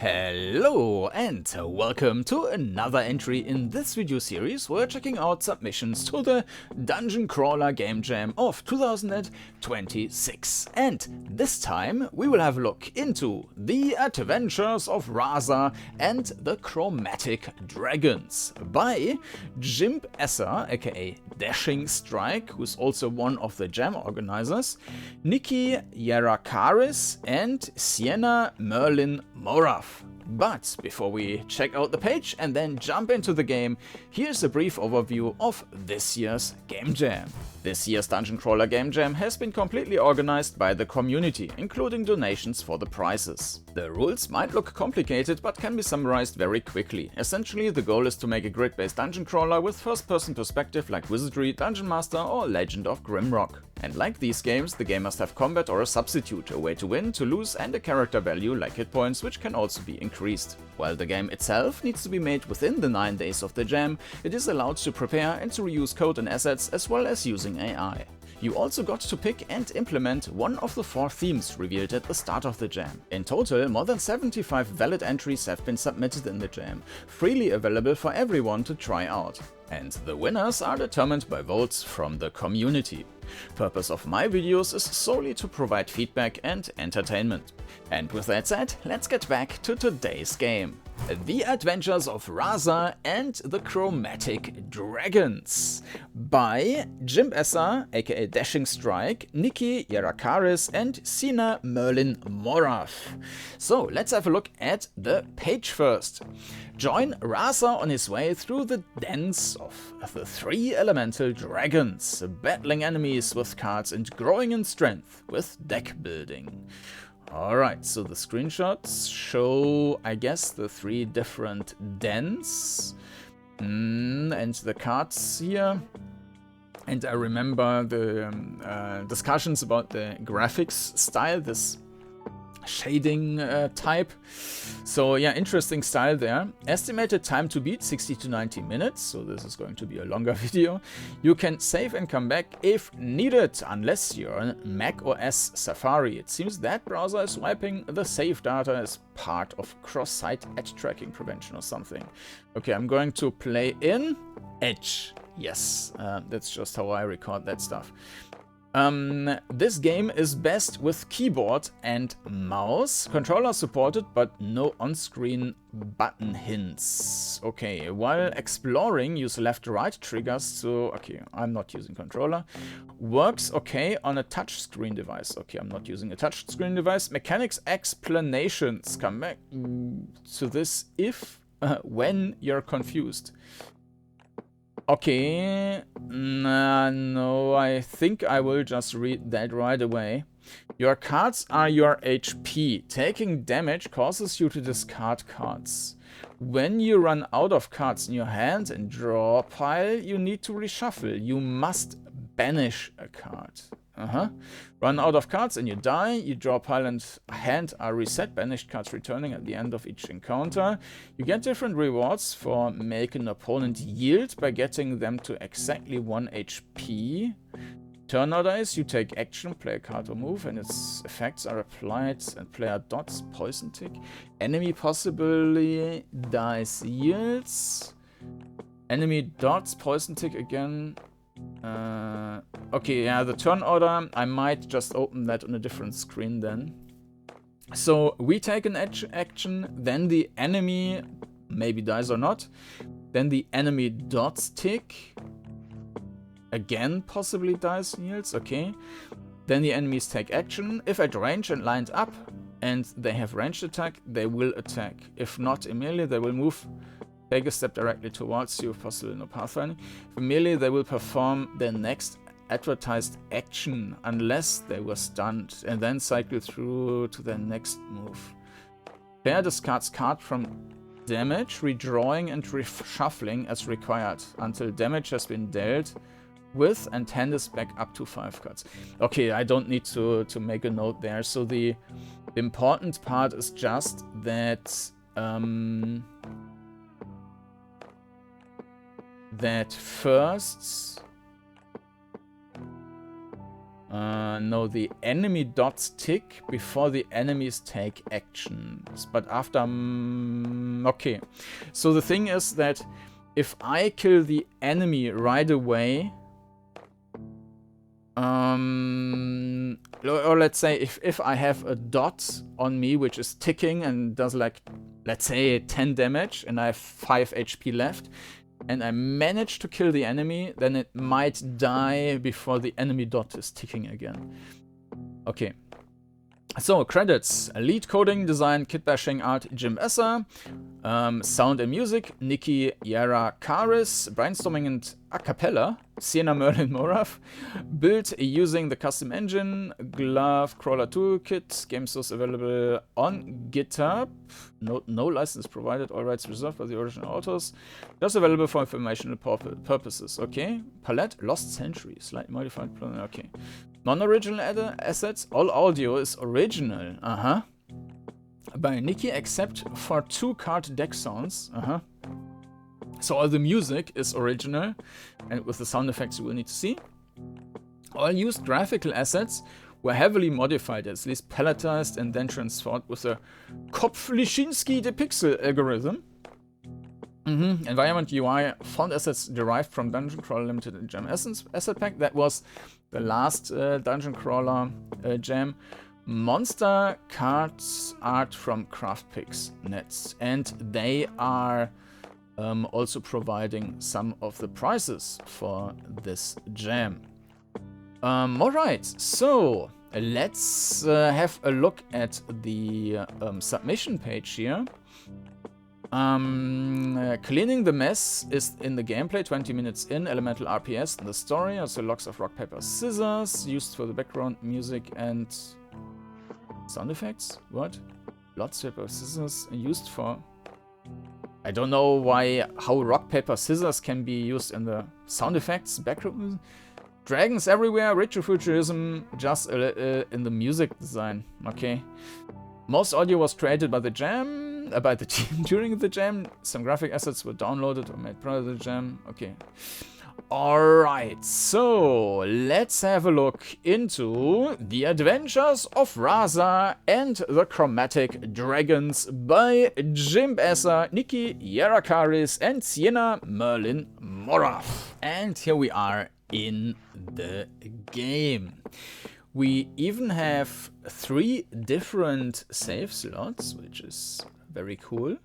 Hello and welcome to another entry in this video series. We're checking out submissions to the DungeonCrawler GameJam of 2026. And this time we will have a look into the adventures of Rasa and the Chromatic Dragons by Jimb Esser, aka Dashing Strike, who's also one of the jam organizers, Niki, Yeracaris and Siena, Merlin, Moraff. But before we check out the page and then jump into the game, here's a brief overview of this year's Game Jam. This year's DungeonCrawler Game Jam has been completely organized by the community, including donations for the prizes. The rules might look complicated, but can be summarized very quickly. Essentially, the goal is to make a grid-based dungeon crawler with first-person perspective like Wizardry, Dungeon Master or Legend of Grimrock. And like these games, the game must have combat or a substitute, a way to win, to lose, and a character value like hit points, which can also be increased. While the game itself needs to be made within the 9 days of the jam, it is allowed to prepare and to reuse code and assets as well as using AI. You also got to pick and implement one of the 4 themes revealed at the start of the jam. In total, more than 75 valid entries have been submitted in the jam, freely available for everyone to try out. And the winners are determined by votes from the community. Purpose of my videos is solely to provide feedback and entertainment. And with that said, let's get back to today's game. The Adventures of Rasa and the Chromatic Dragons by Jimb Esser, aka Dashing Strike, Niki, Yeracaris and Siena, Merlin, Moraff. So let's have a look at the page first. Join Rasa on his way through the dens of the 3 elemental dragons, battling enemies with cards and growing in strength with deck building. Alright, so the screenshots show, I guess, the 3 different dens and the cards here. And I remember the discussions about the graphics style, this shading type. So yeah, interesting style there. Estimated time to beat 60 to 90 minutes, so this is going to be a longer video. You can save and come back if needed, unless you're on Mac OS Safari. It seems that browser is wiping the save data as part of cross-site edge tracking prevention or something. Okay, I'm going to play in Edge. Yes, that's just how I record that stuff. This game is best with keyboard and mouse. Controller supported, but no on-screen button hints. Okay, while exploring, use left-right triggers to... Okay, I'm not using controller. Works okay on a touchscreen device. Okay, I'm not using a touchscreen device. Mechanics explanations. Come back to this if, when you're confused. Okay, no, I think I will just read that right away. Your cards are your HP. Taking damage causes you to discard cards. When you run out of cards in your hand and draw a pile, you need to reshuffle. You must banish a card. Run out of cards and you die. You draw a pile and hand are reset. Banished cards returning at the end of each encounter. You get different rewards for making an opponent yield by getting them to exactly 1 HP. Turn dice, you take action, play a card or move, and its effects are applied and player dots, poison tick. Enemy possibly dice yields. Enemy dots, poison tick again. Okay, yeah, the turn order, I might just open that on a different screen then. So we take an action, then the enemy maybe dies or not, then the enemy dots tick, again possibly dies and yields, okay. Then the enemies take action. If at range and lined up and they have ranged attack, they will attack. If not immediately, they will move. Take a step directly towards you, if possible no pathfinding. For melee, they will perform their next advertised action, unless they were stunned, and then cycle through to their next move. Player discards card from damage, redrawing and reshuffling as required, until damage has been dealt with and hand is back up to 5 cards. Okay, I don't need to make a note there. So the important part is just that... that first... No, the enemy dots tick before the enemies take actions. But after... okay. So the thing is that if I kill the enemy right away... or let's say if I have a dot on me which is ticking and does like, let's say 10 damage and I have 5 HP left, and I manage to kill the enemy, then it might die before the enemy dot is ticking again. Okay. So, credits. Lead coding, design, kit bashing, art, Jimb Esser. Sound and music, Niki, Yeracaris. Brainstorming and a cappella, Siena, Merlin, Moraff. Build using the custom engine, glove, crawler toolkit. Game source available on GitHub. No license provided, all rights reserved by the original authors. Just available for informational purposes. Okay. Palette, Lost Century. Slightly modified. Okay. Non-original assets. All audio is original. By Niki except for 2 card deck sounds. So all the music is original, and with the sound effects you will need to see. All used graphical assets were heavily modified, at least palletized and then transformed with a Kopflischinski de Pixel algorithm. Environment UI font assets derived from DungeonCrawler Limited Jam Asset Pack. That was the last DungeonCrawler Jam. Monster cards art from Craftpix Nets, and they are also providing some of the prizes for this jam. Alright, so let's have a look at the submission page here. Cleaning the mess is in the gameplay, 20 minutes in, elemental RPS in the story, also logs of rock, paper, scissors, used for the background music and sound effects. What? Lots of paper, scissors, used for... I don't know how rock, paper, scissors can be used in the sound effects, background music. Dragons everywhere, retrofuturism, just in the music design. Okay. Most audio was created by the jam, by the team during the jam. Some graphic assets were downloaded or made prior to the jam. Okay. Alright, so let's have a look into The Adventures of Rasa and the Chromatic Dragons by Jimb, Esser, Niki, Yeracaris, and Siena, Merlin, Moraff. And here we are in the game. We even have 3 different save slots, which is very cool.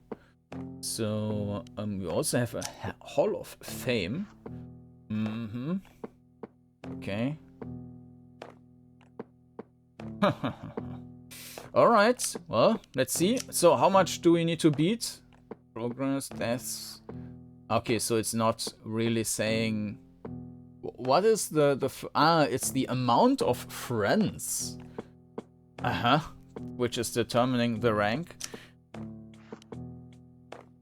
So we also have a Hall of Fame. Okay. Alright, well, let's see. So how much do we need to beat? Progress, deaths. Okay, so it's not really saying... What is it's the amount of friends. Which is determining the rank.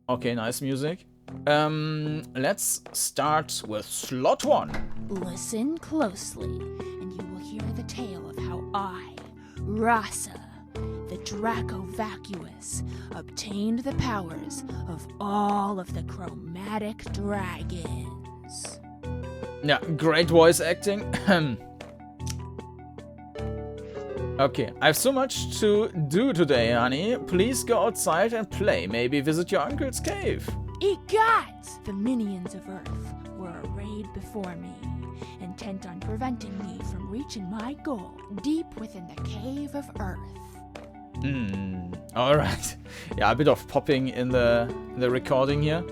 Okay, nice music. Let's start with slot 1. Listen closely, and you will hear the tale of how I, Rasa, the Draco Vacuous, obtained the powers of all of the Chromatic Dragons. Yeah, great voice acting. Okay, I have so much to do today, honey. Please go outside and play. Maybe visit your uncle's cave. Egot! The minions of Earth were arrayed before me, intent on preventing me from reaching my goal deep within the cave of Earth. Alright. Yeah, a bit of popping in the recording here.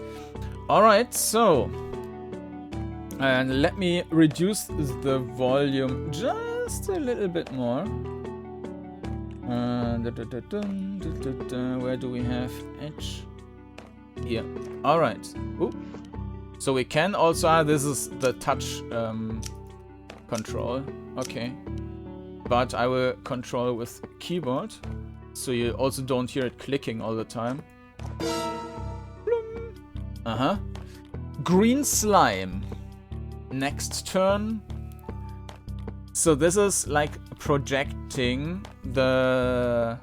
Alright, so... And let me reduce the volume just a little bit more. Where do we have Edge? Here. Alright. So we can also... this is the touch control. Okay. But I will control with keyboard. So you also don't hear it clicking all the time. Green slime. Next turn. So this is like projecting the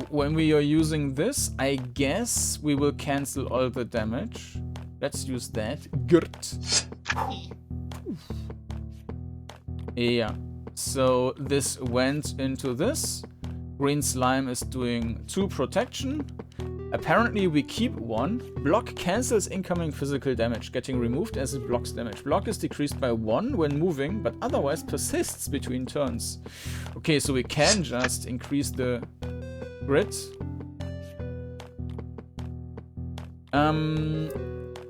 when we are using this, I guess we will cancel all the damage. Let's use that. Gurt. Yeah. So this went into this. Green slime is doing 2 protection. Apparently we keep 1. Block cancels incoming physical damage, getting removed as it blocks damage. Block is decreased by 1 when moving, but otherwise persists between turns. Okay, so we can just increase the grid.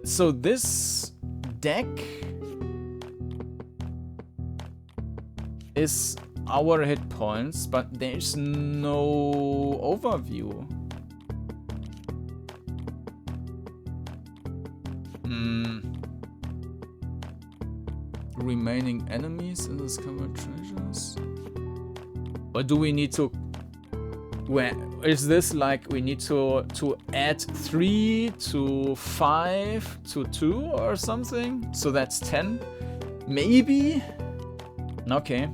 So this deck is our hit points, but there's no overview. Remaining enemies in discovered treasures? Or do we need to... Where is this like we need to add 3 to 5 to 2 or something? So that's 10? Maybe? Okay.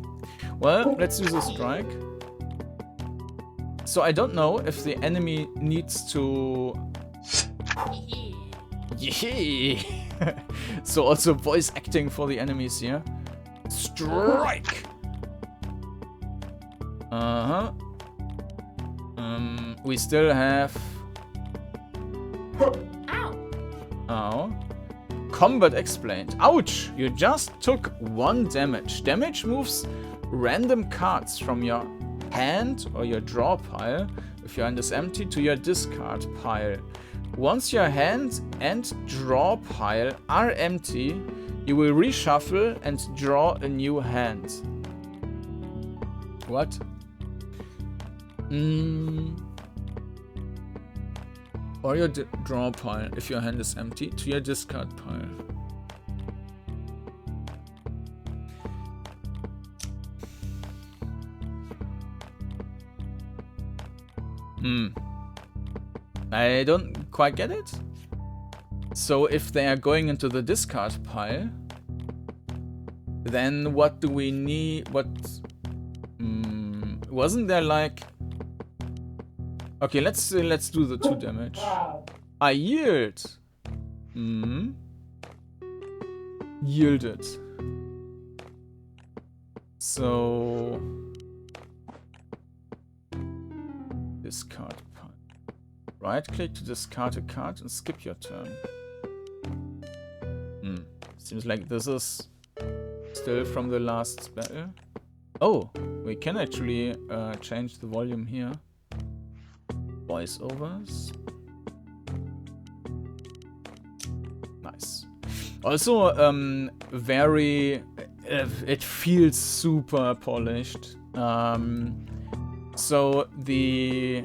Well, let's use a strike. So I don't know if the enemy needs to... Yeah. So also voice acting for the enemies here. Strike! Uh-huh. We still have... Ow! Oh. Combat explained. Ouch! You just took 1 damage. Damage moves random cards from your hand or your draw pile, if your hand is empty, to your discard pile. Once your hand and draw pile are empty, you will reshuffle and draw a new hand. What? Or your draw pile, if your hand is empty, to your discard pile. I don't quite get it. So if they are going into the discard pile, then what do we need? What? Wasn't there like... Okay, let's do the 2 damage. I yield. Yielded. So discard pile. Right click to discard a card and skip your turn. Seems like this is still from the last battle. Oh, we can actually change the volume here. Voiceovers. Nice. Also, very... it feels super polished. So the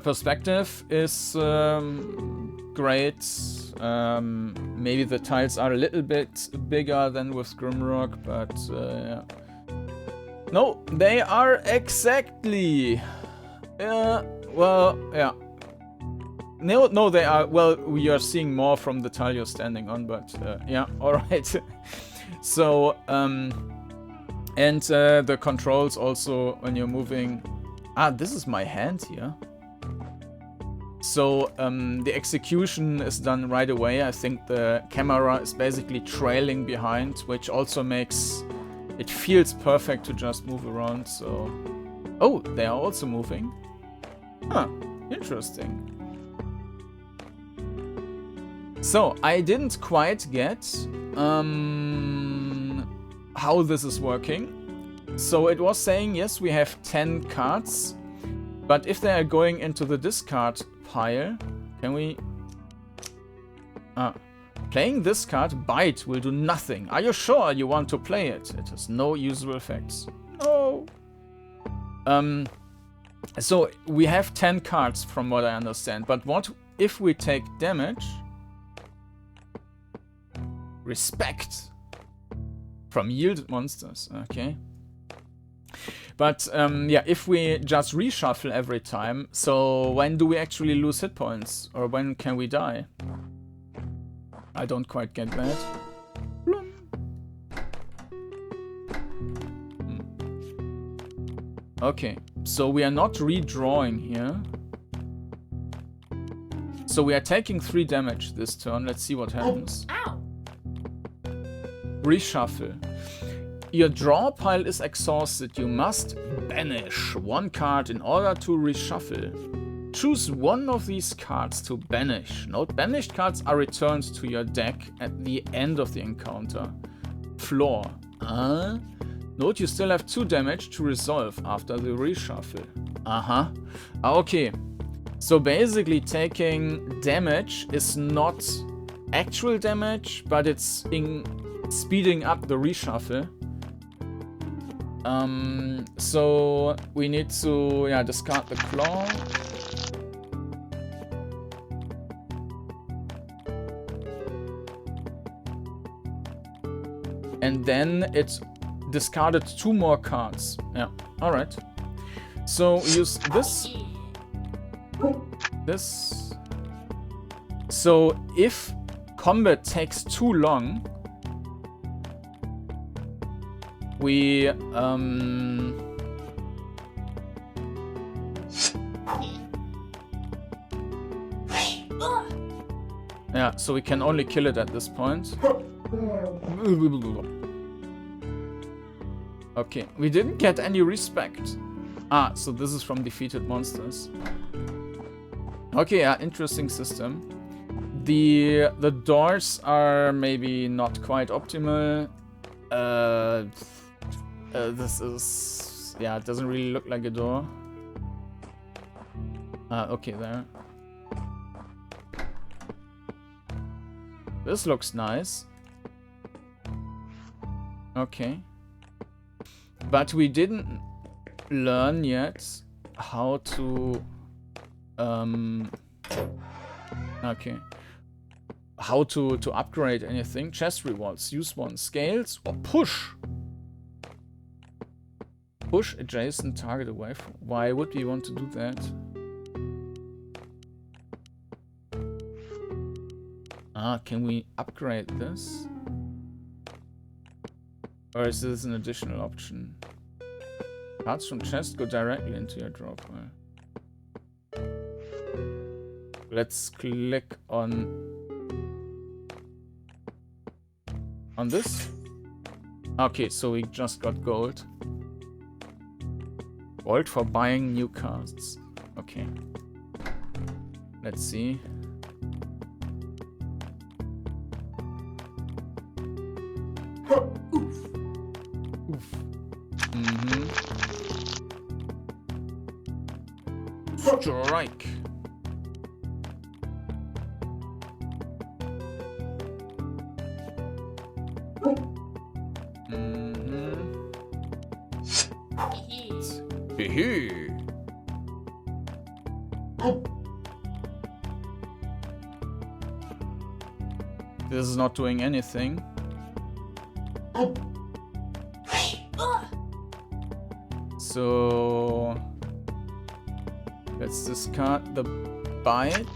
perspective is great. Maybe the tiles are a little bit bigger than with Grimrock, but yeah. No, they are exactly... well, yeah. No, they are... Well, we are seeing more from the tile you're standing on, but yeah, alright. So, and the controls also when you're moving... Ah, this is my hand here. So, the execution is done right away. I think the camera is basically trailing behind, which also makes... It feels perfect to just move around, so... Oh, they are also moving. Huh, interesting. So, I didn't quite get how this is working. So it was saying, yes, we have 10 cards, but if they are going into the discard pile, can we... Playing this card, Bite, will do nothing. Are you sure you want to play it? It has no usable effects. No. So we have 10 cards from what I understand, but what if we take damage? Respect from yielded monsters, okay. But yeah, if we just reshuffle every time, so when do we actually lose hit points? Or when can we die? I don't quite get that. Okay, so we are not redrawing here. So we are taking 3 damage this turn. Let's see what happens. Ow! Reshuffle. Your draw pile is exhausted. You must banish 1 card in order to reshuffle. Choose one of these cards to banish. Note, banished cards are returned to your deck at the end of the encounter. Floor. Note, you still have 2 damage to resolve after the reshuffle. Okay. So basically taking damage is not actual damage, but it's in speeding up the reshuffle. So we need to discard the claw. And then it discarded 2 more cards. Yeah, alright. So use this. This. So if combat takes too long, we yeah, so we can only kill it at this point. Okay, we didn't get any respect. So this is from defeated monsters. Okay, interesting system. The doors are maybe not quite optimal. This is... yeah, it doesn't really look like a door. Okay, there. This looks nice. Okay. But we didn't learn yet how to... okay. How to upgrade anything. Chest rewards. Use 1. Scales or push. Push adjacent target away from... Why would we want to do that? Can we upgrade this? Or is this an additional option? Cards from chest go directly into your draw pile. Let's click on this. Okay, so we just got gold. Gold for buying new cards. Okay. Let's see. Oof. Strike. This is not doing anything. So let's discard the bite.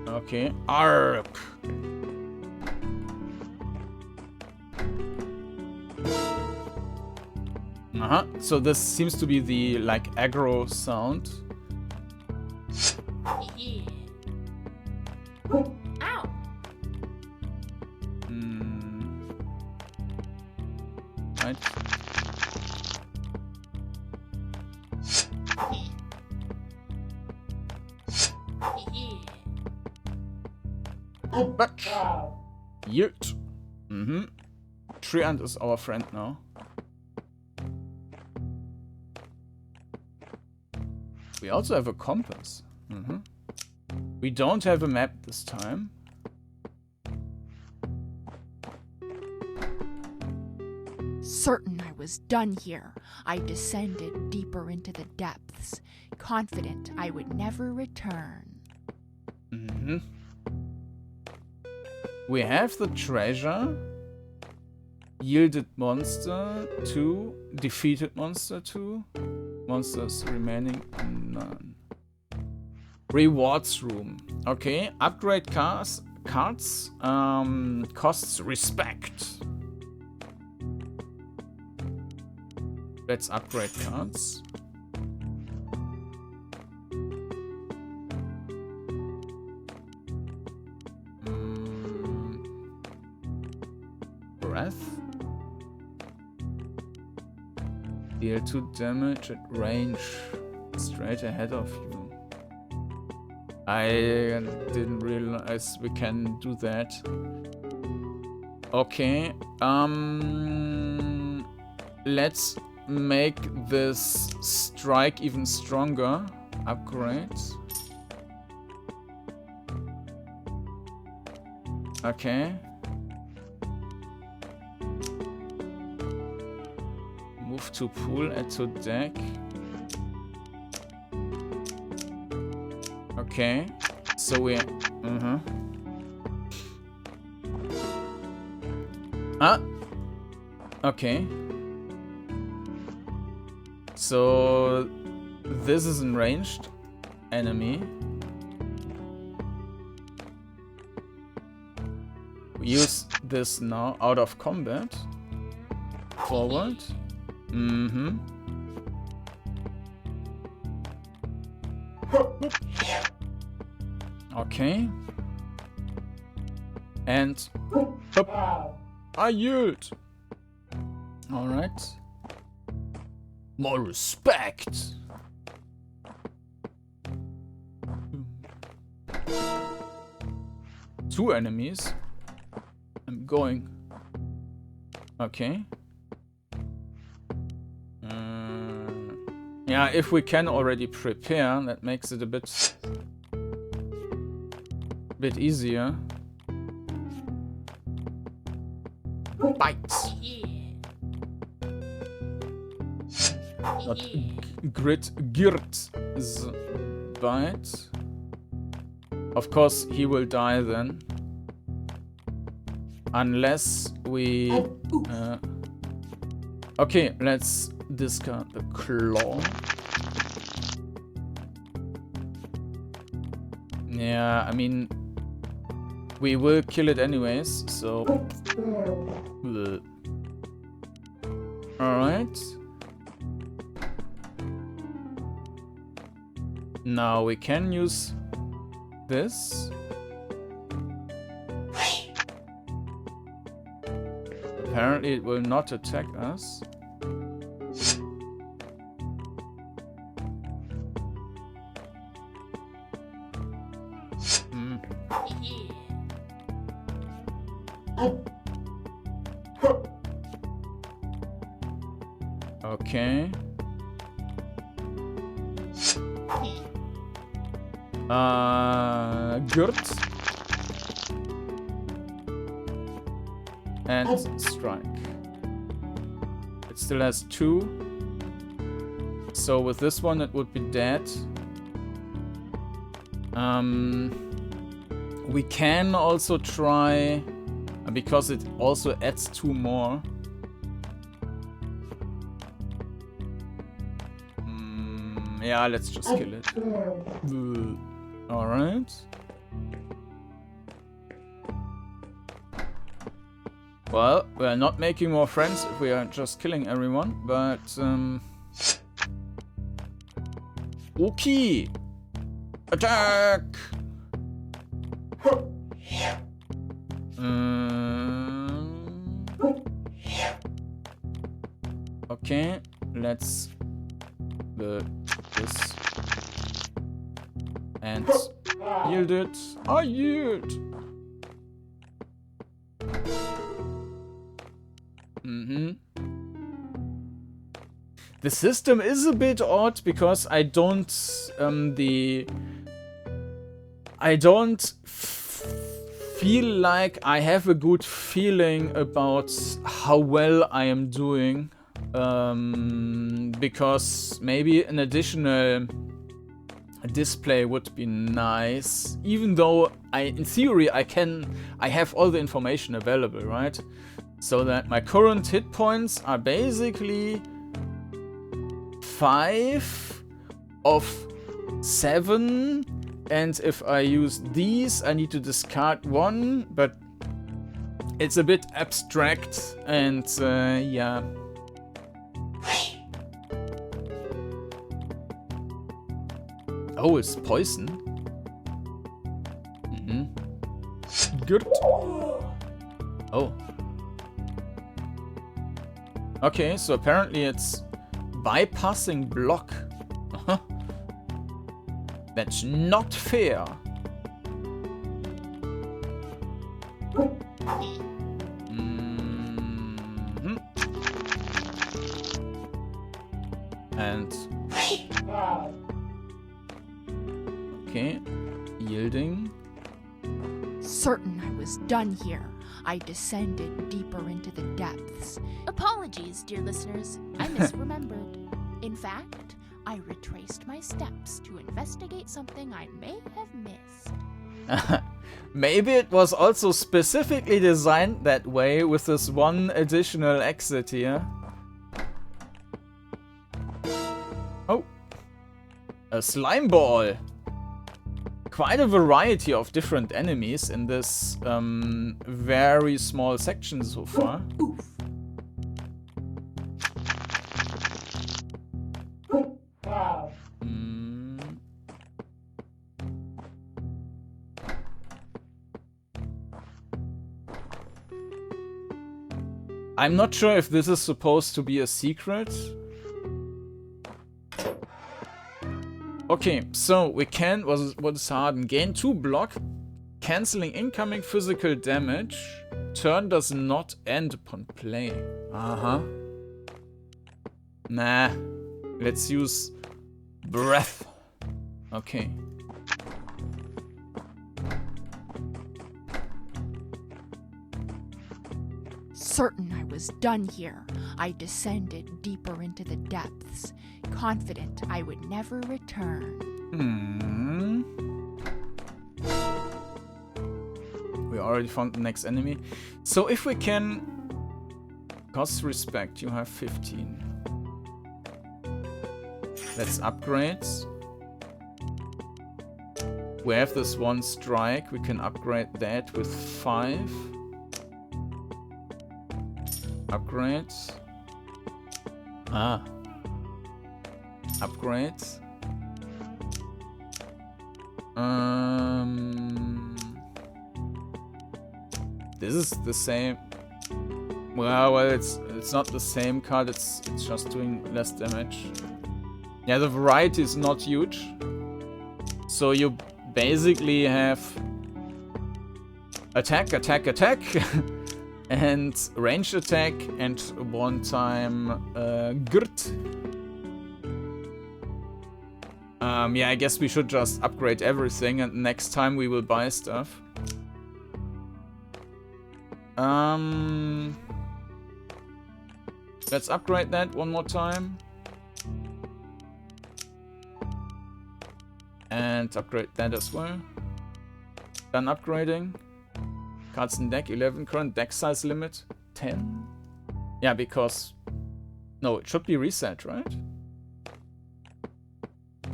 Okay, arp. So this seems to be the like aggro sound. Ow. Right. But Yurt. Treant is our friend now. We also have a compass. We don't have a map this time. Certain I was done here, I descended deeper into the depths, confident I would never return. We have the treasure. Yielded monster 2. Defeated monster 2. Monsters remaining none. Rewards room. Okay, upgrade cards cards. Costs respect. Let's upgrade cards. Breath. Deal 2 damage at range straight ahead of you. I didn't realize we can do that. Okay. Let's make this strike even stronger. Upgrade. Okay. Move to pool, add to deck. Okay. So we... Ah! Okay. So this is a ranged enemy. We use this now out of combat. Forward. Okay. And up. I yield. Alright. More respect. Two enemies. I'm going. Okay. Yeah, if we can already prepare, that makes it a bit easier. Bite. Not grit, girt. Bite. Of course, he will die then. Unless we... okay, let's discard the claw. Yeah, I mean... we will kill it anyways, so... Alright. Now we can use this. Apparently it will not attack us. Okay. Girt. And strike. It still has 2. So with this one it would be dead. We can also try, because it also adds 2 more. Yeah, let's just kill it. Alright. Well, we are not making more friends if we are just killing everyone, but... okay! Attack! Okay, let's... this. And yield it. I yield! The system is a bit odd because I don't feel like I have a good feeling about how well I am doing, because maybe an additional display would be nice, even though in theory I have all the information available, right? So that my current hit points are basically 5 of 7 And if I use these, I need to discard one, but it's a bit abstract, and yeah. Oh, it's poison. Good. Oh. Okay, so apparently it's bypassing block. That's not fair. And okay, yielding. Certain I was done here, I descended deeper into the depths. Apologies, dear listeners, I misremembered. In fact, I retraced my steps to investigate something I may have missed. Maybe it was also specifically designed that way with this one additional exit here. Oh, a slime ball. Quite a variety of different enemies in this very small section so far. Oof. I'm not sure if this is supposed to be a secret. Okay, so we can, what is harden? Gain 2 block, cancelling incoming physical damage. Turn does not end upon play. Nah, let's use breath. Okay. Certain I was done here, I descended deeper into the depths, confident I would never return. We already found the next enemy. So if we can... Cost respect, you have 15. Let's upgrade. We have this one strike, we can upgrade that with 5. Upgrade. Upgrade. This is the same. Well, it's not the same card. It's just doing less damage. Yeah, the variety is not huge. So you basically have attack, attack, attack. And ranged attack and one time Gurt. Yeah, I guess we should just upgrade everything and next time we will buy stuff. Let's upgrade that one more time. And upgrade that as well. Done upgrading. Cards in deck 11, current deck size limit 10. Yeah, because... No, it should be reset, right?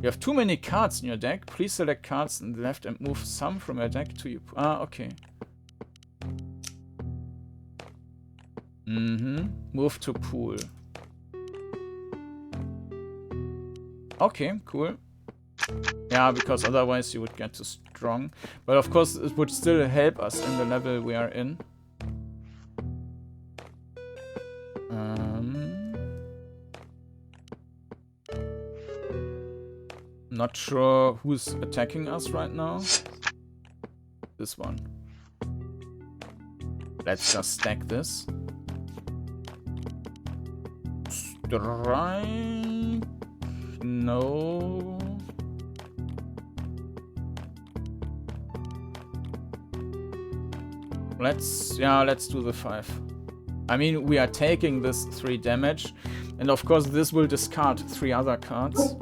You have too many cards in your deck. Please select cards on the left and move some from your deck to your... okay. Move to pool. Okay, cool. Yeah, because otherwise you would get too strong. But of course it would still help us in the level we are in. Not sure who's attacking us right now. This one. Let's just stack this. Strike. No. Let's do the 5. I mean, we are taking this 3 damage, and of course this will discard 3 other cards.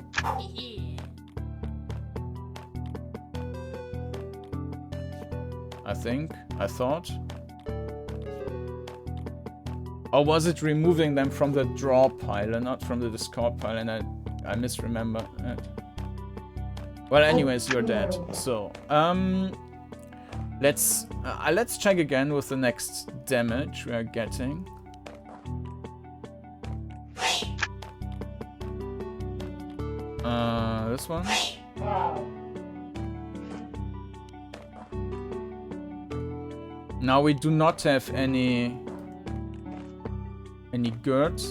I thought. Or was it removing them from the draw pile and not from the discard pile, and I misremember it. Well, anyways, you're dead. So, let's check again with the next damage we are getting. This one. Now we do not have any GERT.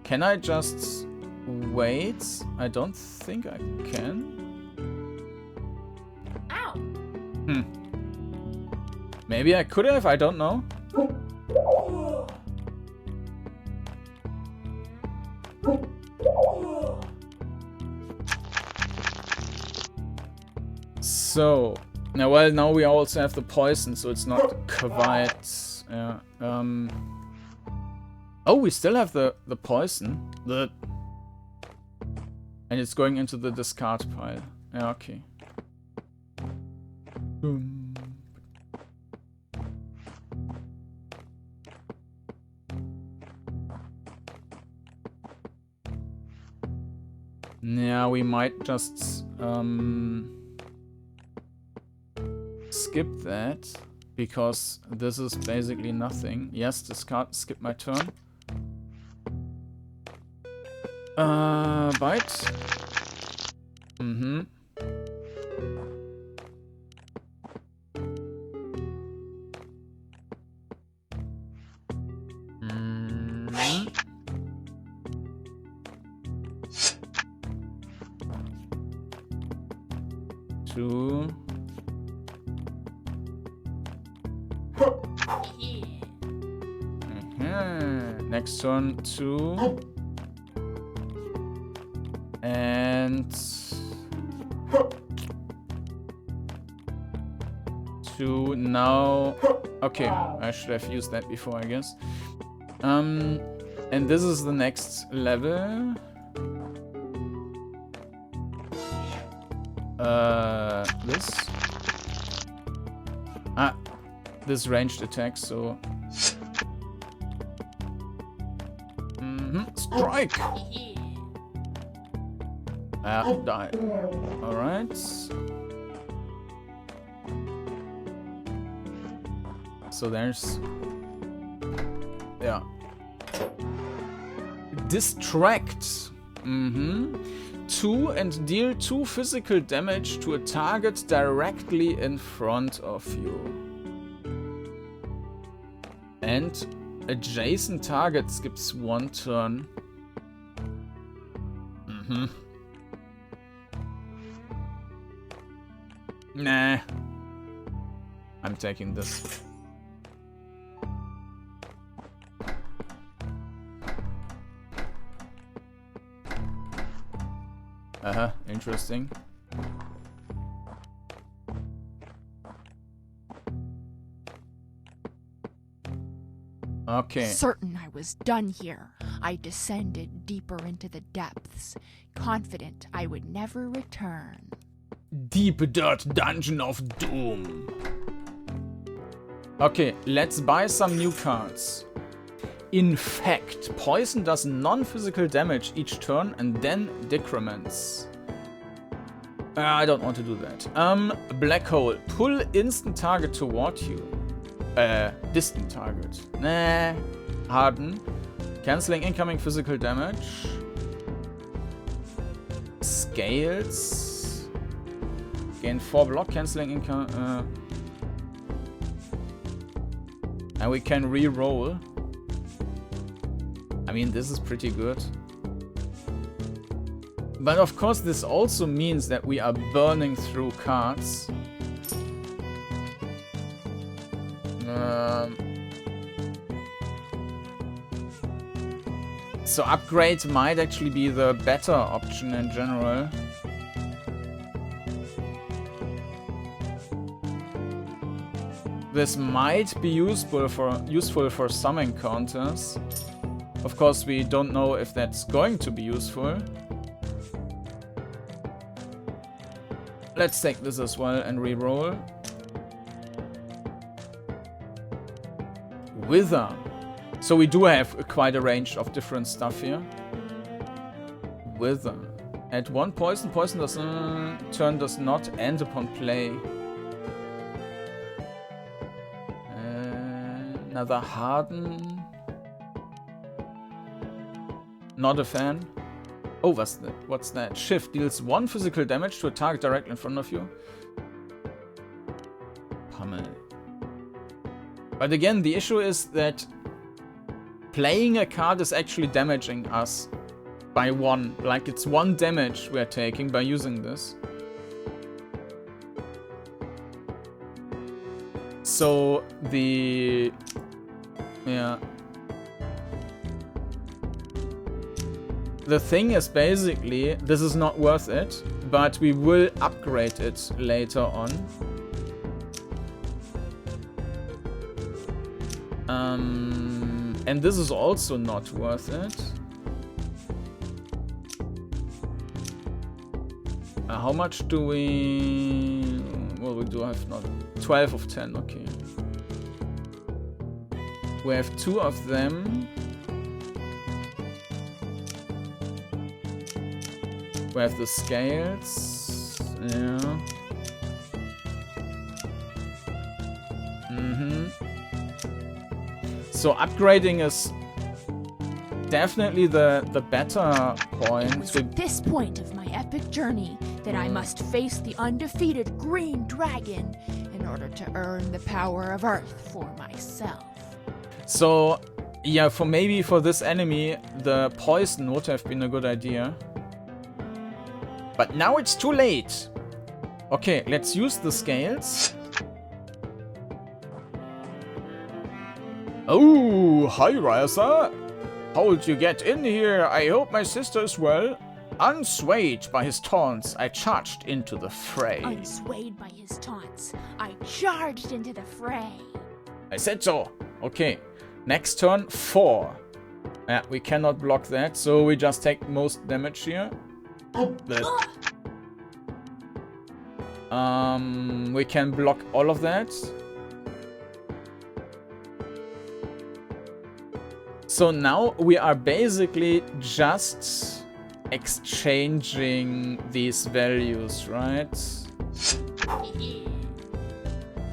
Can I just wait? I don't think I can. Ow. Maybe I could have, I don't know. So, now we also have the poison, so it's not quite... Oh, we still have the poison. And it's going into the discard pile. Yeah, okay. Yeah, we might just skip that, because this is basically nothing. Yes, discard, skip my turn. Bite. Two. Next turn, 2. And 2 now. Okay, I should have used that before, I guess. And this is the next level. This. This ranged attack, so. Strike! Die. Alright. So there's... Yeah. Distract. 2 and deal 2 physical damage to a target directly in front of you. And adjacent target skips 1 turn. Nah. I'm taking this. Interesting. Okay. Certain I was done here, I descended deeper into the depths, confident I would never return. Deep Dirt Dungeon of Doom. Okay, let's buy some new cards. Infect. Poison does non-physical damage each turn and then decrements. I don't want to do that. Black Hole. Pull instant target toward you. Distant target. Nah. Harden. Canceling incoming physical damage. Scales. Gain 4 block, canceling income. And we can re-roll. I mean, this is pretty good. But of course, this also means that we are burning through cards. So upgrade might actually be the better option in general. This might be useful for some encounters. Of course, we don't know if that's going to be useful. Let's take this as well and re-roll. Wither. So we do have quite a range of different stuff here. Wither. At 1 poison, poison does turn does not end upon play. Another harden. Not a fan. Oh, what's that? What's that? Shift deals 1 physical damage to a target directly in front of you. Pummel. But again, the issue is that playing a card is actually damaging us by 1. Like, it's 1 damage we're taking by using this. So, yeah. The thing is basically, this is not worth it, but we will upgrade it later on. And this is also not worth it. How much do we... Well, we do have not... 12 of 10, okay. We have 2 of them. We have the scales. Yeah. So upgrading is definitely the better point. It was at this point of my epic journey that I must face the undefeated green dragon in order to earn the power of Earth for myself. So, yeah, maybe for this enemy, the poison would have been a good idea. But now it's too late. Okay, let's use the scales. Oh, hi Rasa. How did you get in here? I hope my sister is well. Unswayed by his taunts, I charged into the fray. Unswayed by his taunts, I charged into the fray. I said so. Okay, next turn, 4. Yeah, we cannot block that, so we just take most damage here. We can block all of that. So now we are basically just exchanging these values, right?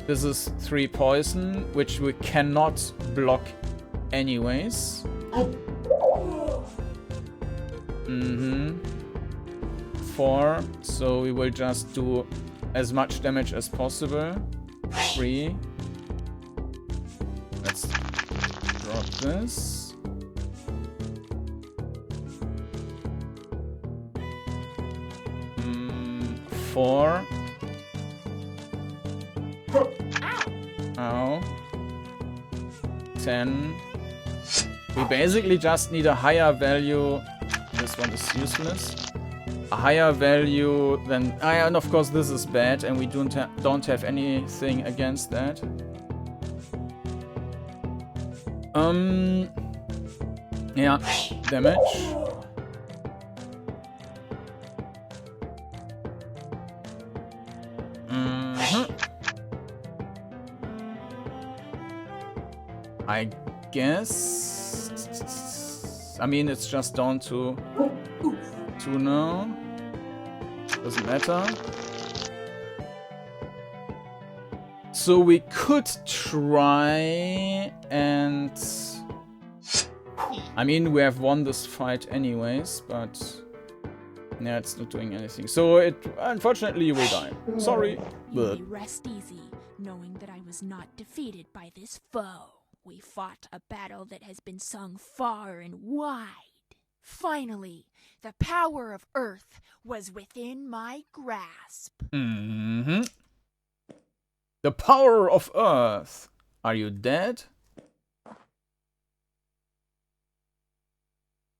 This is 3 poison, which we cannot block anyways. 4, so we will just do as much damage as possible. 3. Let's drop this. 4. Ow. 10. We basically just need a higher value. This one is useless. A higher value than... and of course this is bad and we don't have anything against that. Yeah, damage. I guess... I mean, it's just down to 2 now. Doesn't matter. So we could try and... I mean, we have won this fight anyways, but... yeah, it's not doing anything. So unfortunately, you will die. Sorry. You may rest easy, knowing that I was not defeated by this foe. We fought a battle that has been sung far and wide. Finally, the power of Earth was within my grasp. The power of Earth. Are you dead?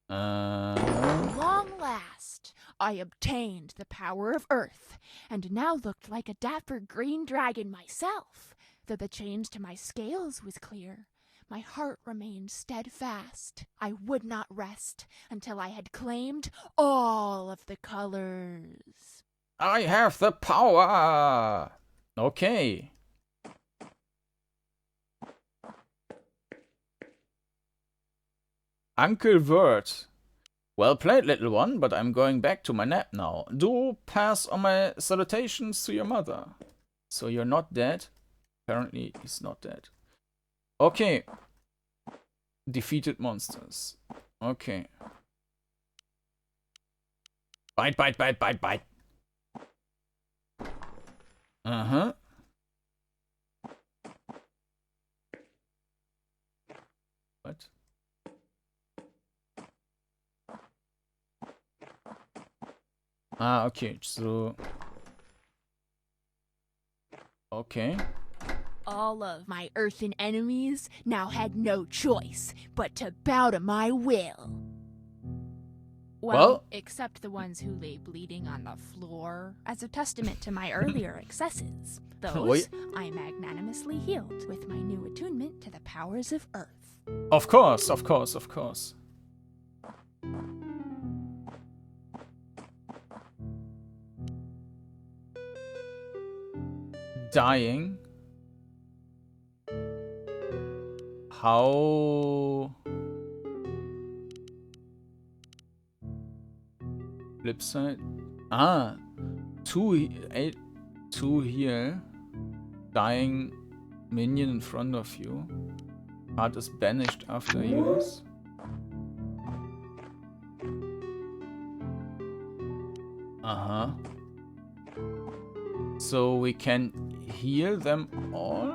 Long last, I obtained the power of Earth, and now looked like a dapper green dragon myself. Though the change to my scales was clear, my heart remained steadfast. I would not rest until I had claimed all of the colors. I have the power! Okay. Uncle Word. Well played, little one, but I'm going back to my nap now. Do pass on my salutations to your mother. So you're not dead? Apparently, he's not dead. Okay. Defeated monsters. Okay. Bite, bite, bite, bite, bite. Uh-huh. What? Ah, okay, so... Okay. All of my earthen enemies now had no choice but to bow to my will. Well, except the ones who lay bleeding on the floor as a testament to my earlier excesses. Those I magnanimously healed with my new attunement to the powers of Earth. Of course, of course, of course. Dying. How... Flip side. Ah, 2 heal. Dying minion in front of you. Card is banished after use. Uh-huh. So we can heal them all?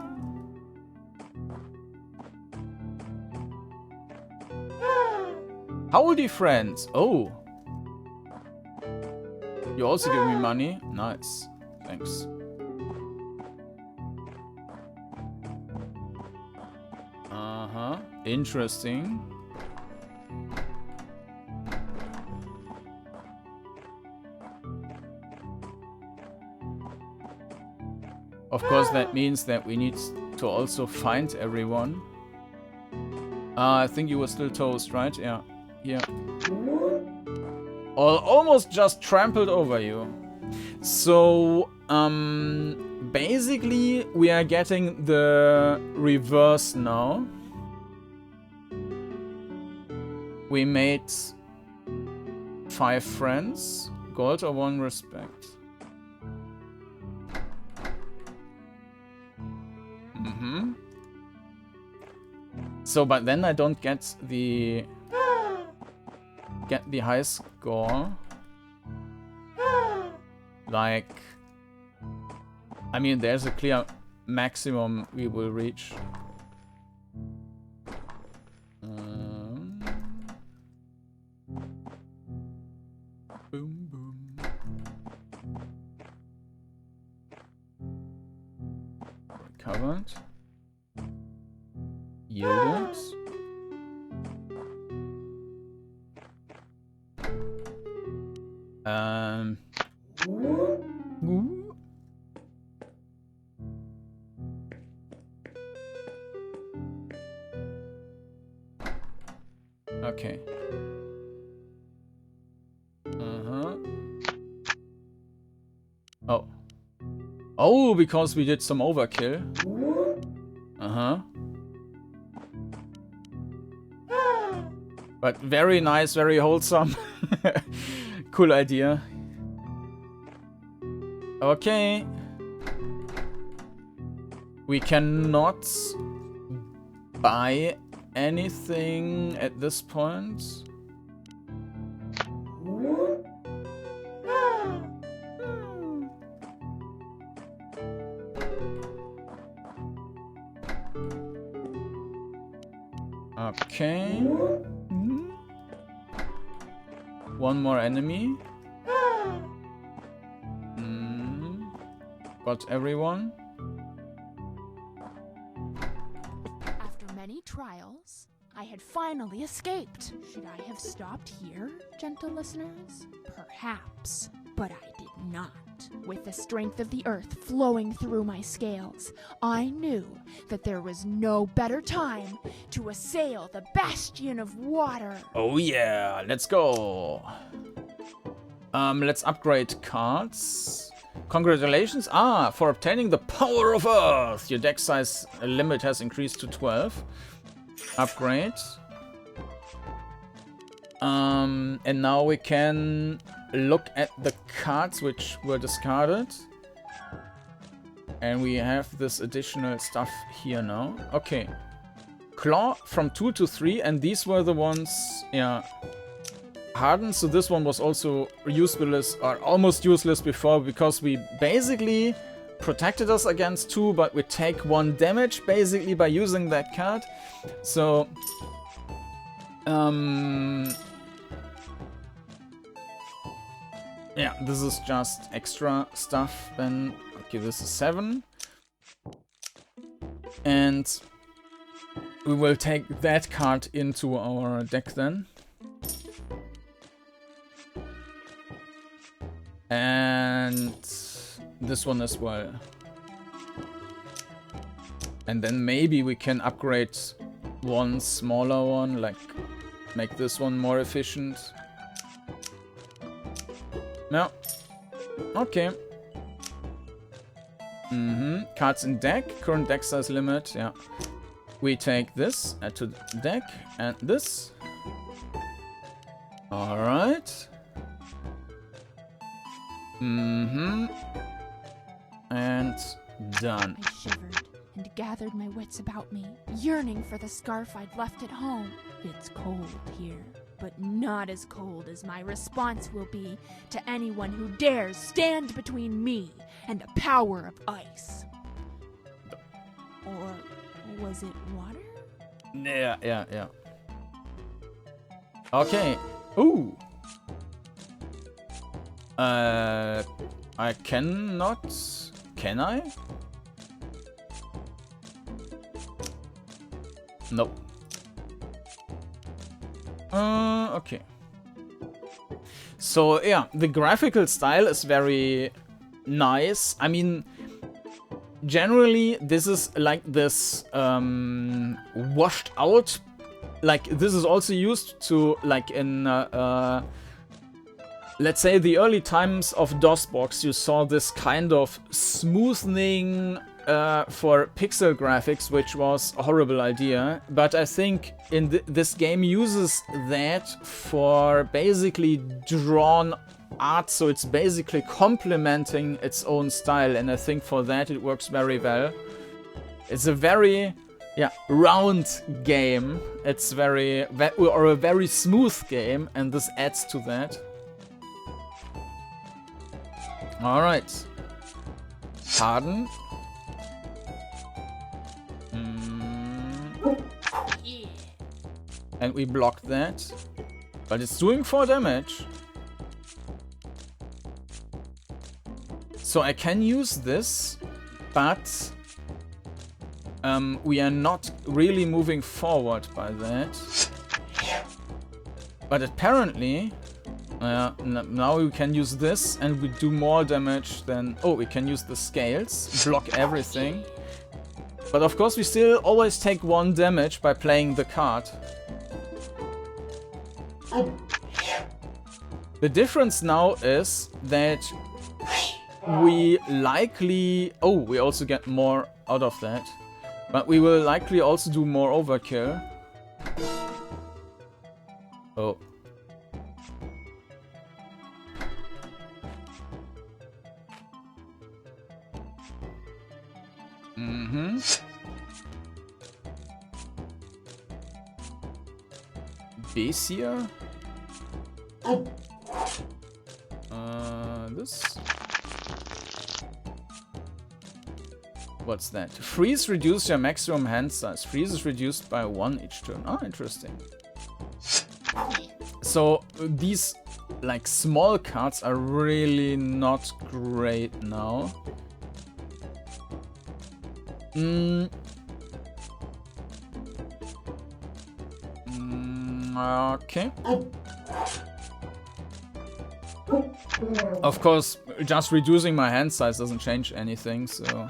Howdy, friends! Oh! You also give me money? Nice. Thanks. Uh-huh. Interesting. Of course, that means that we need to also find everyone. I think you were still toast, right? Yeah. Yeah. Almost just trampled over you. So, basically, we are getting the reverse now. We made 5 friends. Gold or 1 respect. Mm-hmm. So, but then I don't get the high score. Like, I mean, there's a clear maximum we will reach. Boom, boom. Recovered. Yielded. Okay. Oh. Oh, because we did some overkill. But very nice, very wholesome. Cool idea. Okay. We cannot buy anything at this point. Okay. One more enemy. Got everyone. After many trials, I had finally escaped. Should I have stopped here, gentle listeners? Perhaps, but I did not. With the strength of the earth flowing through my scales, I knew that there was no better time to assail the bastion of water. Oh yeah, let's go. Let's upgrade cards. Congratulations. For obtaining the power of Earth. Your deck size limit has increased to 12. Upgrade. And now we can look at the cards which were discarded. And we have this additional stuff here now. Okay. Claw from 2 to 3, and these were the ones, yeah, hardened. So this one was also useless, or almost useless before, because we basically protected us against 2, but we take 1 damage basically by using that card. So, yeah, this is just extra stuff. Then, okay, this is 7. And we will take that card into our deck then. And this one as well. And then maybe we can upgrade one smaller one, like make this one more efficient. No. Okay. Cards in deck. Current deck size limit. Yeah. We take this, add to the deck, and this. Alright. And done. I shivered and gathered my wits about me, yearning for the scarf I'd left at home. It's cold here, but not as cold as my response will be to anyone who dares stand between me and the power of ice. Or was it water? Yeah. Okay. Ooh. I cannot... Can I? Nope. Okay. So, yeah, the graphical style is very nice. I mean, generally, this is like this washed out. Like, this is also used to, like, in, let's say, the early times of DOSBox, you saw this kind of smoothing for pixel graphics, which was a horrible idea. But I think in this game uses that for basically drawn art, so it's basically complementing its own style, and I think for that it works very well. It's a very, yeah, round game. It's very, or a very smooth game, and this adds to that. Alright. Harden. And we blocked that. But it's doing 4 damage. So I can use this, but we are not really moving forward by that. But apparently, now we can use this and we do more damage than... Oh, we can use the scales, block everything. But of course we still always take 1 damage by playing the card. The difference now is that we likely... Oh, we also get more out of that. But we will likely also do more overkill. Oh. Base here. This. What's that? Freeze reduce your maximum hand size. Freeze is reduced by 1 each turn. Oh, interesting. So these like small cards are really not great now. Okay. Of course, just reducing my hand size doesn't change anything, so...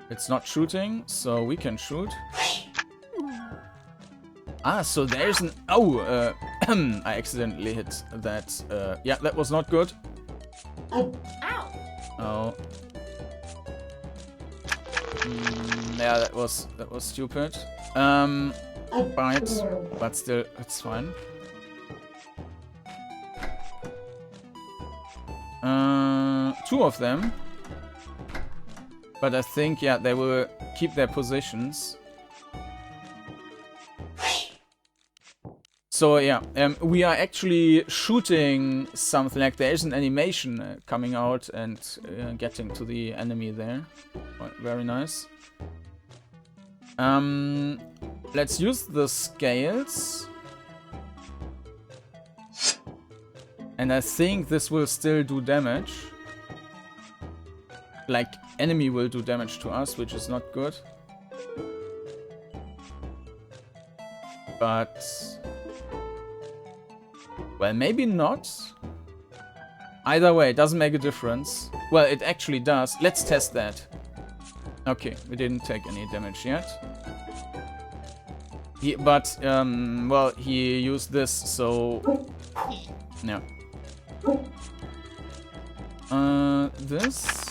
It's not shooting, so we can shoot. Ah, so there's an... Oh, I accidentally hit that. Yeah, that was not good. Ow! Oh. Yeah, that was stupid. Bite, but still, it's fine. Two of them. But I think, yeah, they will keep their positions. So, yeah, we are actually shooting something, like there is an animation coming out and getting to the enemy there. Very nice. Let's use the scales. And I think this will still do damage. Like, enemy will do damage to us, which is not good. But... well, maybe not. Either way, it doesn't make a difference. Well, it actually does. Let's test that. Okay, we didn't take any damage yet. Well, he used this, so... yeah. This...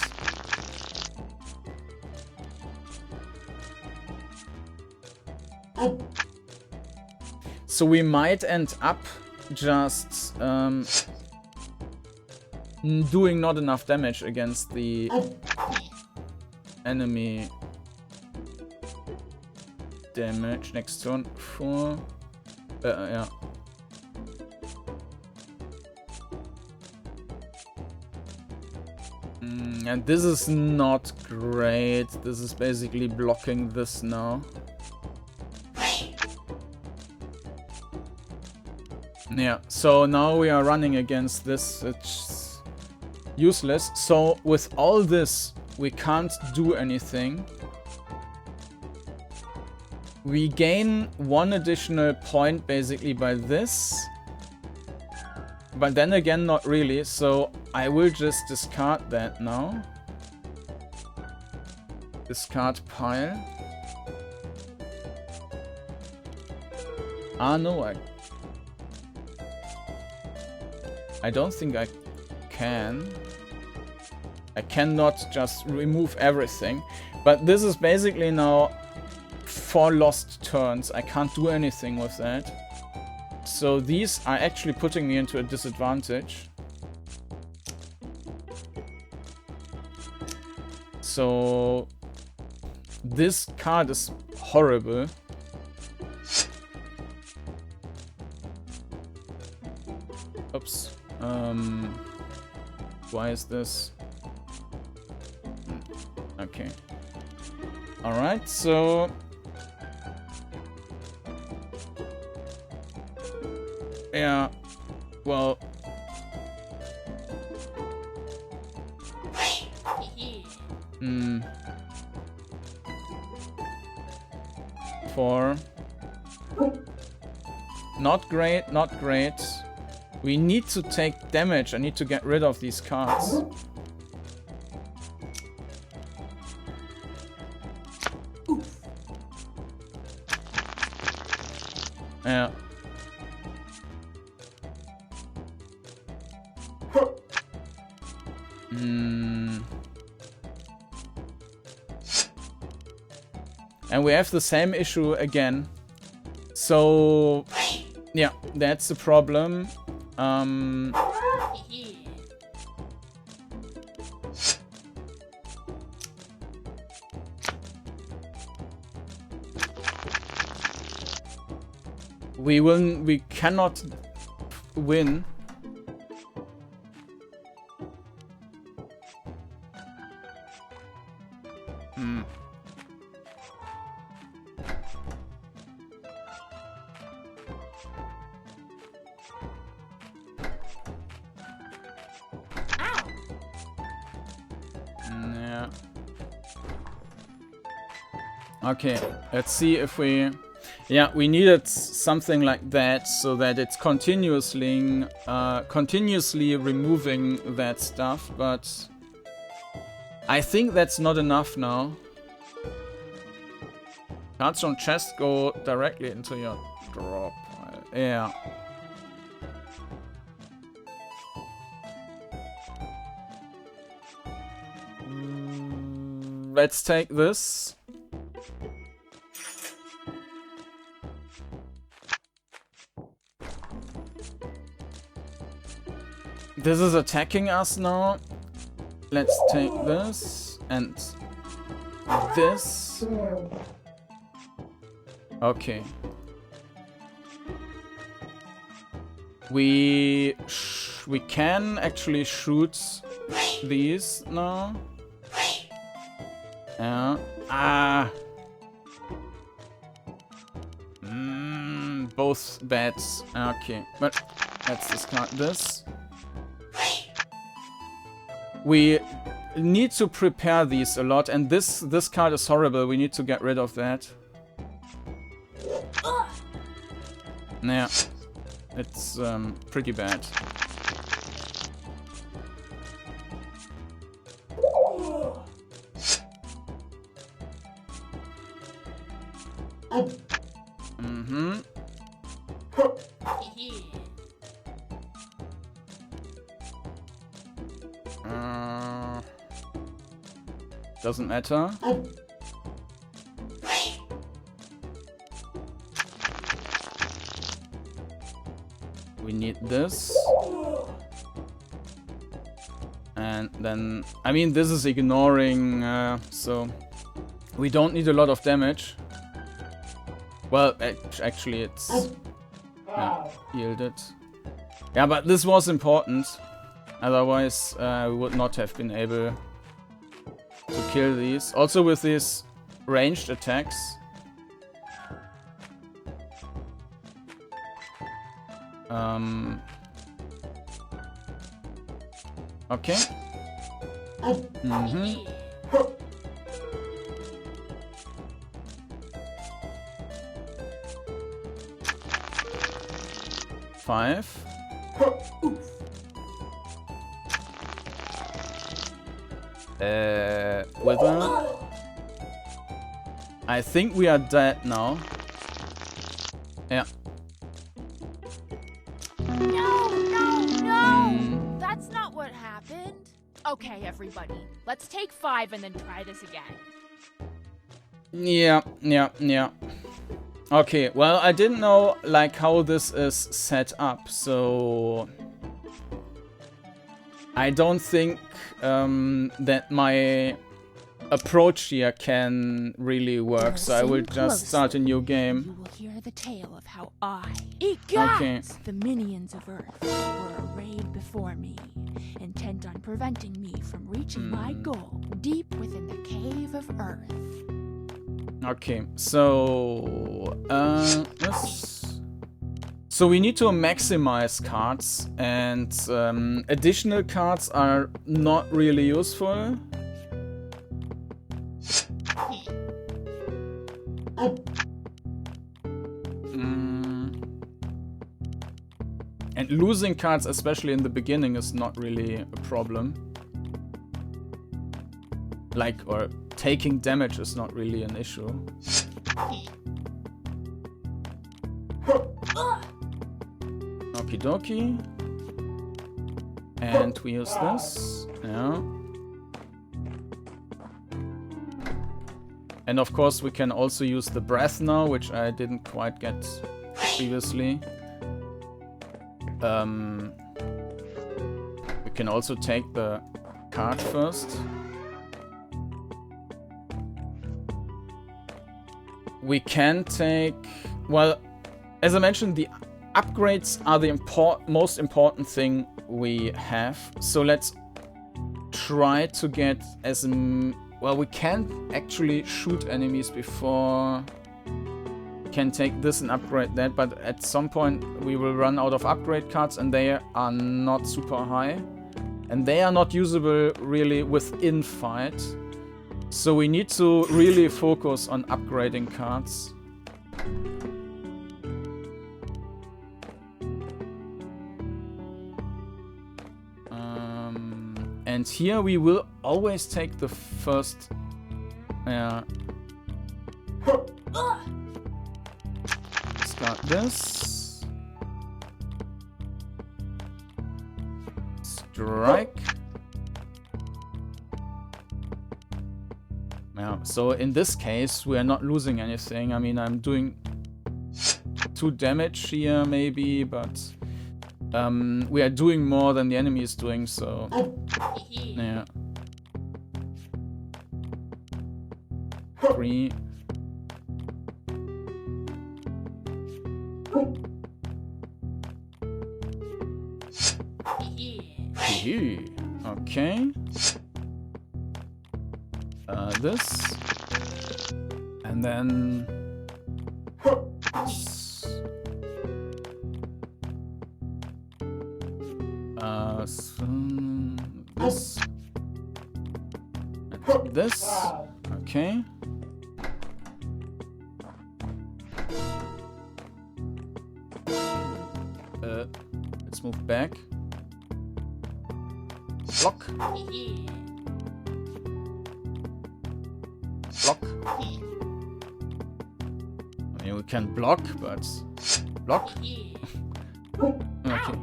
so we might end up just doing not enough damage against the enemy damage. Next turn, 4. Yeah. And this is not great. This is basically blocking this now. Yeah, so now we are running against this. It's useless. So with all this, we can't do anything. We gain 1 additional point basically by this. But then again, not really. So I will just discard that now. Discard pile. Ah, no, I don't think I can. I cannot just remove everything. But this is basically now 4 lost turns. I can't do anything with that. So these are actually putting me into a disadvantage. So this card is horrible. Oops. Why is this? Okay. Alright, so... yeah, well... Four. Not great, not great. We need to take damage. I need to get rid of these cards. Yeah. And we have the same issue again. So, yeah, that's the problem. We cannot win. Yeah. Okay, let's see if we... yeah, we needed something like that so that it's continuously removing that stuff, but I think that's not enough now. Cards on chest go directly into your draw pile. Yeah. Let's take this. This is attacking us now. Let's take this and this. Okay. We can actually shoot these now. Yeah. Ah. Both bats. Okay, but let's discard this. We need to prepare these a lot, and this card is horrible. We need to get rid of that. Yeah, it's pretty bad. Doesn't matter. We need this. And then, I mean, this is ignoring, so we don't need a lot of damage. Well, actually it's yielded. Yeah, but this was important. Otherwise, we would not have been able to kill these. Also with these ranged attacks. Okay. Five. Wither. I think we are dead now. Yeah. No! That's not what happened. Okay, everybody. Let's take 5 and then try this again. Yeah. Okay, well, I didn't know, like, how this is set up, so I don't think that my approach here can really work, so I will just start a new game. You will hear the tale of how the minions of Earth were arrayed before me, intent on preventing me from reaching my goal deep within the cave of Earth. Okay, so so we need to maximize cards, and additional cards are not really useful. And losing cards, especially in the beginning, is not really a problem. Like, or taking damage is not really an issue. Okie dokie. And we use this. Yeah. And of course we can also use the breath now, which I didn't quite get previously. We can also take the card first. We can take... Well, as I mentioned, the upgrades are the most important thing we have. So let's try to get as... Well, we can't actually shoot enemies before... Can take this and upgrade that, but at some point we will run out of upgrade cards and they are not super high. And they are not usable really within fight. So we need to really focus on upgrading cards. And here we will always take the first... Start this. Strike. Yeah, so in this case we are not losing anything. I mean, I'm doing 2 damage here maybe, but We are doing more than the enemy is doing, so yeah. 3. Okay. This. And then this. This. And this. Okay. Let's move back. Block. Block. I mean, we can block, but block. Okay.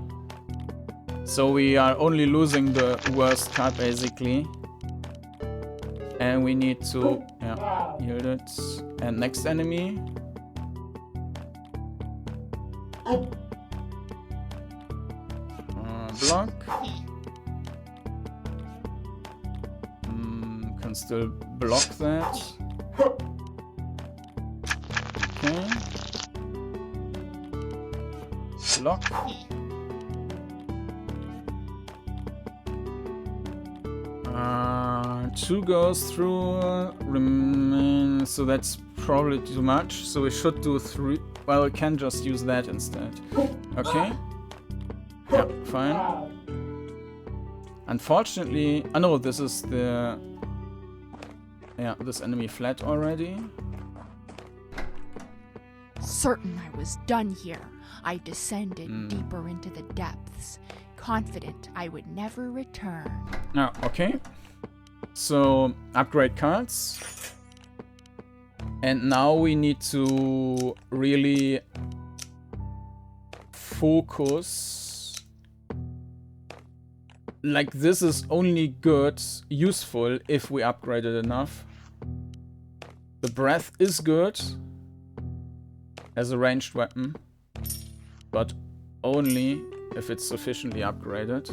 So we are only losing the worst card, basically. And we need to, yeah, yield it. And next enemy. Block. Can still block that. Okay. Block. Two goes through. Remain. So that's probably too much. So we should do 3. Well, we can just use that instead. Okay. Yeah, fine. Unfortunately, I know this is the. Yeah, this enemy fled already. Certain I was done here, I descended deeper into the depths, confident I would never return. Ah, okay. So, upgrade cards. And now we need to really focus. Like, this is only good, useful, if we upgrade it enough. The breath is good as a ranged weapon, but only if it's sufficiently upgraded.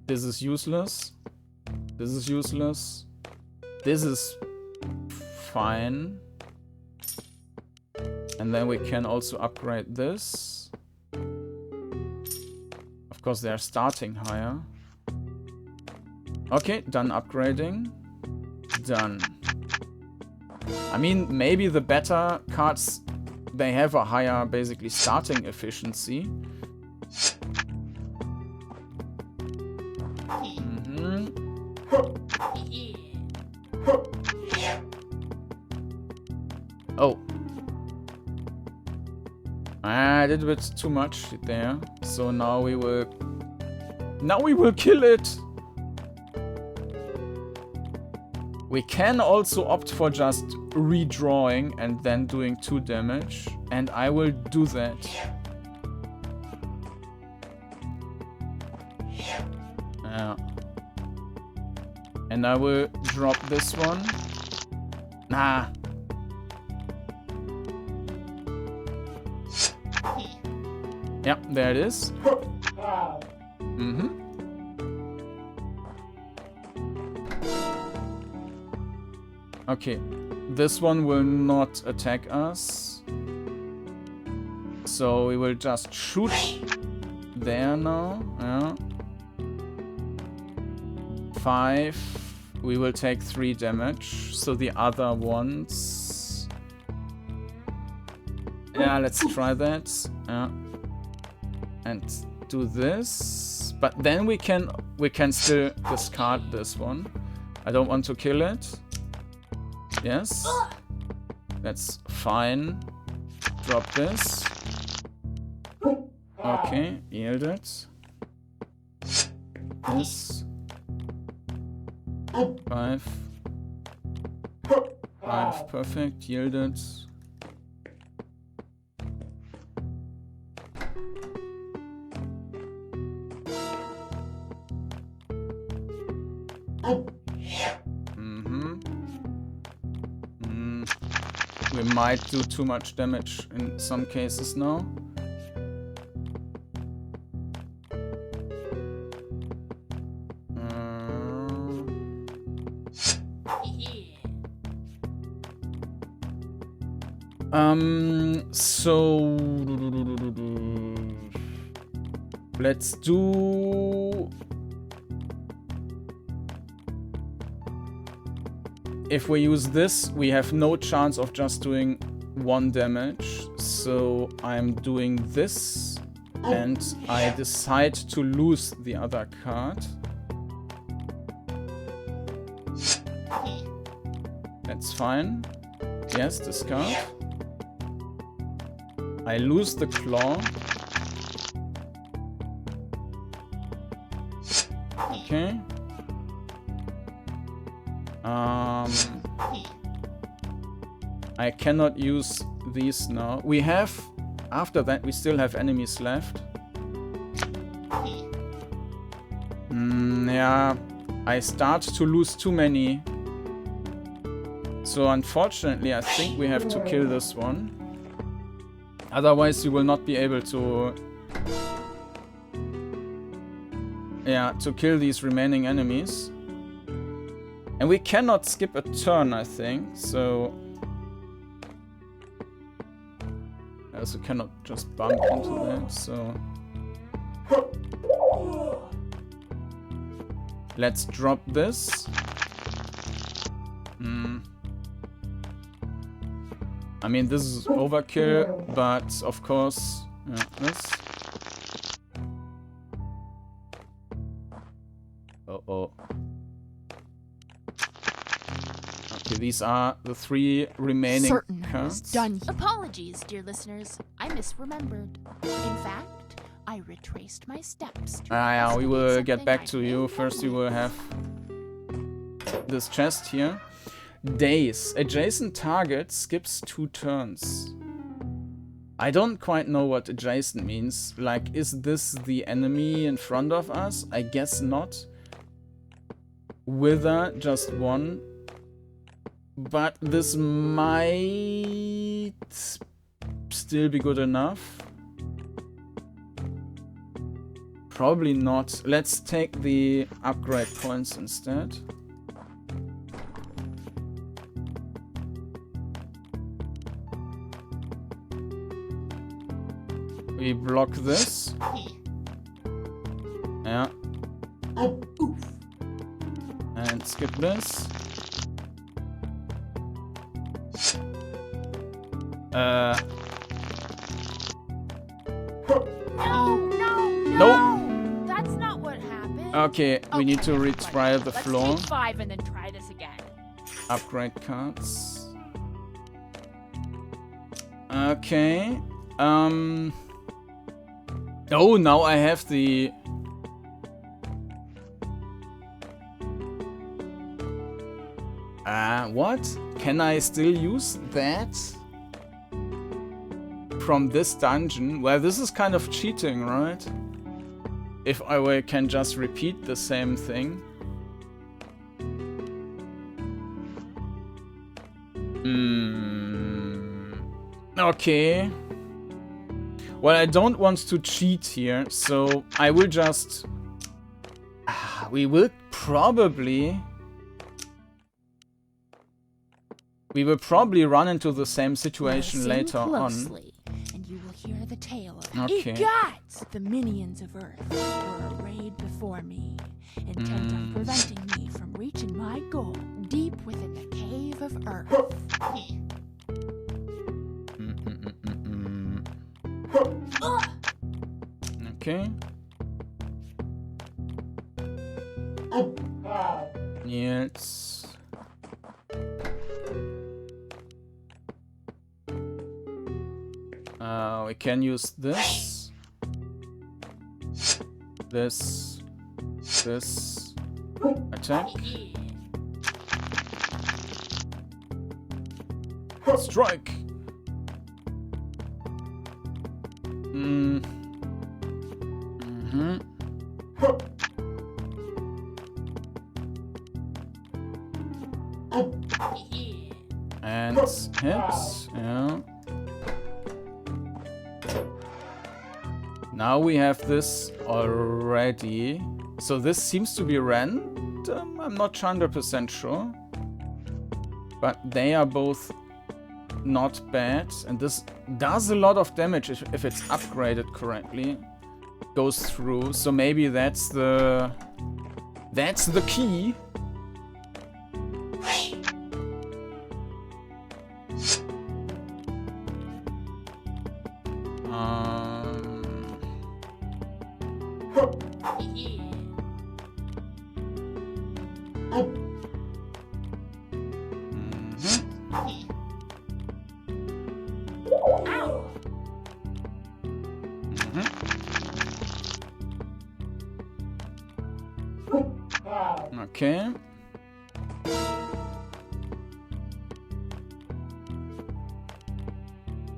This is useless. This is useless. This is fine. And then we can also upgrade this. Of course, they are starting higher. Okay, done upgrading. Done. I mean, maybe the better cards, they have a higher, basically, starting efficiency. Oh. I did a bit too much there. So now we will... Now we will kill it! We can also opt for just redrawing and then doing 2 damage. And I will do that. Yeah. And I will drop this one. Nah. Yeah, there it is. Okay, this one will not attack us. So we will just shoot there now. Yeah. 5. We will take 3 damage. So the other ones. Yeah, let's try that. Yeah. And do this. But then we can still discard this one. I don't want to kill it. Yes. That's fine. Drop this. Okay, yield it. This. 5. 5, perfect. Yield it. We might do too much damage in some cases now. So let's do. If we use this, we have no chance of just doing 1 damage. So I'm doing this, and I decide to lose the other card. That's fine. Yes, discard. I lose the claw. Okay. I cannot use these now. We have, after that, we still have enemies left. Yeah, I start to lose too many. So unfortunately, I think we have to kill this one. Otherwise, you will not be able to... Yeah, to kill these remaining enemies. And we cannot skip a turn, I think, so... I also cannot just bump into that, so... Let's drop this. I mean, this is overkill, but of course... Yeah, this. Uh-oh. Okay, these are the 3 remaining cards. Done. Apologies, dear listeners. I misremembered. In fact, I retraced my steps. Yeah, we will get back to you. First, you will have this chest here. Days. Adjacent target skips 2 turns. I don't quite know what adjacent means. Like, is this the enemy in front of us? I guess not. Wither, just 1. But this might still be good enough. Probably not. Let's take the upgrade points instead. We block this. Yeah. And skip this. No! That's not what happened. Okay, we need to retry the floor. Let's take 5 and then try this again. Upgrade cards. Okay. Oh, now I have the... What? Can I still use that? From this dungeon? Well, this is kind of cheating, right? If I can just repeat the same thing. Okay. Well, I don't want to cheat here, so I will just... we will probably run into the same situation later on. And you will hear the tale of Okay. Egat! The minions of Earth were arrayed before me, intent on preventing me from reaching my goal deep within the cave of Earth. Okay. Yes. We can use this. This. Attack. Strike. And hit. Yeah. Now we have this already. So this seems to be random. I'm not 100% sure. But they are both not bad. And this does a lot of damage if it's upgraded correctly. Goes through. So maybe that's the key. Okay.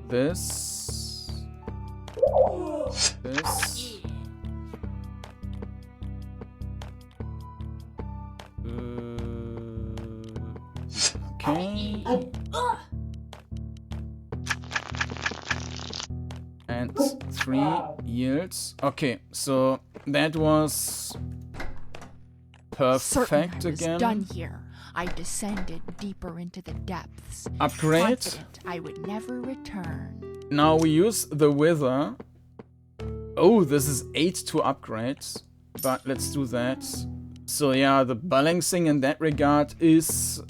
This. Okay. And 3 yields. Okay, so that was perfect again. Done here. I descended deeper into the depths. Upgrade. Confident I would never return. Now we use the wither. Oh, this is 8 to upgrade. But let's do that. So yeah, the balancing in that regard is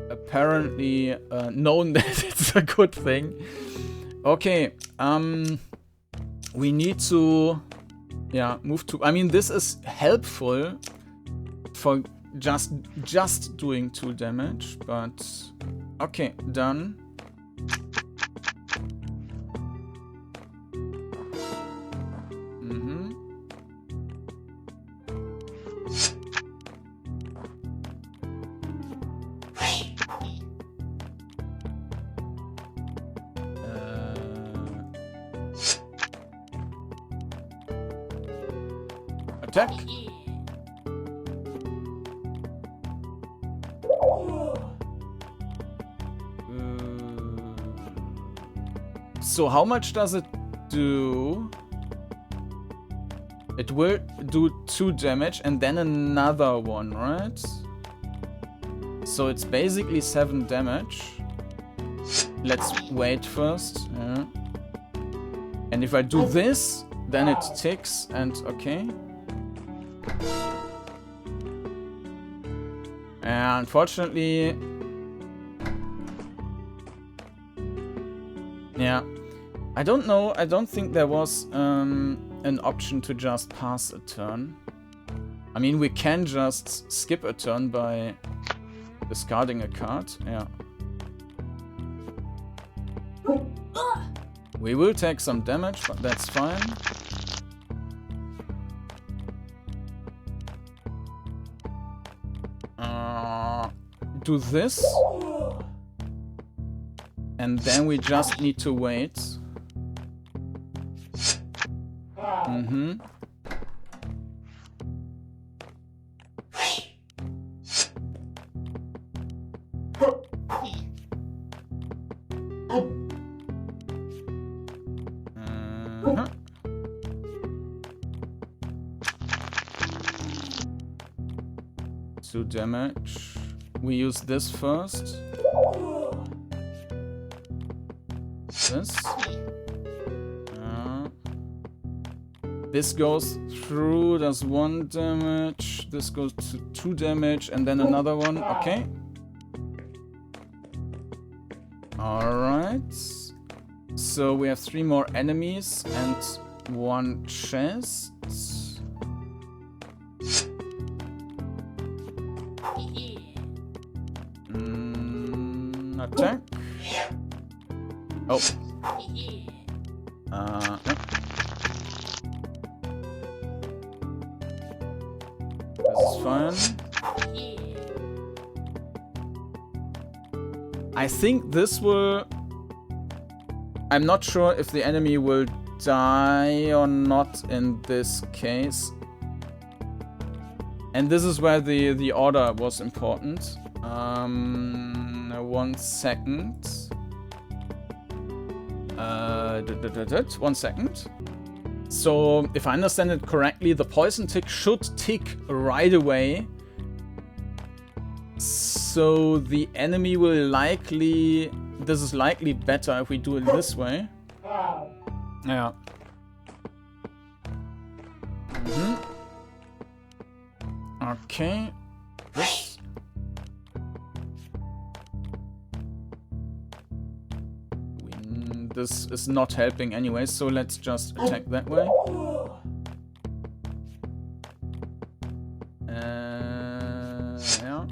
apparently known that it's a good thing. Okay, we need to move to. I mean, this is helpful for just doing 2 damage, but okay, done. Attack. So how much does it do? It will do 2 damage and then another one, right? So it's basically 7 damage. Let's wait first. Yeah. And if I do this, then it ticks and okay. Unfortunately, yeah, I don't know. I don't think there was an option to just pass a turn. I mean, we can just skip a turn by discarding a card. Yeah. We will take some damage, but that's fine. Do this. And then we just need to wait. Two damage. We use this first. This. This goes through, does 1 damage. This goes to 2 damage, and then another one. Okay. Alright. So we have 3 more enemies and 1 chest. Attack. Oh. This is fine. I think this will... I'm not sure if the enemy will die or not in this case. And this is where the order was important. 1 second. 1 second. So, if I understand it correctly, the poison tick should tick right away. So the enemy will likely... This is likely better if we do it this way. Yeah. Okay. This. This is not helping anyway, so let's just attack that way. Yeah.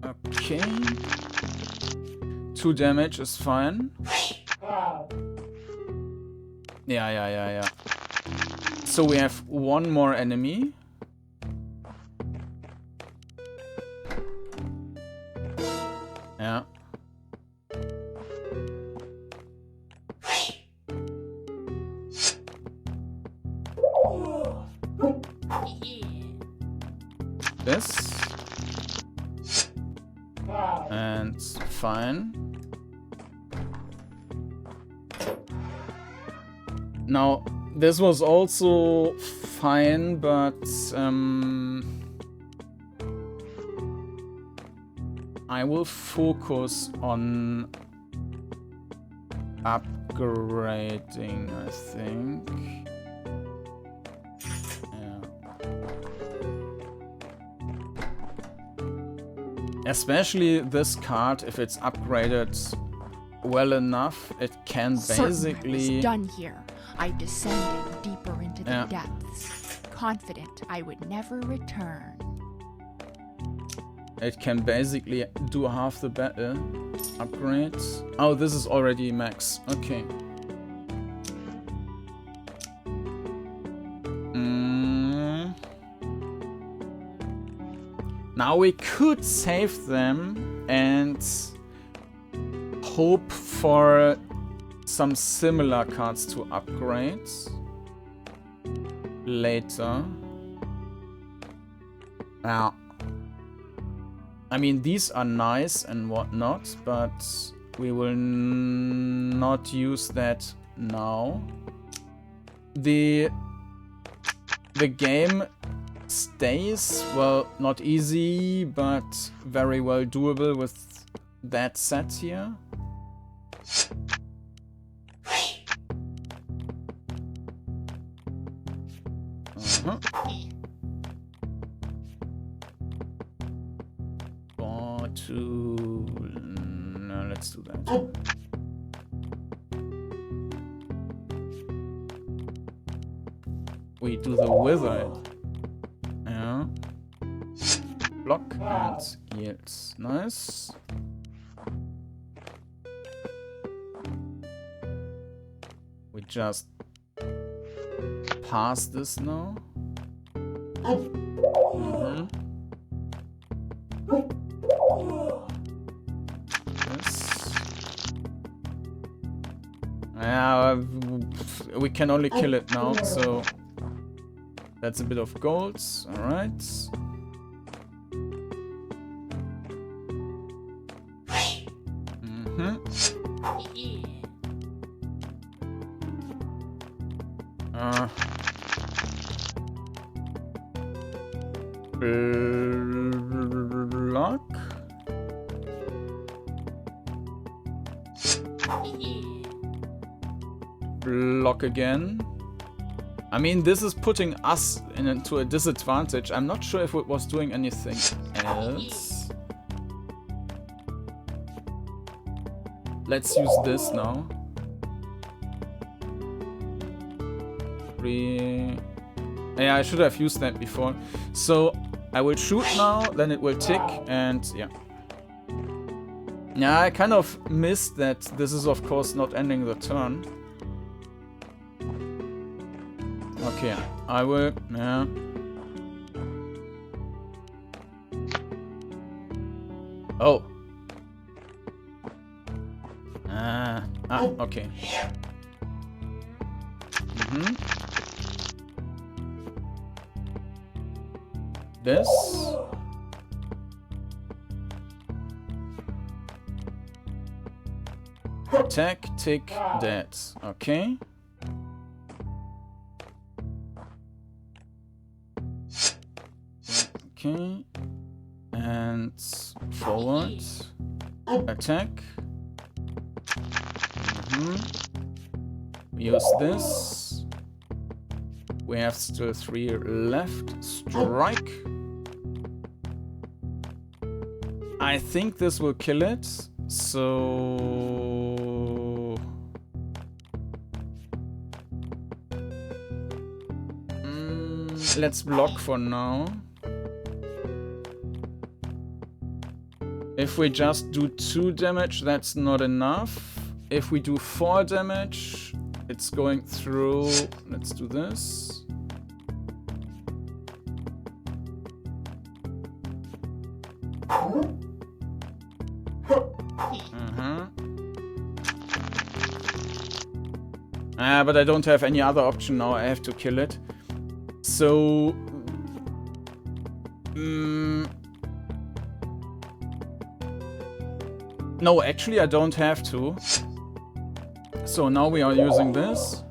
Okay. 2 damage is fine. Yeah. So we have 1 more enemy. Yeah. This. And fine. Now, this was also fine, but I will focus on upgrading, I think. Especially this card, if it's upgraded well enough, it can basically... I was done here. I descended deeper into the depths, confident I would never return. It can basically do half the battle. Upgrade. Oh, this is already max. Okay. Now we could save them and hope for some similar cards to upgrade later. Now, I mean, these are nice and whatnot, but we will not use that now. The game stays, well, not easy, but very well doable with that set here. No, let's do that. We do the wizard. Yeah. Block and yields. Nice. We just pass this now. Yeah, we can only kill it now, so that's a bit of gold. All right. Block. Block again. I mean, this is putting us into a disadvantage. I'm not sure if it was doing anything else. Let's use this now. Yeah, I should have used that before. So I will shoot now, then it will tick, and yeah. Yeah, I kind of missed that this is of course not ending the turn. Okay, I will, yeah. Oh. Okay. this. Attack, tick, dead. Okay. Okay. And forward. Attack. Use this. We have still 3 left. Strike. I think this will kill it. So... let's block for now. If we just do 2 damage, that's not enough. If we do 4 damage, it's going through. Let's do this. But I don't have any other option now. I have to kill it. So... no, actually I don't have to. So now we are using this.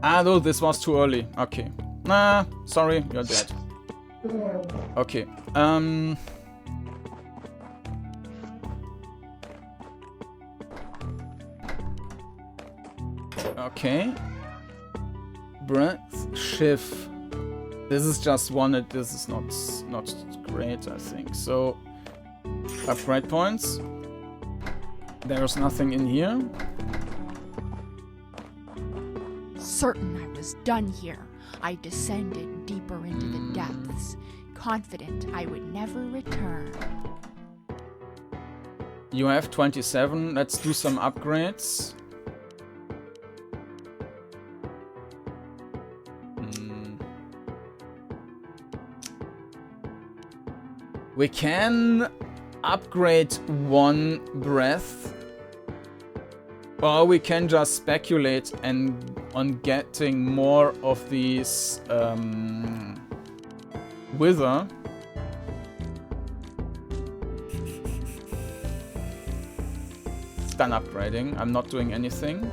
Ah, no, this was too early. Okay. Nah, sorry, you're dead. Okay. Okay. Breath, shift. This is just one. This is not great, I think. So, upgrade points. There's nothing in here. Certain I was done here, I descended deeper into the depths, confident I would never return. You have 27. Let's do some upgrades. We can upgrade 1 breath, or we can just speculate on getting more of these wither. It's done upgrading. I'm not doing anything.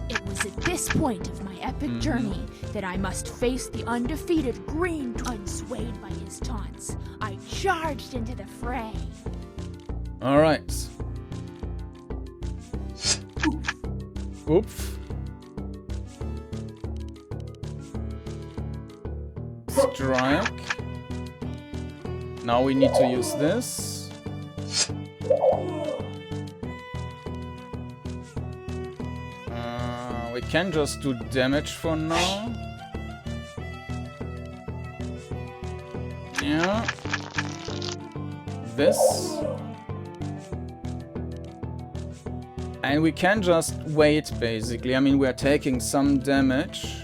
It was at this point of my epic journey that I must face the undefeated green, unswayed by his taunts. I charged into the fray. All right. Oof. Strike. Now we need to use this. We can just do damage for now. Yeah. This. And we can just wait, basically. I mean, we are taking some damage.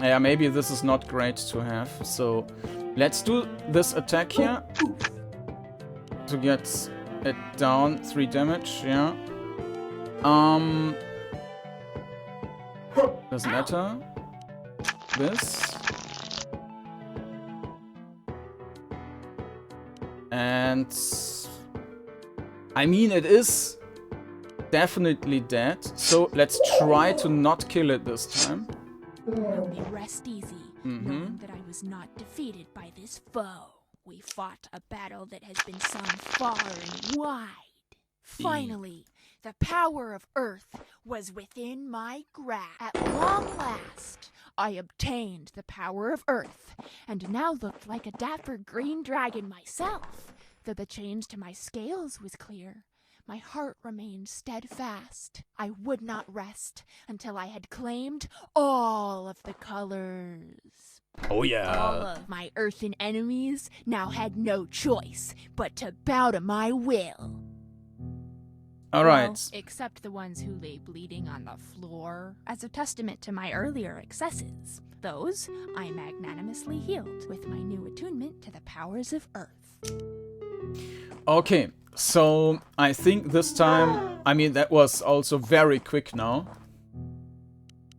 Yeah, maybe this is not great to have. So let's do this attack here to get it down. 3 damage, yeah. Doesn't matter. This. And I mean, it is definitely dead. So let's try to not kill it this time. I may rest easy, knowing that I was not defeated by this foe. We fought a battle that has been sung far and wide. Finally, the power of Earth was within my grasp. At long last, I obtained the power of Earth, and now looked like a dapper green dragon myself. Though the change to my scales was clear, my heart remained steadfast. I would not rest until I had claimed all of the colors. Oh yeah. All of my earthen enemies now had no choice but to bow to my will. All right. Well, except the ones who lay bleeding on the floor, as a testament to my earlier excesses. Those I magnanimously healed with my new attunement to the powers of Earth. Okay, so I think this time, I mean, that was also very quick now.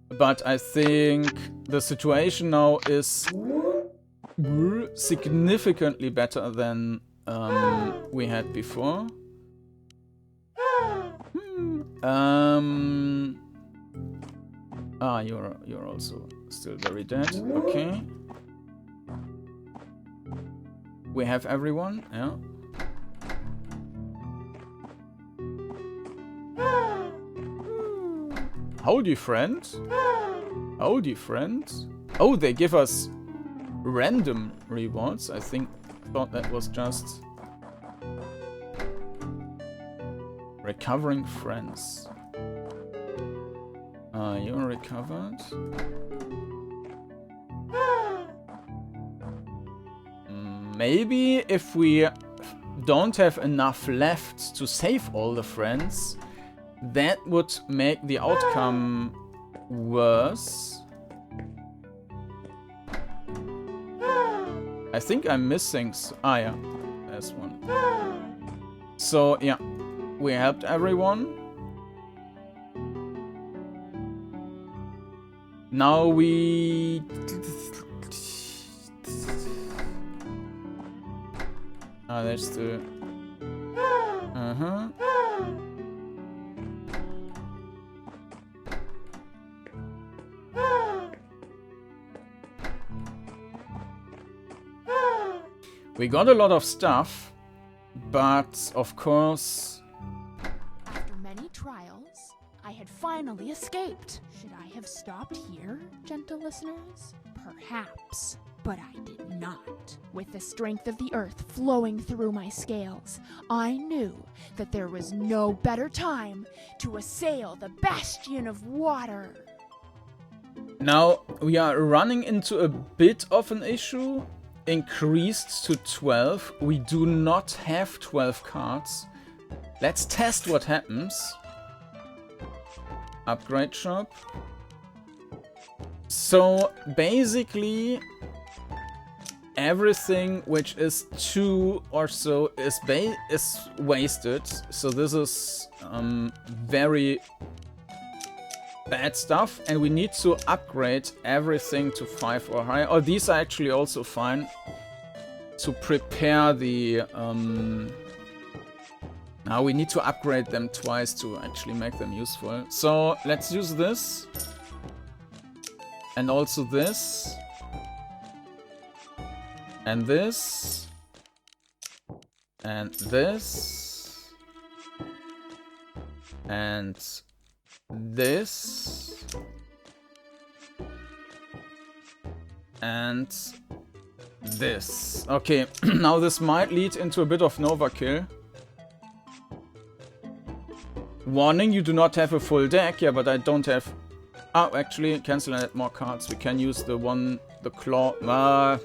But I think the situation now is significantly better than we had before. You're also still very dead. Okay. We have everyone, yeah. Howdy, friend. Howdy, friend. Oh, they give us random rewards. I thought that was just recovering friends. You're recovered. Maybe if we don't have enough left to save all the friends, that would make the outcome worse. I think I'm missing... yeah, there's one. So, yeah, we helped everyone. Now we... there's the... We got a lot of stuff, but of course... After many trials, I had finally escaped. Should I have stopped here, gentle listeners? Perhaps. But I did not. With the strength of the earth flowing through my scales, I knew that there was no better time to assail the bastion of water. Now, we are running into a bit of an issue. Increased to 12. We do not have 12 cards. Let's test what happens. Upgrade shop. So, basically... everything which is 2 or so is wasted. So this is very bad stuff, and we need to upgrade everything to 5 or higher. Oh, these are actually also fine to prepare the... now we need to upgrade them twice to actually make them useful. So let's use this. And also this. And this. And this. And this. And this. Okay, now this might lead into a bit of Novakill. Warning, you do not have a full deck. Yeah, but I don't have... Oh, actually, cancel and add more cards. We can use the one, the claw...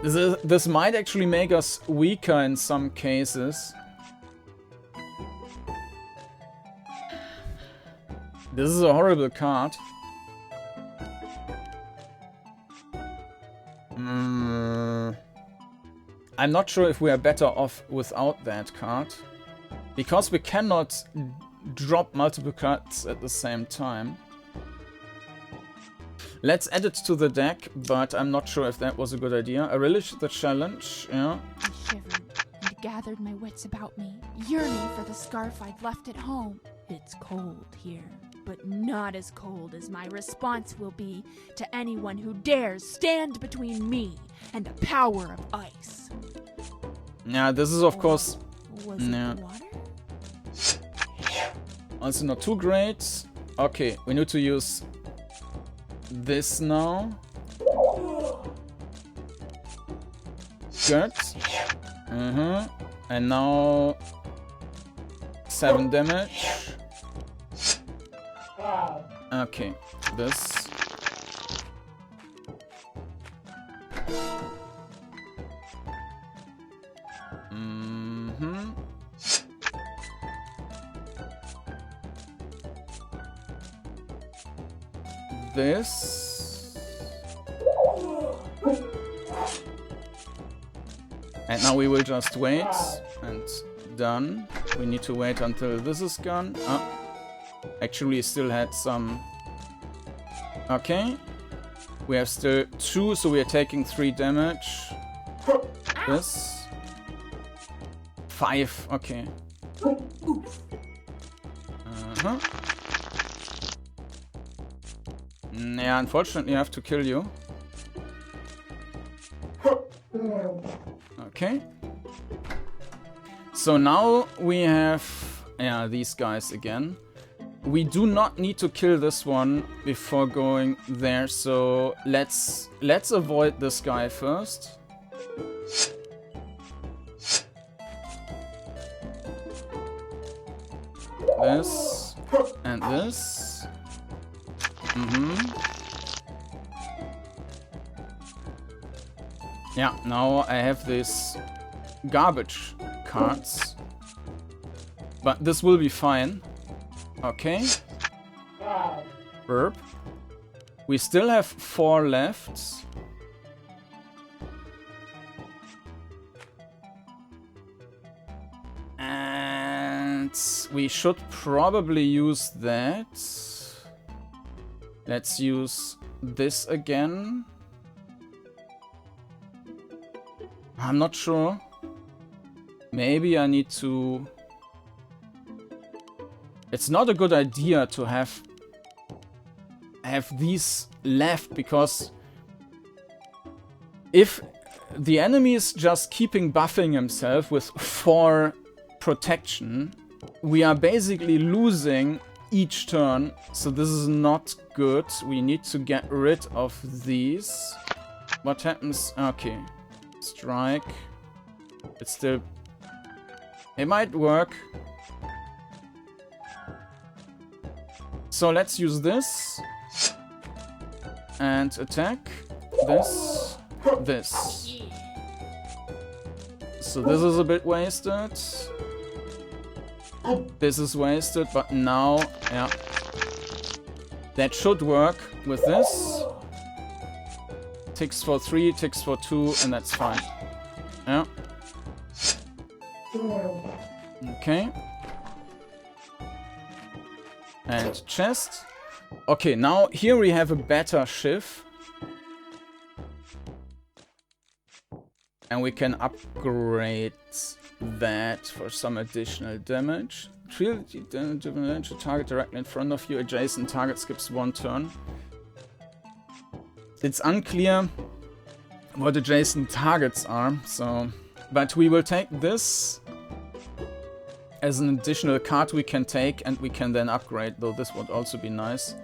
This might actually make us weaker in some cases. This is a horrible card. I'm not sure if we are better off without that card. Because we cannot drop multiple cards at the same time. Let's add it to the deck, but I'm not sure if that was a good idea. I relished the challenge, yeah. I shivered and gathered my wits about me, yearning for the scarf I'd left at home. It's cold here, but not as cold as my response will be to anyone who dares stand between me and the power of ice. Yeah, this is of course... Was it water? Also not too great. Okay, we need to use this now. Good. And now 7 damage. Okay, this. This. And now we will just wait and done. We need to wait until this is gone. Oh. Actually, we still had some... Okay. We have still 2, so we are taking 3 damage. This. 5, okay. Uh-huh. Yeah, unfortunately I have to kill you. Okay. So now we have... Yeah, these guys again. We do not need to kill this one before going there, so let's avoid this guy first. This and this. Yeah, now I have these garbage cards. But this will be fine. Okay. Burp. We still have 4 left. And we should probably use that. Let's use this again. I'm not sure. Maybe I need to... It's not a good idea to have these left, because if the enemy is just keeping buffing himself with 4 protection, we are basically losing each turn, so this is not good. We need to get rid of these. What happens? Okay. Strike. It's still... It might work. So let's use this. And attack. This. This. So this is a bit wasted. This is wasted, but now, yeah. That should work with this. Ticks for 3, ticks for 2, and that's fine. Yeah. Okay. And chest. Okay, now here we have a better shiv. And we can upgrade that for some additional damage. Trilogy damage, target directly in front of you. Adjacent target skips 1 turn. It's unclear what adjacent targets are, so... But we will take this as an additional card we can take, and we can then upgrade, though this would also be nice.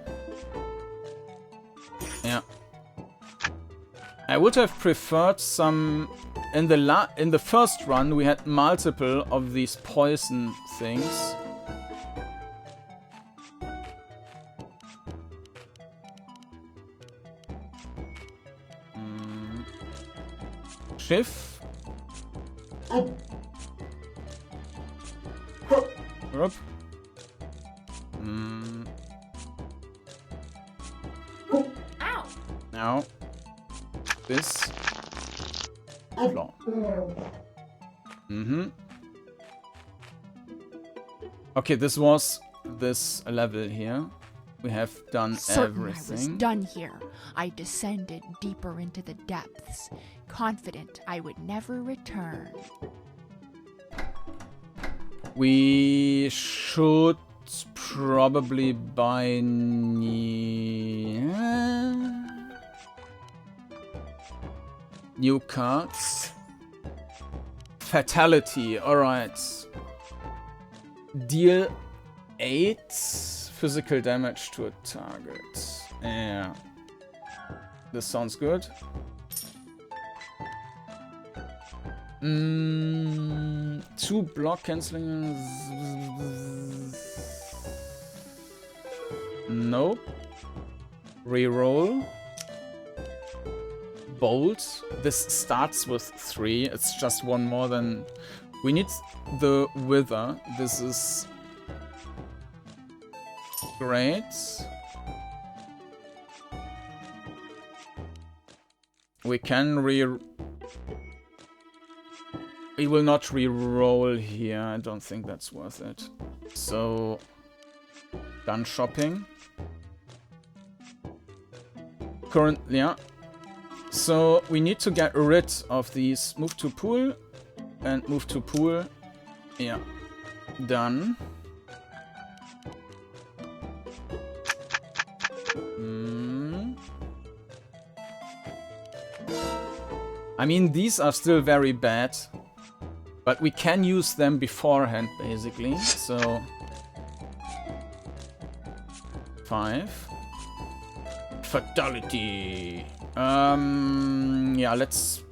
Yeah. I would have preferred some... In the first run, we had multiple of these poison things. Shiv. Up. Ow! Now. This. Floor. Okay, this was this level here. We have done everything. I was done here. I descended deeper into the depths, confident I would never return. We should probably buy new cards. Fatality, alright. Deal 8 physical damage to a target. Yeah. This sounds good. 2 block cancelling. Nope. Reroll. Bolt. This starts with 3. It's just 1 more than... We need the Wither. This is... great. We can We will not re-roll here. I don't think that's worth it. So, done shopping. Currently, yeah. So, we need to get rid of these. Move to pool. And move to pool. Yeah. Done. I mean, these are still very bad. But we can use them beforehand, basically. So... 5. Fatality. Yeah, let's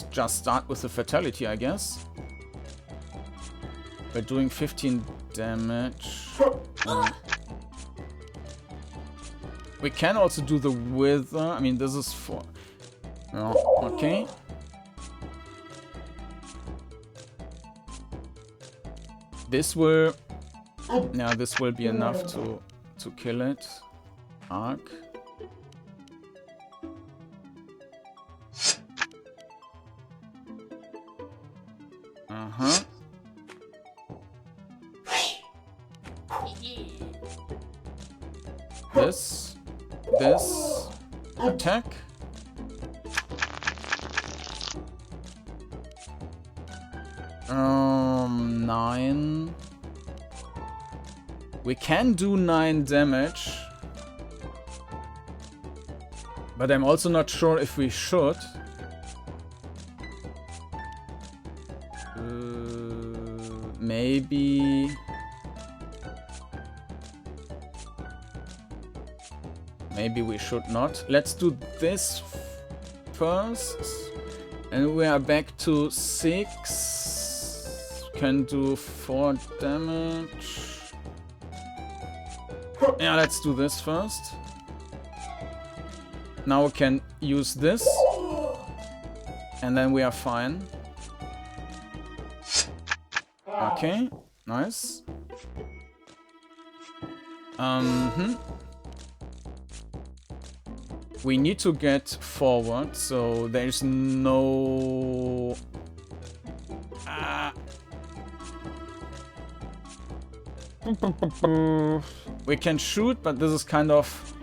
just start with the fatality, I guess. We're doing 15 damage. We can also do the wither. I mean, this is 4. Oh, okay. This will... Yeah, this will be enough to kill it. Arc. Uh-huh. This. Attack. Nine. We can do 9 damage. But I'm also not sure if we should. Maybe... Maybe we should not. Let's do this first. And we are back to 6. Can do 4 damage. Yeah, let's do this first. Now we can use this. And then we are fine. Okay, nice. We need to get forward, so there's no... We can shoot, but this is kind of...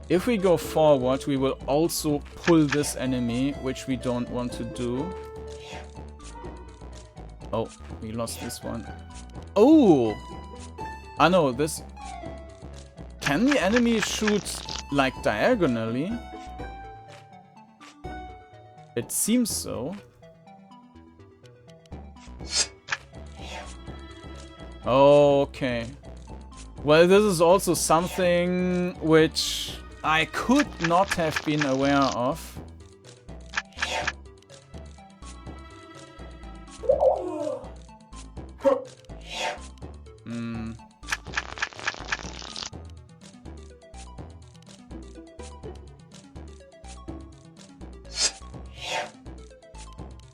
If we go forward, we will also pull this enemy, which we don't want to do. Oh, we lost this one. Oh! Ah no, this... Can the enemy shoot, like, diagonally? It seems so. Okay. Well, this is also something which I could not have been aware of.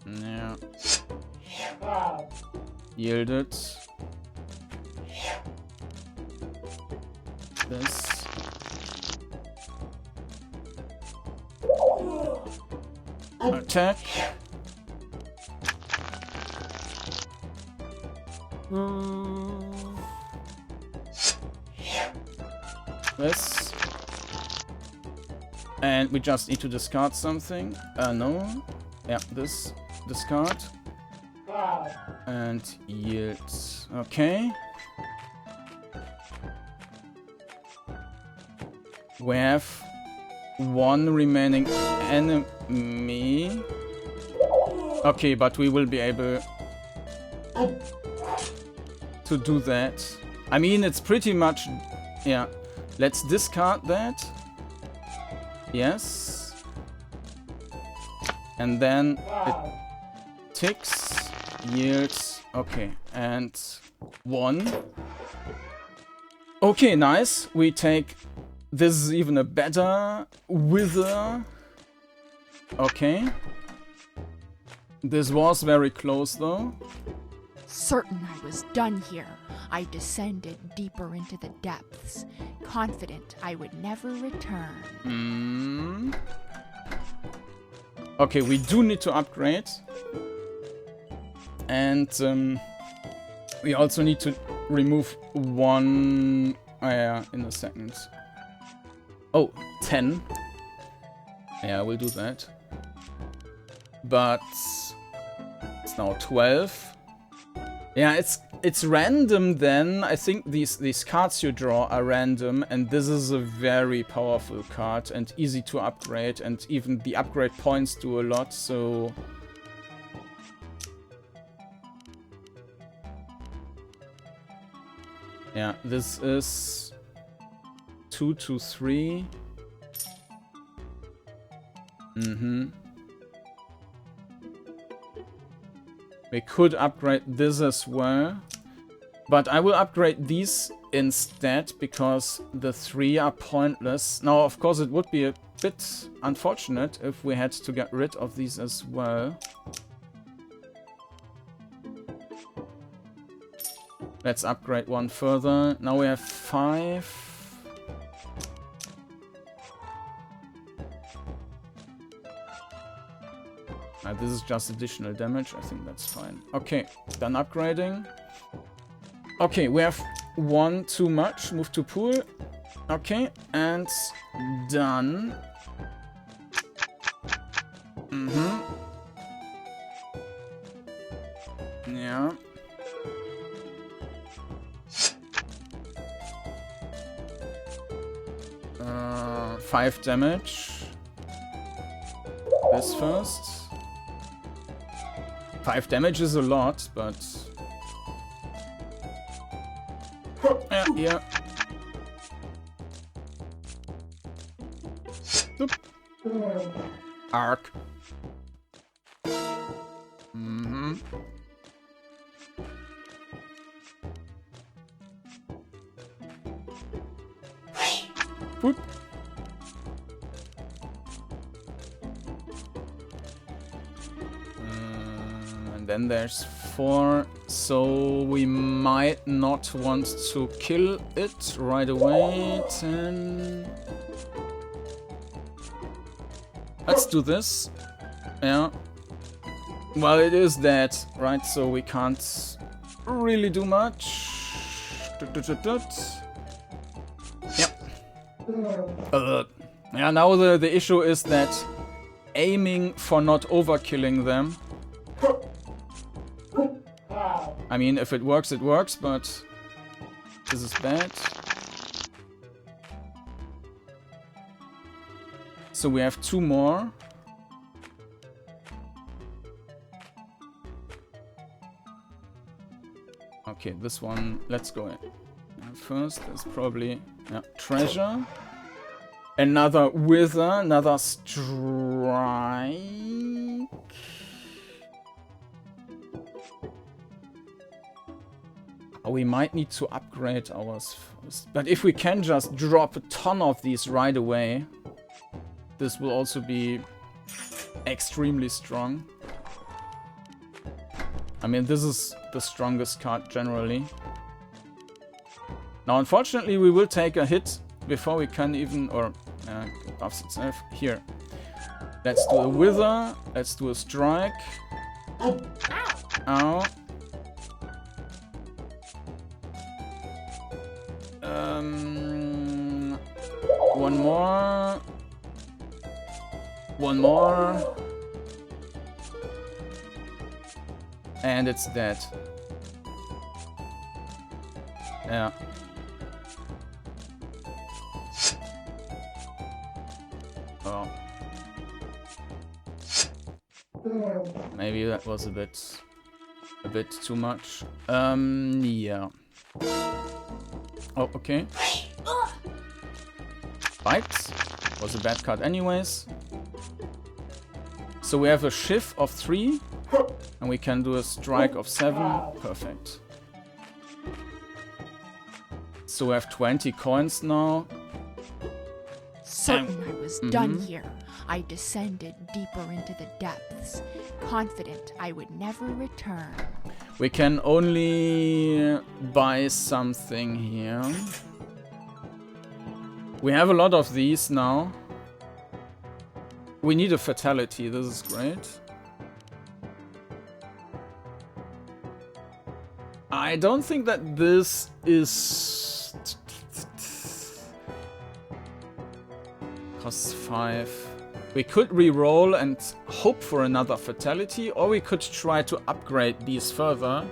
Yeah. Yielded. This. Attack. This. And we just need to discard something. No. Yeah, this. Discard. And yield. Okay. We have one remaining enemy. Okay, but we will be able to do that. I mean, it's pretty much... Yeah. Let's discard that. Yes. And then it ticks, yields. Okay, and 1. Okay, nice. We take... This is even a better wither. Okay. This was very close, though. Certain I was done here, I descended deeper into the depths, confident I would never return. Okay, we do need to upgrade. And we also need to remove one... yeah, in a second. Oh, 10. Yeah, we'll do that. But it's now 12. Yeah, it's random then. I think these cards you draw are random, and this is a very powerful card and easy to upgrade, and even the upgrade points do a lot, so... Yeah, this is 2 to 3. We could upgrade this as well. But I will upgrade these instead, because the 3 are pointless. Now, of course, it would be a bit unfortunate if we had to get rid of these as well. Let's upgrade one further. Now we have 5. This is just additional damage. I think that's fine. Okay, done upgrading. Okay, we have 1 too much. Move to pool. Okay, and done. Yeah. 5 damage. This first. 5 damage is a lot, but... yeah. Oop. Arc. Boop. And then there's 4, so we might not want to kill it right away. 10. Let's do this. Yeah. Well, it is dead, right? So we can't really do much. Yep. Yeah, now the issue is that aiming for not overkilling them. I mean, if it works, but this is bad. So we have 2 more. Okay, this one, let's go in. First, there's probably treasure. Another wither, another strike. We might need to upgrade ours first. But if we can just drop a ton of these right away, this will also be extremely strong. I mean, this is the strongest card generally. Now, unfortunately, we will take a hit before we can even... or buffs itself. Here. Let's do a wither. Let's do a strike. Ow. One more. One more. And it's dead. Yeah. Oh. Maybe that was a bit too much. Yeah. Oh, okay. Right. Was a bad card anyways. So we have a shift of 3. And we can do a strike of 7. Perfect. So we have 20 coins now. Certain I was done here, I descended deeper into the depths, confident I would never return. We can only buy something here. We have a lot of these now. We need a fatality, this is great. I don't think that this is... Costs 5. We could re-roll and hope for another fatality, or we could try to upgrade these further.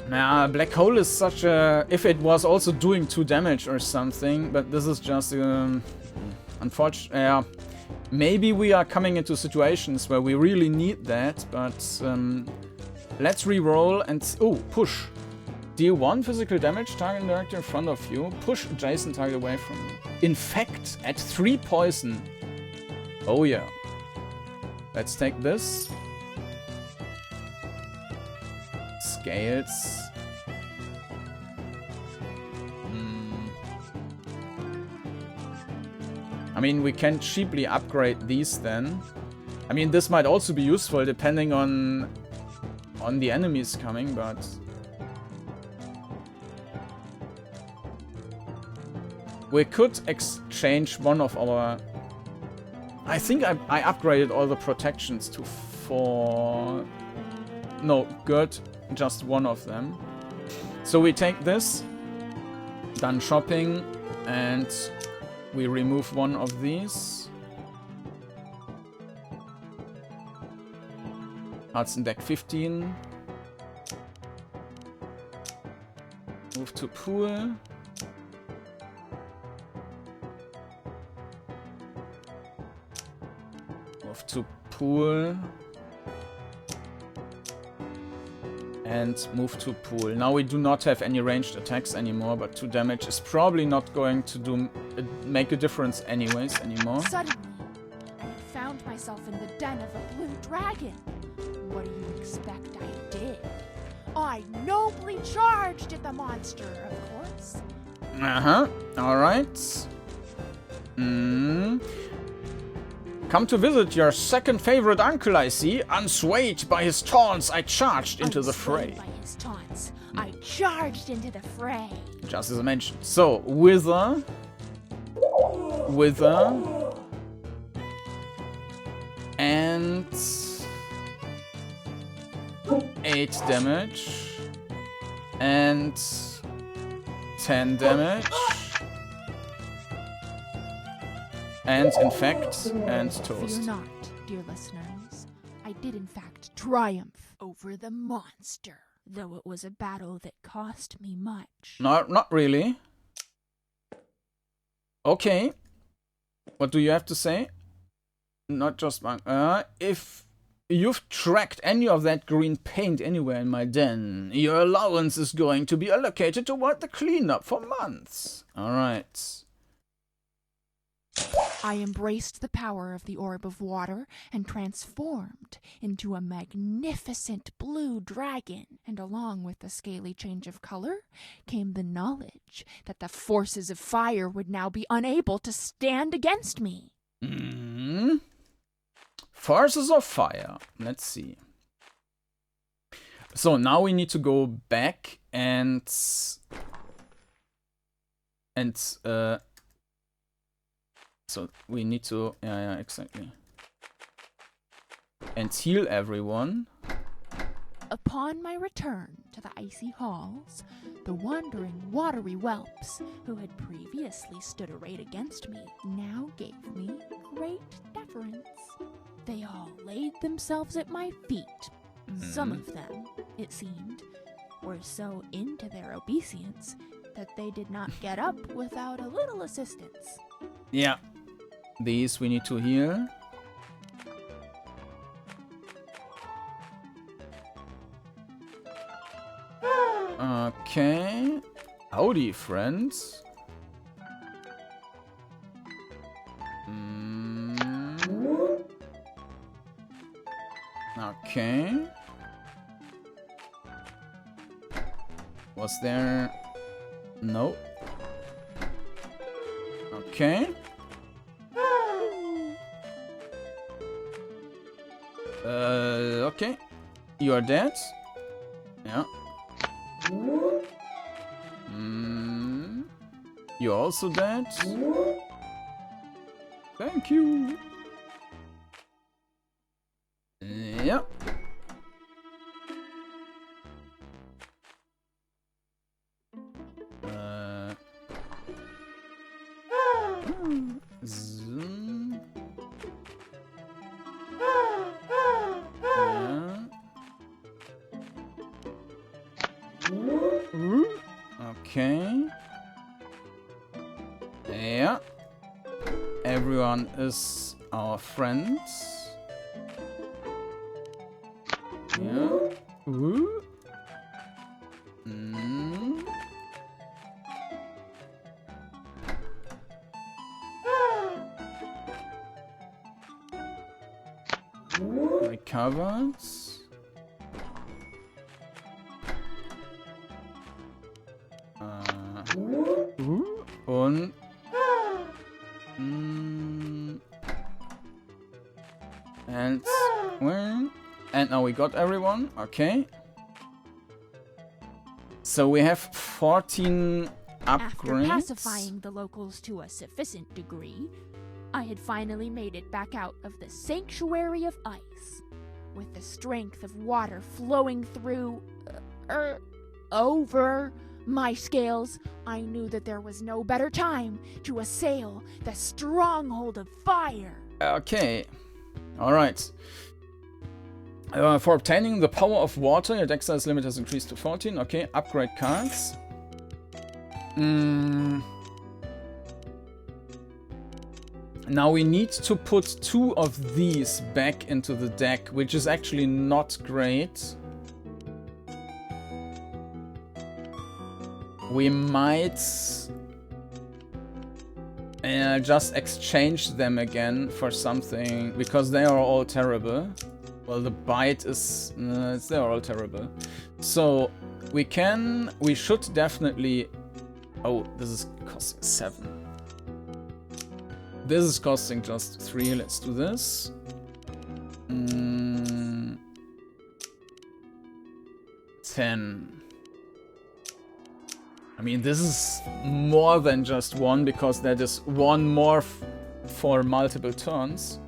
Nah, Black Hole is such a... If it was also doing 2 damage or something, but this is just... unfortunately... maybe we are coming into situations where we really need that, but... let's re-roll and... Oh, push. Deal 1 physical damage, target directly in front of you. Push adjacent target away from you. Infect at 3 poison. Oh yeah. Let's take this. Scales. I mean, we can cheaply upgrade these then. I mean, this might also be useful depending on the enemies coming, but... We could exchange one of our... I think I upgraded all the protections to 4... No, good. Just one of them. So we take this, done shopping, and we remove one of these. Cards in deck 15. Move to pool. Move to pool. And move to pool. Now we do not have any ranged attacks anymore, but 2 damage is probably not going to make a difference anyways anymore. Suddenly, I found myself in the den of a blue dragon. What do you expect I did? I nobly charged at the monster, of course. Alright. Come to visit your second favorite uncle, I see. Unswayed by his taunts, I charged into the fray. By his taunts, I charged into the fray. Just as I mentioned. So, Wither. And... 8 damage. And... 10 damage. And infect and toast. Fear not, dear listeners. I did in fact triumph over the monster, though it was a battle that cost me much. No, not really. Okay. What do you have to say? Not just one. If you've tracked any of that green paint anywhere in my den, your allowance is going to be allocated toward the cleanup for months. Alright. I embraced the power of the orb of water and transformed into a magnificent blue dragon. And along with the scaly change of color came the knowledge that the forces of fire would now be unable to stand against me. Forces of fire. Let's see. So now we need to go back and so we need to, yeah, exactly. And heal everyone. Upon my return to the icy halls, the wandering watery whelps, who had previously stood arrayed against me, now gave me great deference. They all laid themselves at my feet. Some of them, it seemed, were so into their obeisance that they did not get up without a little assistance. Yeah. These we need to heal. Okay. Howdy, friends. Okay. Was there... No. Okay. Okay. You are dead. Yeah. You're also dead. Thank you. Yeah. Zoom. Okay. Yeah. Everyone is our friends. Yeah. Ooh. Recovered. Und and win. And now we got everyone. Okay. So we have 14 upgrades. After pacifying the locals to a sufficient degree, I had finally made it back out of the sanctuary of ice, with the strength of water flowing through, over my scales. I knew that there was no better time to assail the stronghold of fire. Okay. Alright. For obtaining the power of water, your deck size limit has increased to 14. Okay, upgrade cards. Now we need to put 2 of these back into the deck, which is actually not great. We might just exchange them again for something, because they are all terrible. Well, the bite is... they're all terrible. So, we should definitely... Oh, this is costing 7. This is costing just 3. Let's do this. 10. I mean, this is more than just 1, because that is 1 more for multiple turns.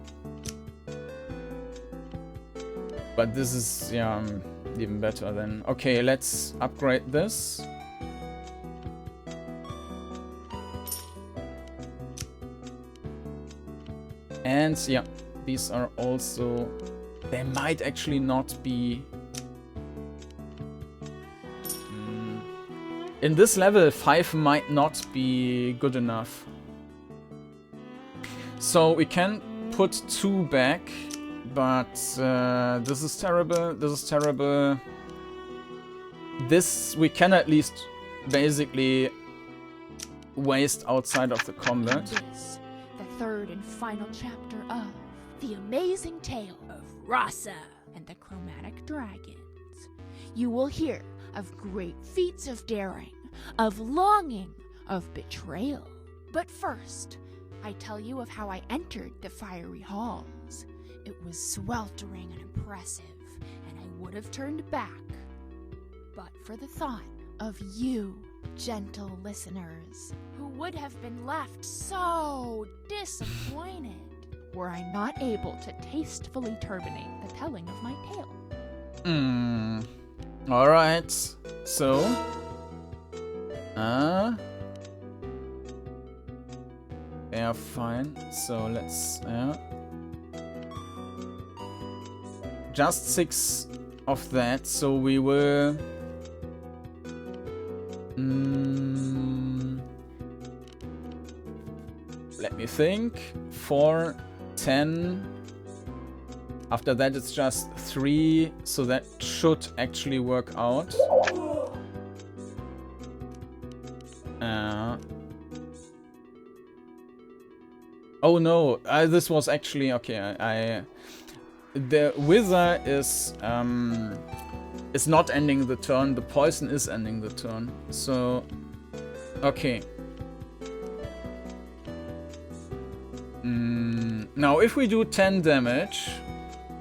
But this is, yeah, even better then. Okay, let's upgrade this. And, yeah, these are also... They might actually not be... In this level, 5 might not be good enough. So we can put 2 back, but this is terrible, this is terrible. This we can at least basically waste outside of the combat. This, the third and final chapter of The Amazing Tale of Rasa and the Chromatic Dragons. You will hear of great feats of daring, of longing, of betrayal. But first, I tell you of how I entered the fiery halls. It was sweltering and impressive, and I would have turned back, but for the thought of you, gentle listeners, who would have been left so disappointed were I not able to tastefully terminate the telling of my tale. Alright, so... yeah, fine. So let's... just 6 of that, so we will... let me think. 4, 10... After that it's just 3, so that should actually work out. Oh no, this was actually... Okay, the Wither is not ending the turn, the poison is ending the turn. So, okay. Now if we do 10 damage...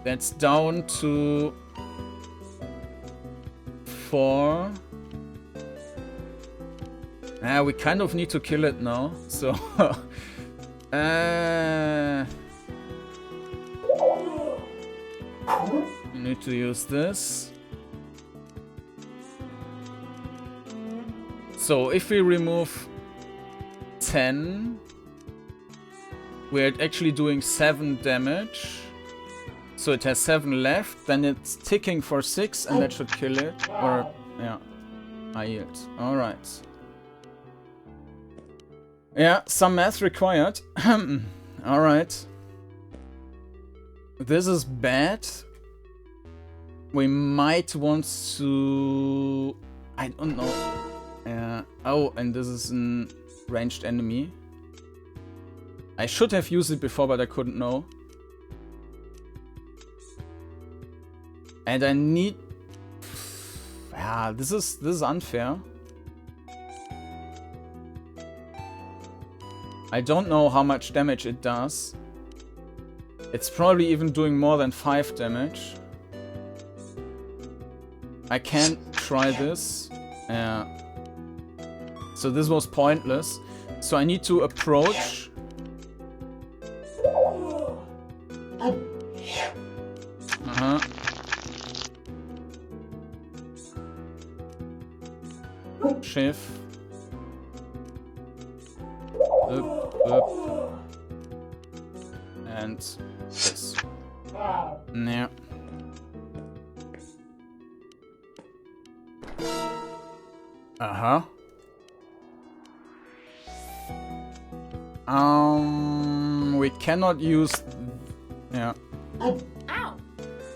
That's down to 4. We kind of need to kill it now, so we need to use this. So if we remove 10, we're actually doing 7 damage. So it has 7 left, then it's ticking for 6 and that should kill it. Or, yeah, I yield. Alright. Yeah, some math required. Alright. This is bad. We might want to... I don't know. Oh, and this is a ranged enemy. I should have used it before, but I couldn't know. And I need... Yeah, this is unfair. I don't know how much damage it does. It's probably even doing more than 5 damage. I can't try this. So this was pointless. So I need to approach. Shift. Up. And this. Yeah. We cannot use... Yeah. Ow!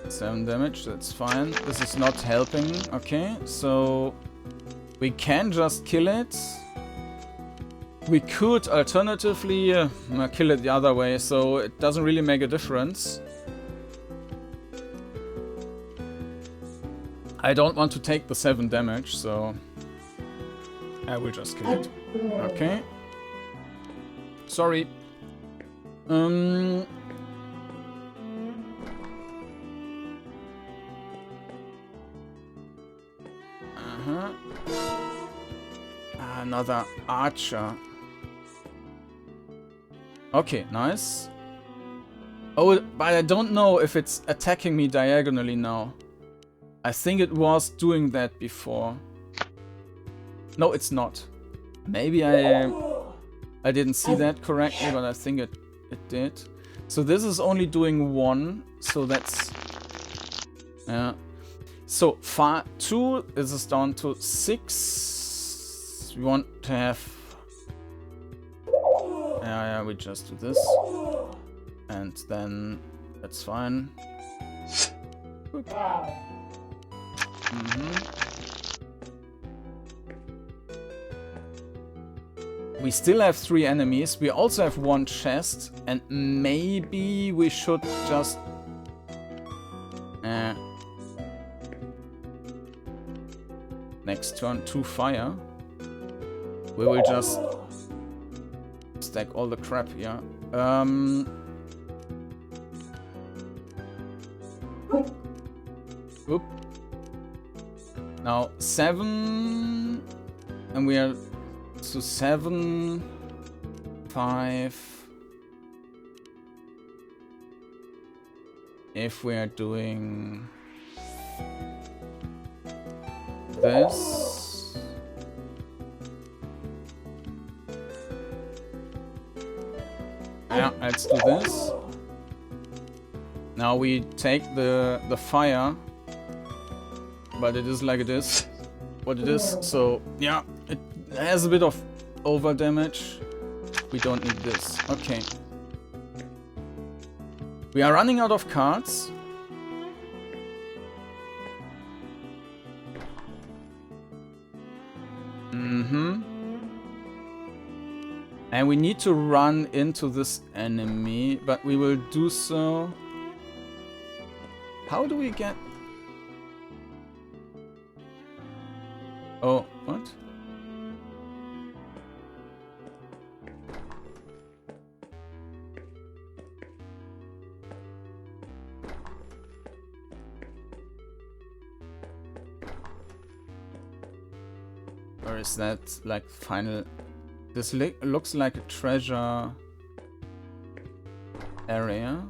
7 damage, that's fine. This is not helping. Okay, so... We can just kill it. We could alternatively kill it the other way, so it doesn't really make a difference. I don't want to take the 7 damage, so... I will just kill it. Okay. Sorry. Another archer. Okay, nice. Oh, but I don't know if it's attacking me diagonally now. I think it was doing that before. No, it's not. Maybe I didn't see that correctly, but I think it did. So this is only doing 1, so that's... Yeah. So, 2, this is down to 6. We want to have... Yeah, we just do this. And then that's fine. We still have 3 enemies. We also have 1 chest. And maybe we should just... Next turn, 2 fire. We will just stack all the crap here. Oop. Now 7, and we are to 7, 5. If we are doing this. Yeah, let's do this. Now we take the fire, but it is like it is, what it is. So yeah, it has a bit of over damage. We don't need this. Okay. We are running out of cards. And we need to run into this enemy, but we will do so... How do we get... Oh, what? Or is that like final? This looks like a treasure area.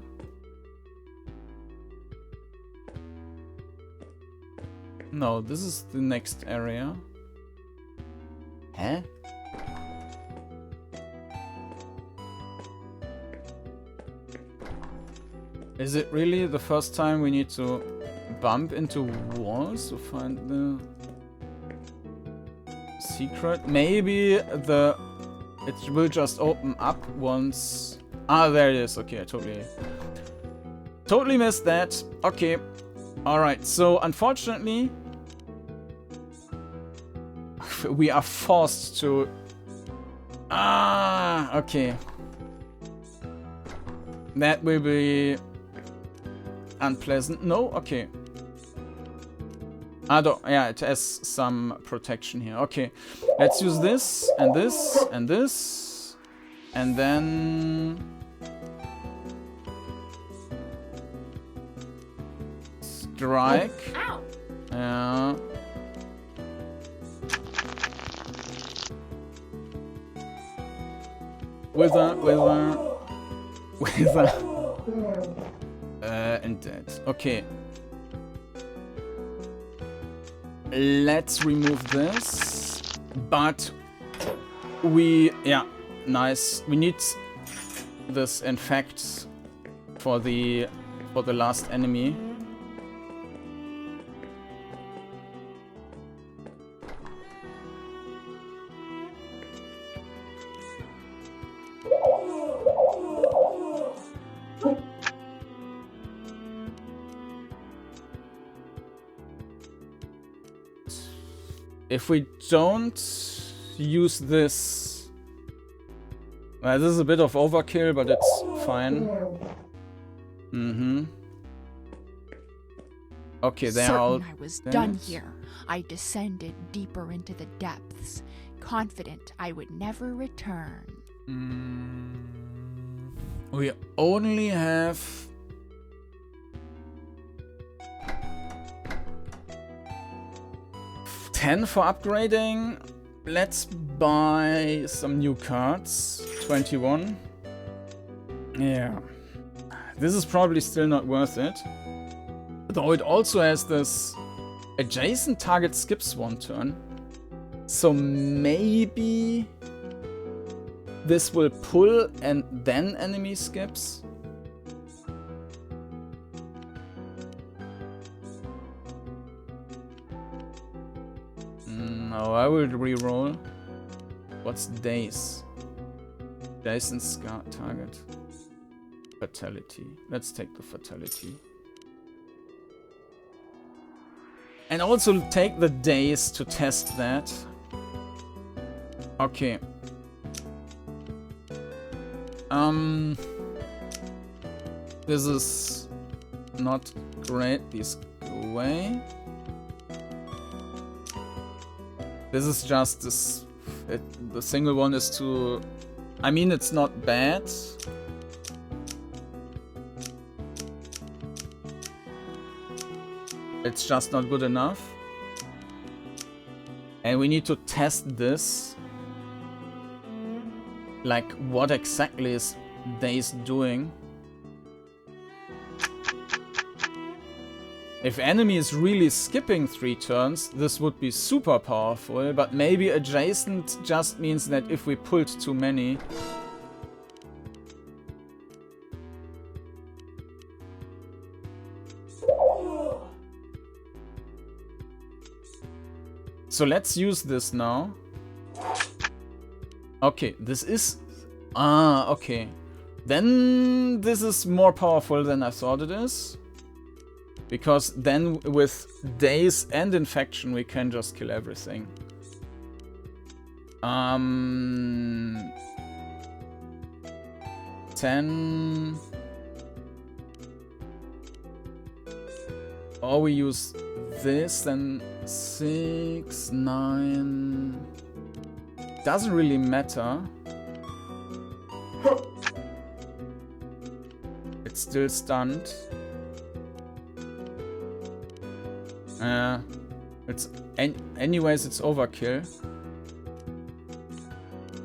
No, this is the next area. Huh? Is it really the first time we need to bump into walls to find the secret? Maybe it will just open up once. Ah, there it is. Okay, I totally missed that. Okay. Alright, so unfortunately we are forced to... Ah, okay. That will be unpleasant. No? Okay. Yeah, it has some protection here. Okay. Let's use this, and this, and this. And then... strike. Ow. Yeah. Wither. And dead. Okay. Let's remove this. But yeah, nice. We need this infect for the last enemy. If we don't use this... Well, this is a bit of overkill, but it's fine. Mm-hmm. Okay, they're all... I was done here. I descended deeper into the depths, confident I would never return. We only have... 10 for upgrading. Let's buy some new cards. 21. Yeah. This is probably still not worth it. Though it also has this adjacent target skips one turn. So maybe this will pull and then enemy skips. No, I will reroll. What's days? Days and scar target. Fatality. Let's take the fatality. And also take the days to test that. Okay. This is not great. These go away. This is just this. The single one is too. I mean, it's not bad. It's just not good enough. And we need to test this. Like, what exactly is Days doing? If enemy is really skipping 3 turns, this would be super powerful, but maybe adjacent just means that if we pulled too many... So let's use this now. Okay, this is... Ah, okay. Then this is more powerful than I thought it is. Because then with Days and Infection we can just kill everything. 10... Or we use this, then 6, 9... Doesn't really matter. It's still stunned. Anyways, it's overkill.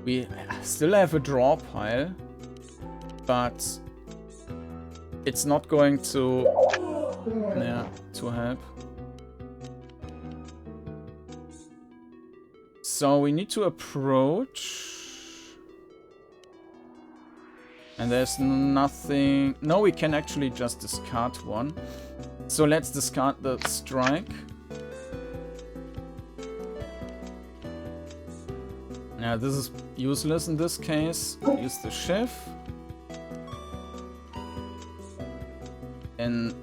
We still have a draw pile, but it's not going to, yeah, to help. So we need to approach. And there's nothing. No, we can actually just discard one. So let's discard the strike. Now this is useless in this case. Use the shift. And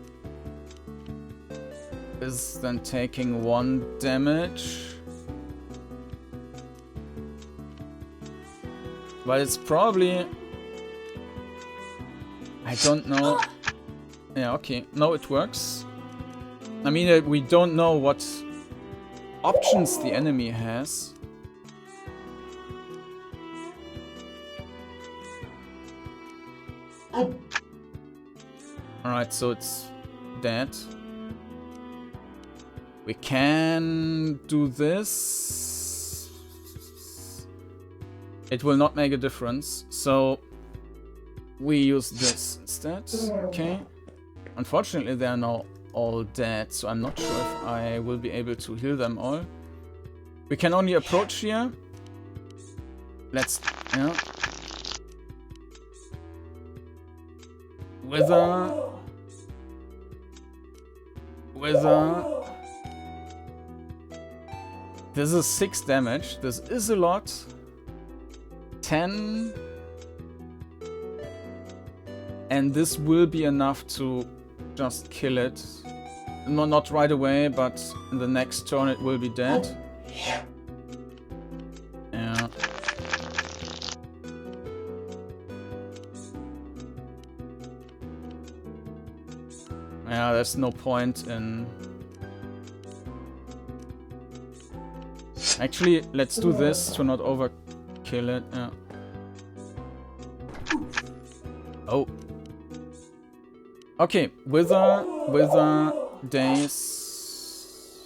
is then taking 1 damage. But it's probably... I don't know. Yeah, okay. No, it works. I mean, we don't know what options the enemy has. Alright, so it's dead. We can do this. It will not make a difference, so we use this instead. Okay. Unfortunately, they are now all dead, so I'm not sure if I will be able to heal them all. We can only approach here. Let's... yeah. Wither. This is 6 damage. This is a lot. 10. And this will be enough to just kill it. No, not right away, but in the next turn it will be dead. Yeah. Yeah, there's no point in... Actually, let's do this to not overkill it. Yeah. Oh. Okay, Wither, Daze,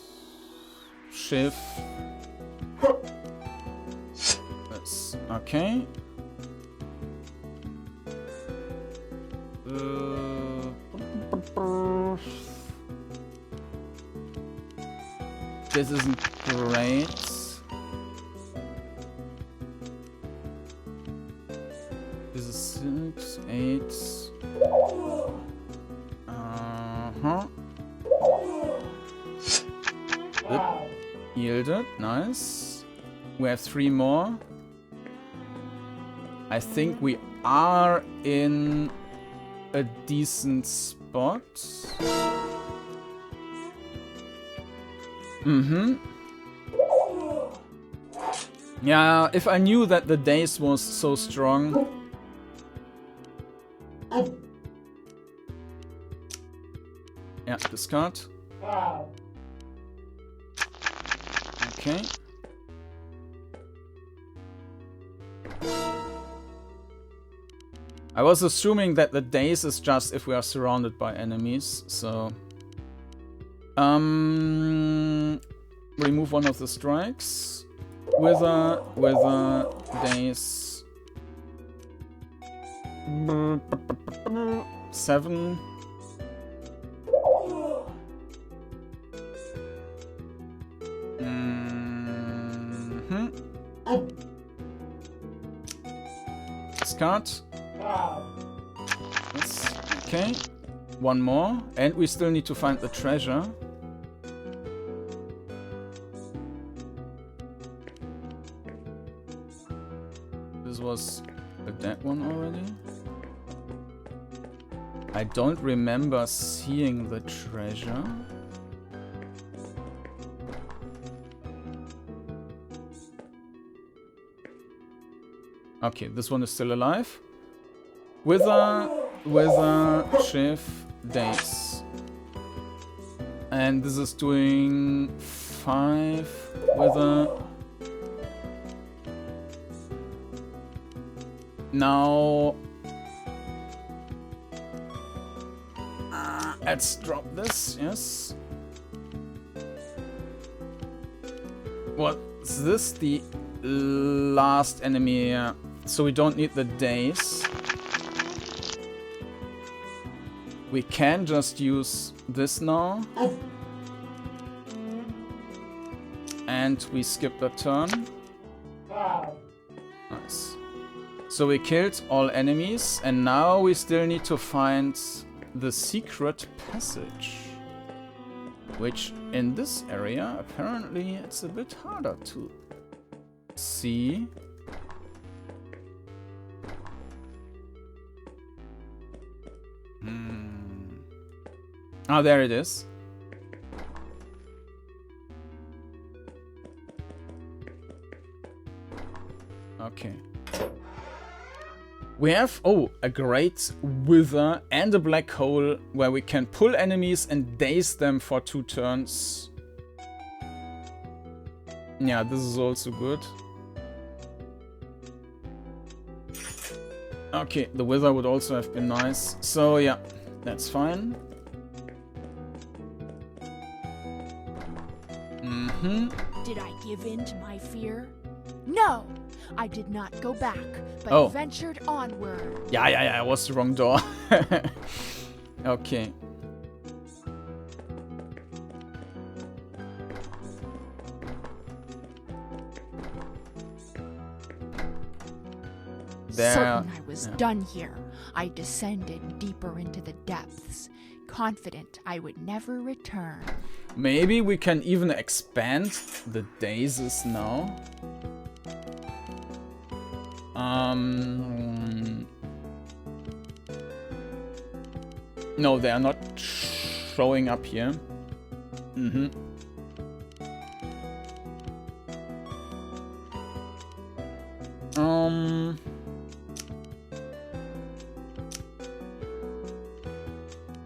Shift. That's okay. This isn't great. This is 6, 8. Good. Yielded, nice. We have 3 more. I think we are in a decent spot. Yeah, if I knew that the Daze was so strong. Yeah, discard. Okay. I was assuming that the Daze is just if we are surrounded by enemies, so... remove one of the strikes. Wither, Daze. 7. Discard. Yes. Okay. 1 more. And we still need to find the treasure. This was a dead one already. I don't remember seeing the treasure. Okay, this one is still alive. Wither, Shift, Daze. And this is doing 5. Wither. Now... let's drop this, yes. What's this? The last enemy, so we don't need the days. We can just use this now. And we skip the turn. Nice. So we killed all enemies, and now we still need to find the secret passage. Which, in this area, apparently it's a bit harder to see. Oh, there it is. Okay. We have, oh, a great wither and a black hole where we can pull enemies and daze them for 2 turns. Yeah, this is also good. Okay, the wither would also have been nice. So yeah, that's fine. Did I give in to my fear? No! I did not go back, but ventured onward. Yeah, it was the wrong door. Okay. Certain I was done here, I descended deeper into the depths, confident I would never return. Maybe we can even expand the dazes now. No, they are not showing up here.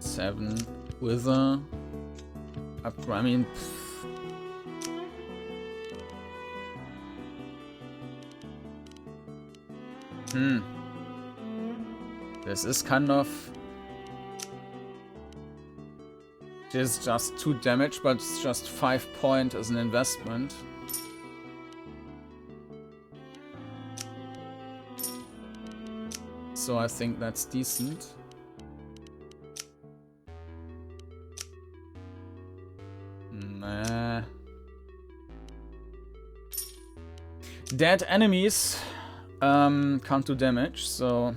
7 wither. I mean, this is kind of... It's just 2 damage, but it's just 5 point as an investment. So I think that's decent. Nah. Dead enemies can't do damage, so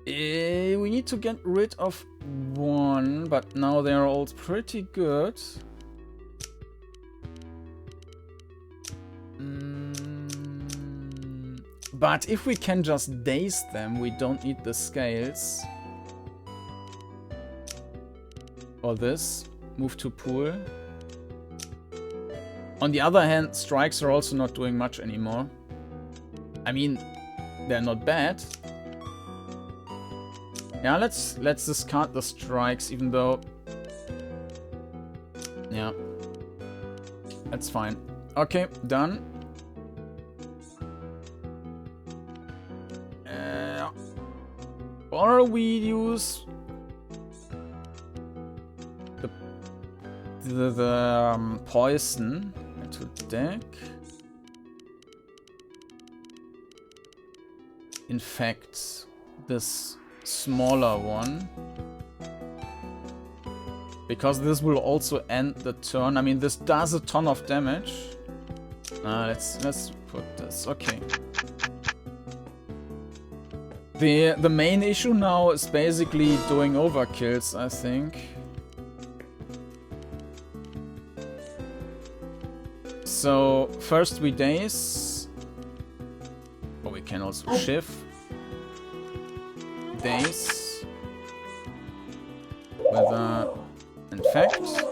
we need to get rid of 1, but now they're all pretty good. But if we can just daze them, we don't need the scales. Or this. Move to pool. On the other hand, strikes are also not doing much anymore. I mean, they're not bad. Yeah, let's discard the strikes, even though... Yeah. That's fine. Okay, done. Or we use... the poison to deck. Infect this smaller one, because this will also end the turn. I mean, this does a ton of damage. Let's put this. Okay. The main issue now is basically doing overkills, I think. So first we daze, or we can also shift. Daze with a infect.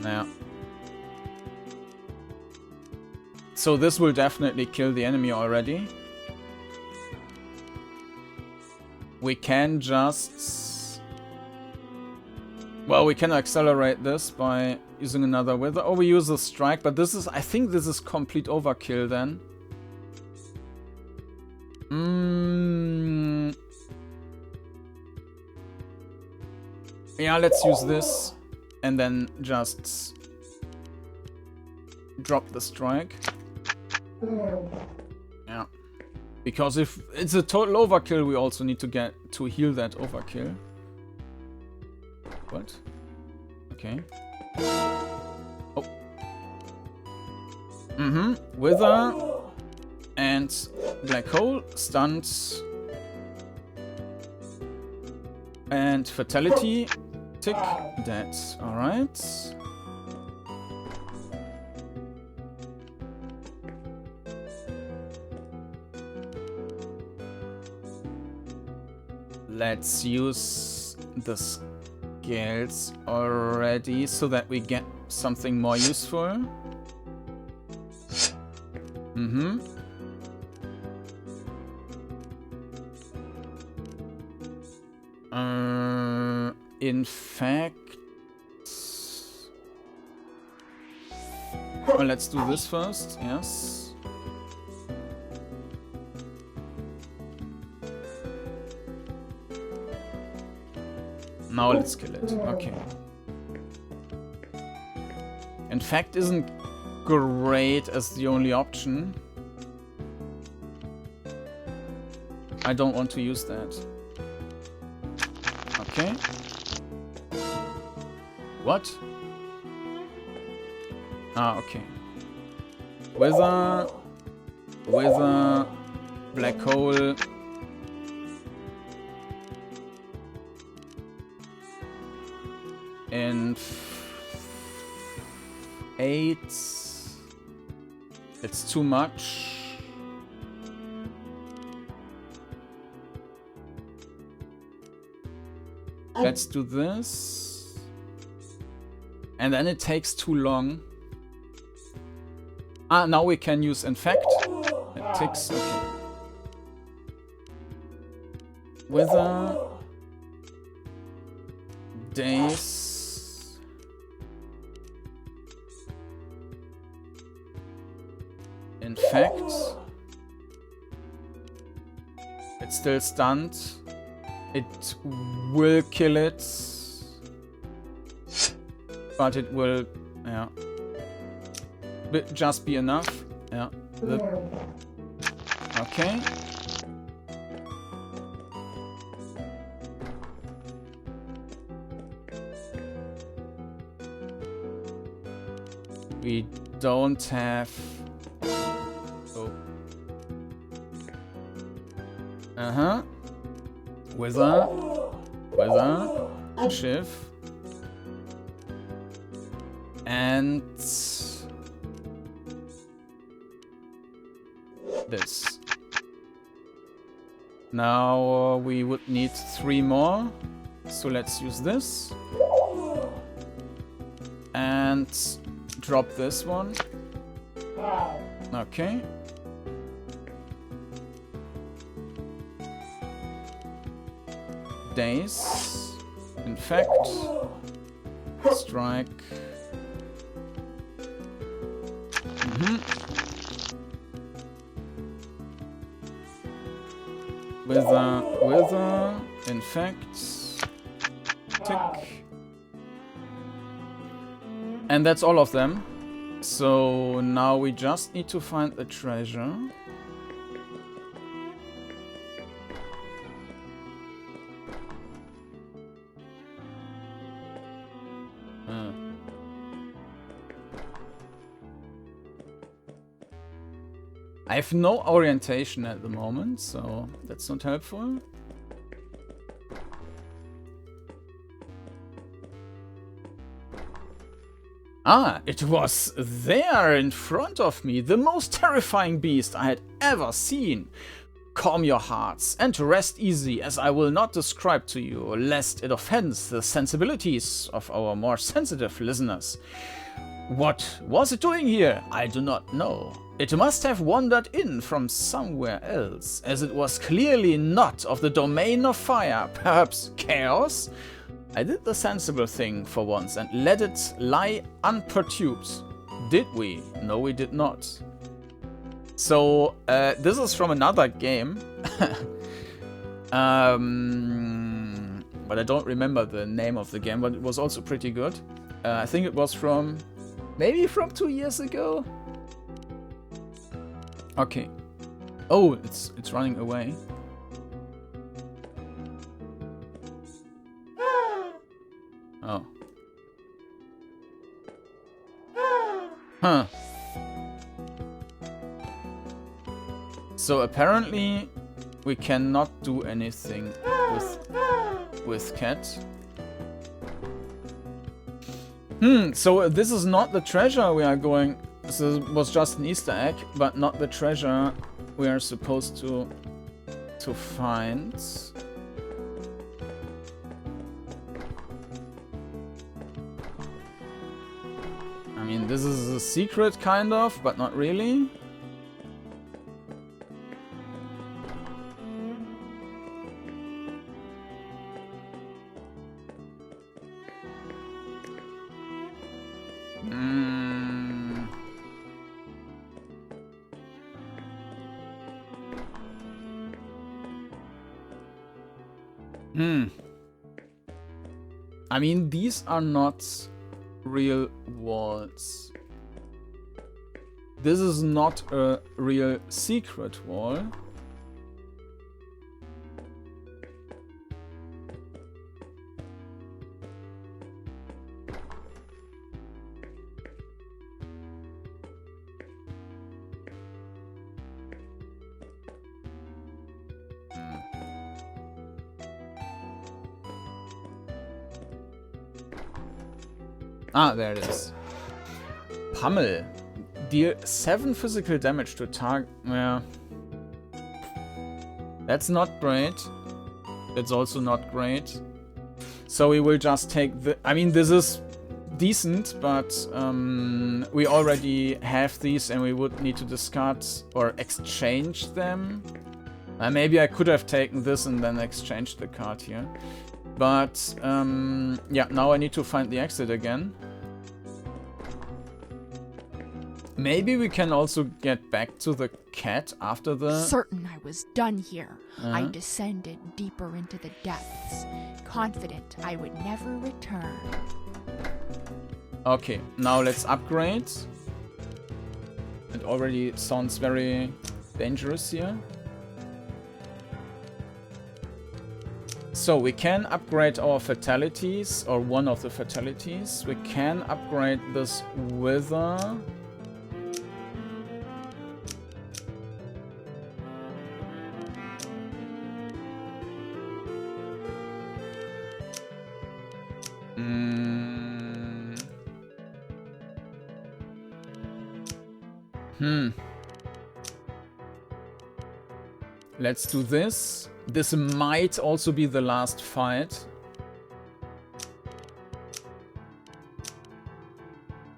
Yeah. So this will definitely kill the enemy already. We can just... Well, we can accelerate this by using another wither. Or we use a strike, but this is... I think this is complete overkill then. Yeah, let's use this. And then just... drop the strike. Yeah. Because if it's a total overkill, we also need to get to heal that overkill. What? Okay. Oh. Wither and black hole, stuns and fatality. Tick. That's alright. Let's use the scales already so that we get something more useful. In fact... Well, let's do this first, yes. Now let's kill it. Okay. In fact, isn't great as the only option. I don't want to use that. Okay. What? Ah, okay. Wither, black hole. And 8. It's too much. Let's do this. And then it takes too long. Ah, now we can use infect. It ticks, okay. Wither. Days. Infect. It's still stunned. It will kill it. But it will, yeah. Just be enough. Yeah. Okay. We don't have... Oh. Wither. Shiv. And... this. Now we would need 3 more. So let's use this. And drop this one. Okay. Days. Infect. Strike. Wither, infect, tick. And that's all of them. So now we just need to find the treasure. I have no orientation at the moment, so that's not helpful. Ah, it was there in front of me, the most terrifying beast I had ever seen. Calm your hearts and rest easy, as I will not describe to you, lest it offends the sensibilities of our more sensitive listeners. What was it doing here? I do not know. It must have wandered in from somewhere else, as it was clearly not of the domain of fire, perhaps chaos? I did the sensible thing for once and let it lie unperturbed. Did we? No, we did not. So, this is from another game. But I don't remember the name of the game, but it was also pretty good. I think it was from Maybe from 2 years ago? Okay. Oh, it's running away. Oh. Huh. So apparently we cannot do anything with cat. So this is not the treasure we are going... This was just an Easter egg, but not the treasure we are supposed to find. I mean, this is a secret, kind of, but not really. I mean, these are not real walls. This is not a real secret wall. Ah, there it is. Pummel. Deal 7 physical damage to target. Yeah. That's not great. It's also not great. So we will just take the... I mean, this is decent, but we already have these and we would need to discard or exchange them. Maybe I could have taken this and then exchanged the card here. But, yeah, now I need to find the exit again. Maybe we can also get back to the cat after the... Certain I was done here, I descended deeper into the depths, confident I would never return. Okay, now let's upgrade. It already sounds very dangerous here. So we can upgrade our fatalities, or one of the fatalities. We can upgrade this wither. Let's do this. This might also be the last fight.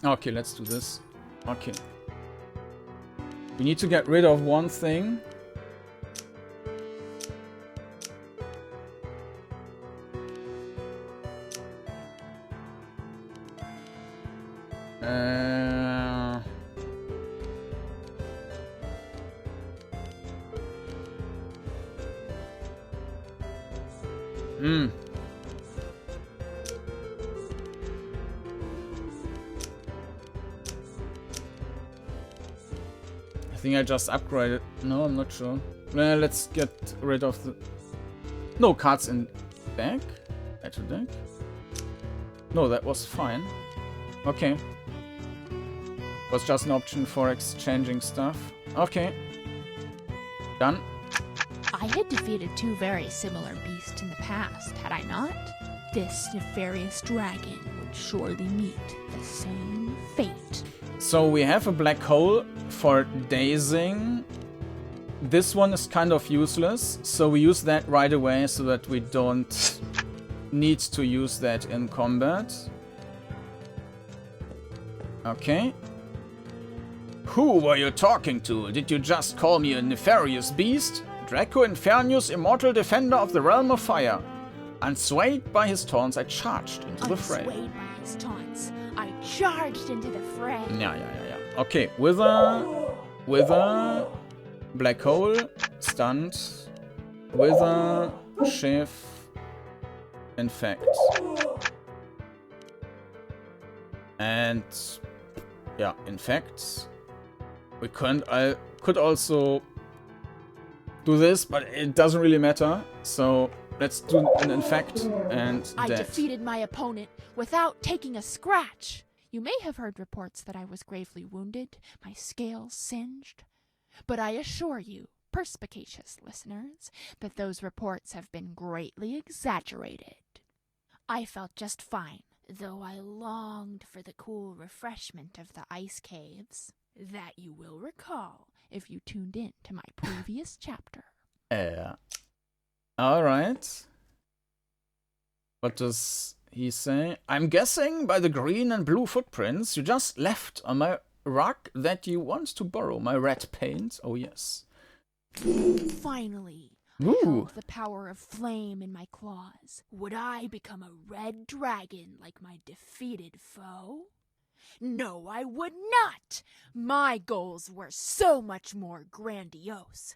Okay, let's do this. Okay. We need to get rid of one thing. I think I just upgraded. No, I'm not sure. Let's get rid of the... No cards in deck? Add to deck? No, that was fine. Okay. Was just an option for exchanging stuff. Okay. Done. I had defeated 2 very similar beasts in the past, had I not? This nefarious dragon would surely meet the same fate. So we have a black hole for dazing. This one is kind of useless, so we use that right away so that we don't need to use that in combat. Okay. Who were you talking to? Did you just call me a nefarious beast? Draco Infernus, immortal defender of the realm of fire. Unswayed by his taunts, I charged into the fray. Unswayed by his taunts, I charged into the fray. Yeah. Okay, wither, black hole, stunned, wither, shift, infect. And yeah, infect. We could also do this, but it doesn't really matter. So let's do an infect and I dead. defeated my opponent without taking a scratch. You may have heard reports that I was gravely wounded, my scales singed. But I assure you, perspicacious listeners, that those reports have been greatly exaggerated. I felt just fine, though I longed for the cool refreshment of the ice caves. That you will recall if you tuned in to my previous chapter. Alright. What does he say? I'm guessing by the green and blue footprints you just left on my rug that you want to borrow my red paint. Oh yes. Finally, Ooh. I held the power of flame in my claws. Would I become a red dragon like my defeated foe? No, I would not! My goals were so much more grandiose.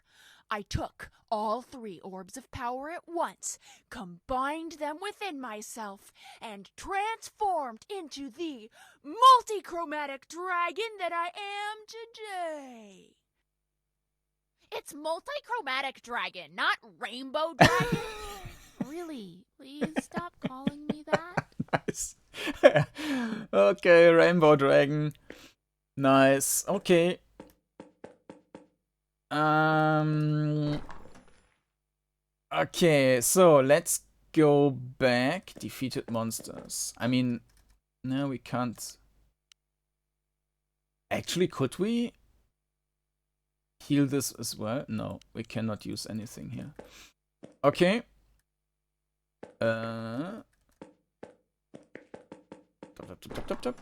I took all 3 orbs of power at once, combined them within myself, and transformed into the multi-chromatic dragon that I am today. It's multi-chromatic dragon, not rainbow dragon. Really, please stop calling me that. Nice. Okay, Rainbow Dragon. Nice. Okay. Okay, so let's go back. Defeated monsters. I mean, no, we can't. Actually, could we heal this as well? No, we cannot use anything here. Okay. Top.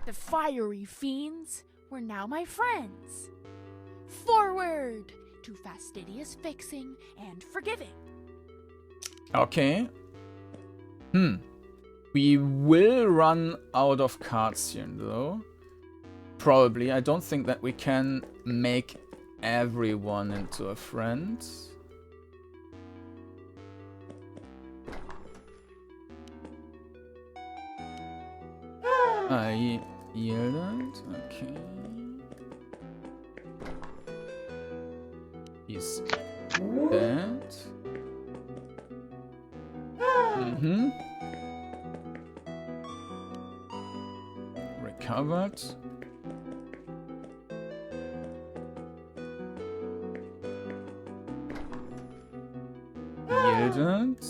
The fiery fiends were now my friends. Forward to fastidious fixing and forgiving. Okay. We will run out of cards here, though. Probably. I don't think that we can make everyone into a friend. I yielded. Okay. He's dead. Recovered. Yielded.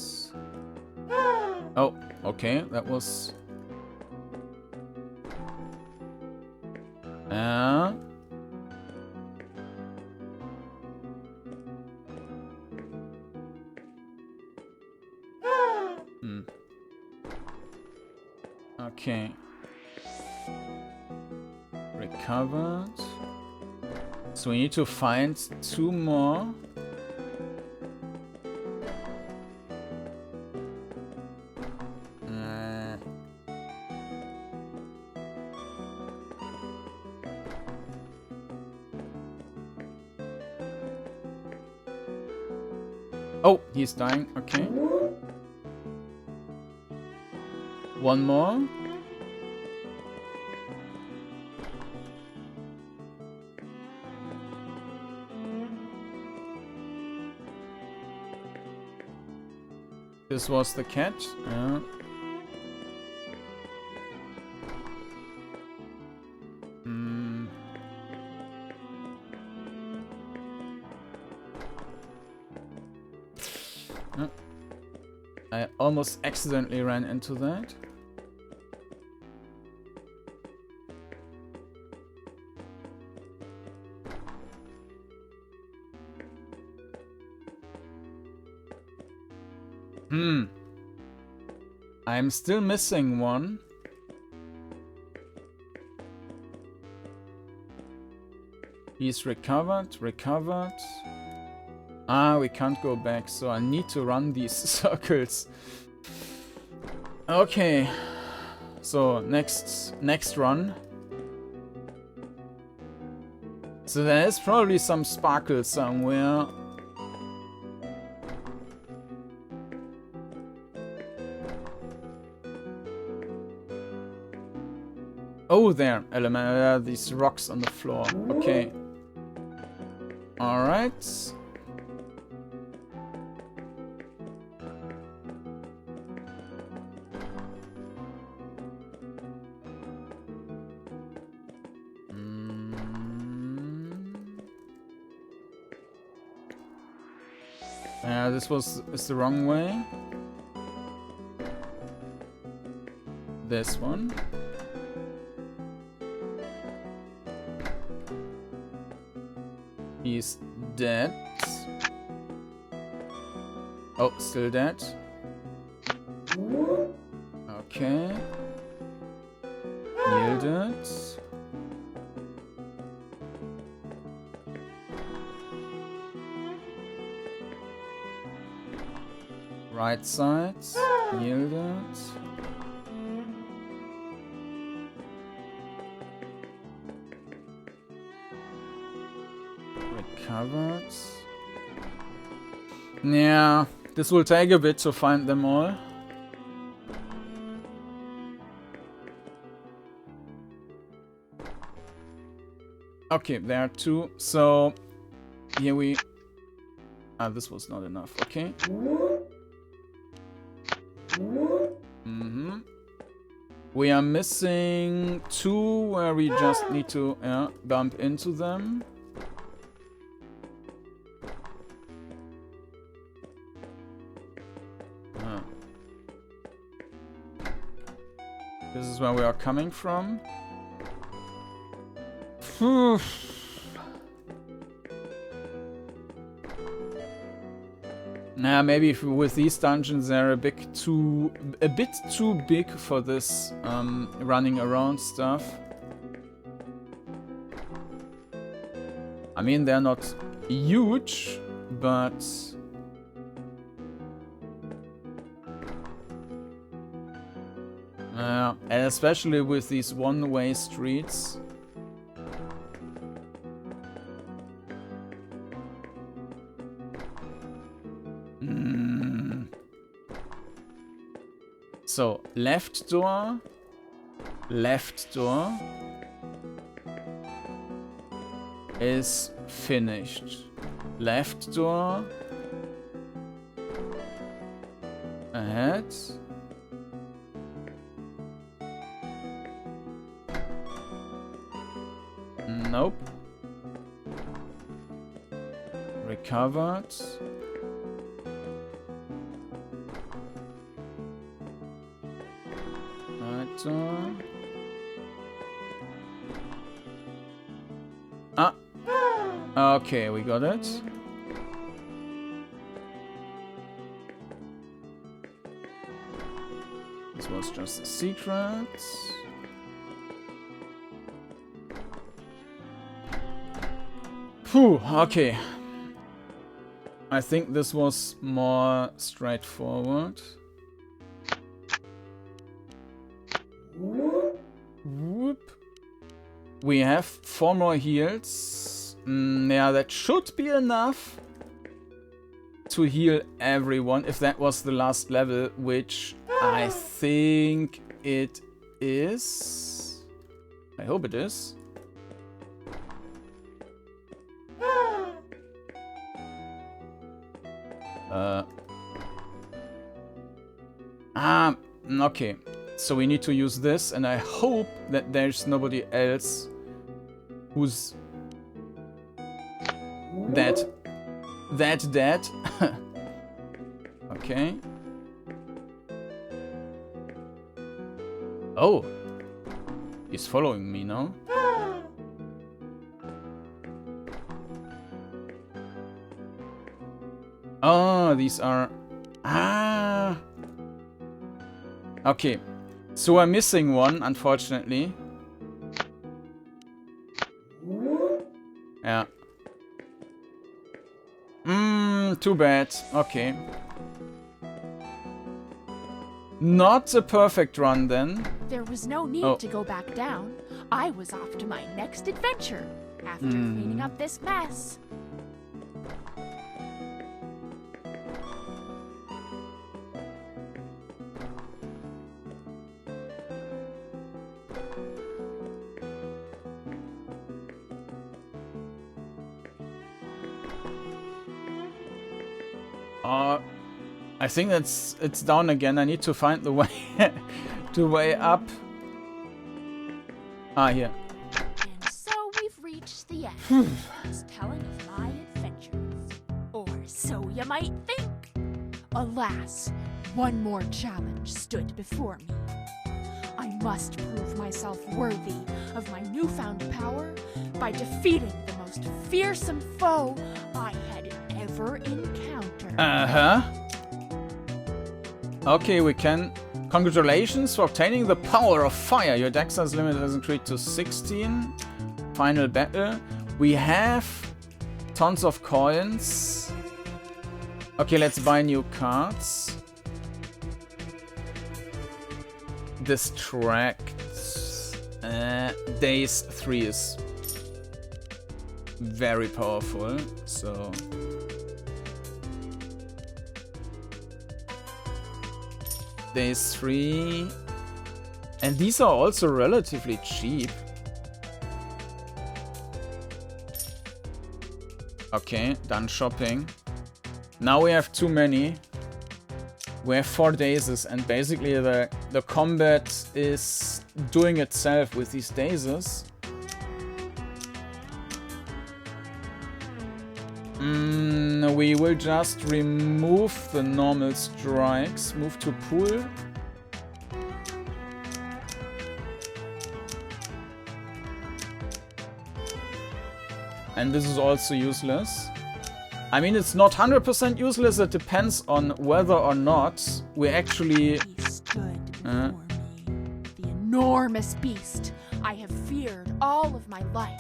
Oh, okay. That was... Okay. Recovered. So we need to find 2 more. Oh, he's dying. Okay. 1 more. This was the catch. I almost accidentally ran into that. I'm still missing one. He's recovered. Ah, we can't go back, so I need to run these circles. Okay. So, next run. So there is probably some sparkle somewhere. Oh, there, element. These rocks on the floor. Okay. Alright. This is the wrong way. This one. He's dead. Oh, still dead. Okay. Yielded. Right side. Yielded. Recovered. Yeah, this will take a bit to find them all. Okay, there are two. So here we... Ah, this was not enough. Okay. We are missing two where we just need to bump into them. This is where we are coming from. Nah, maybe with these dungeons they're a bit too big for this running around stuff. I mean, they're not huge, but and especially with these one-way streets. So, left door is finished. Left door ahead. Nope. Recovered. Ah. Okay, we got it. This was just a secret. Phew, okay. I think this was more straightforward. Whoop. We have 4 more heals. Yeah, that should be enough to heal everyone, if that was the last level, which I think it is. I hope it is. Okay. So we need to use this, and I hope that there's nobody else who's dead. Dead. Okay. Oh. He's following me now. Oh, these are... Ah. Okay. So I'm missing one, unfortunately. Yeah. Too bad. Okay. Not a perfect run then. There was no need to go back down. I was off to my next adventure after cleaning up this mess. I think it's down again. I need to find the way the way up. Ah, here. And so we've reached the end. This telling of my adventures. Or so you might think. Alas, one more challenge stood before me. I must prove myself worthy of my newfound power by defeating the most fearsome foe I had ever encountered. Uh-huh. Okay, we can... Congratulations for obtaining the power of fire. Your dex size limit has increased to 16. Final battle. We have tons of coins. Okay, let's buy new cards. Distracts. Days 3 is very powerful, so... Days 3. And these are also relatively cheap. Okay, done shopping. Now we have too many. We have 4 dazes, and basically the combat is doing itself with these dazes. We will just remove the normal strikes, move to pool. And this is also useless. I mean, it's not 100% useless, it depends on whether or not we actually... He stood before me, the enormous beast I have feared all of my life.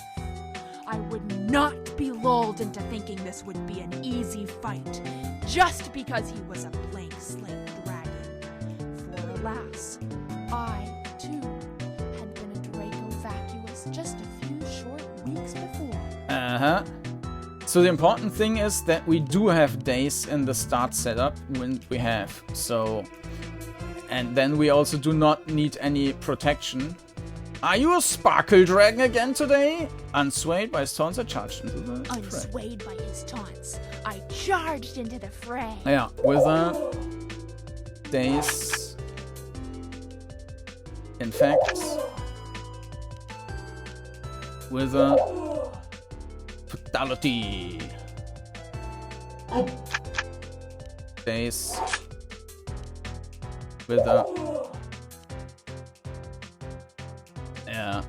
I would not be lulled into thinking this would be an easy fight, just because he was a blank slate dragon. For alas, I, too, had been a Draco Vacuous just a few short weeks before. Uh-huh. So the important thing is that we do have days in the start setup when we have, so... And then we also do not need any protection. Are you a sparkle dragon again today? Unswayed by his taunts, I charged into the fray. Unswayed by his taunts, I charged into the fray. Yeah, with a days. In fact, with a fatality. Days. With a... Yeah.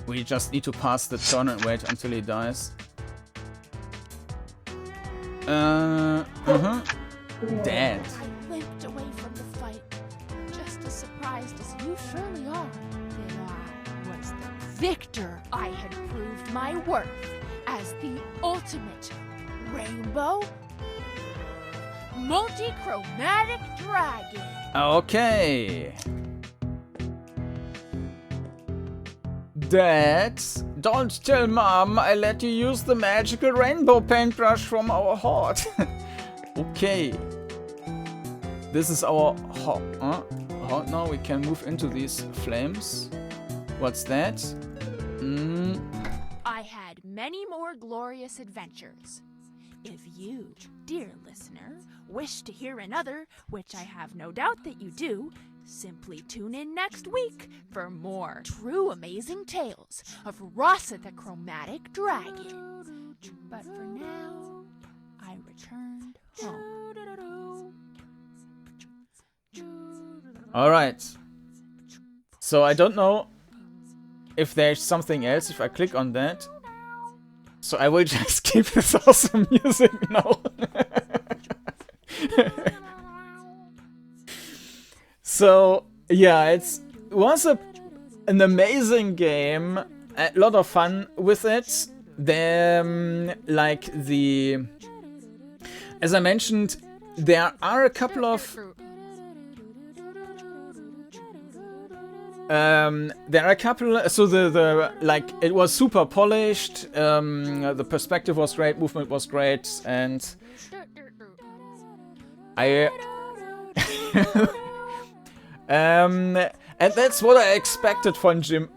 We just need to pass the turn and wait until he dies. Dead. I limped away from the fight, just as surprised as you surely are. Then I was the victor. I had proved my worth as the ultimate rainbow multi-chromatic dragon. Okay. Dad, don't tell Mom I let you use the magical rainbow paintbrush from our horde. Okay. This is our horde now. We can move into these flames. What's that? I had many more glorious adventures. If you, dear listener, wish to hear another, which I have no doubt that you do, simply tune in next week for more true amazing tales of Rasa the Chromatic Dragon. But for now, I returned home. Alright. So I don't know if there's something else if I click on that. So I will just keep this awesome music now. So yeah, it was an amazing game. A lot of fun with it. As I mentioned, there are a couple of so it was super polished, the perspective was great, movement was great, and and that's what I expected from Jimb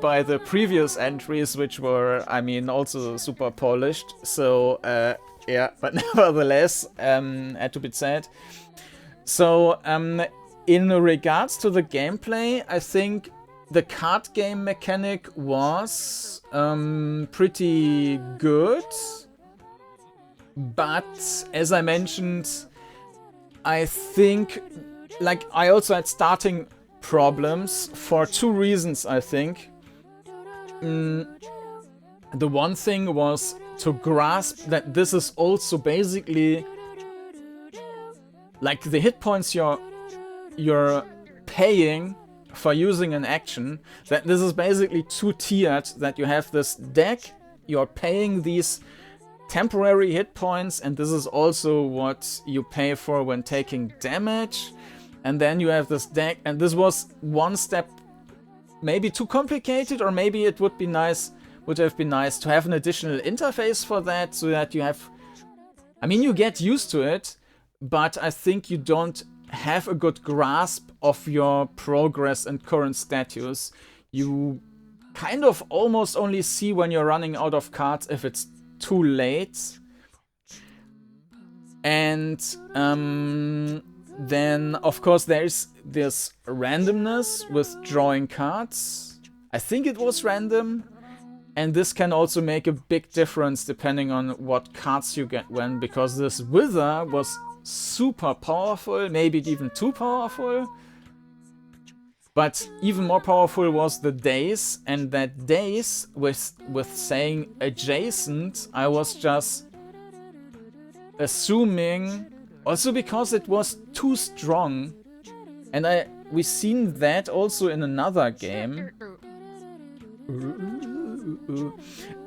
by the previous entries, which were, I mean, also super polished. So Yeah, but nevertheless, had to be said. So, in regards to the gameplay, I think the card game mechanic was pretty good. But, as I mentioned, I think, like, I also had starting problems for 2 reasons, I think. The one thing was to grasp that this is also basically like the hit points you're paying for using an action, that this is basically 2-tiered, that you have this deck, you're paying these temporary hit points, and this is also what you pay for when taking damage. And then you have this deck, and this was one step maybe too complicated, or maybe it would have been nice to have an additional interface for that, so that you have, I mean, you get used to it, but I think you don't have a good grasp of your progress and current status. You kind of almost only see when you're running out of cards if it's too late. And then, of course, there's this randomness with drawing cards. I think it was random. And this can also make a big difference depending on what cards you get when, because this Wither was super powerful, maybe even too powerful. But even more powerful was the days, and that days with saying adjacent, I was just assuming, also because it was too strong. And we seen that also in another game.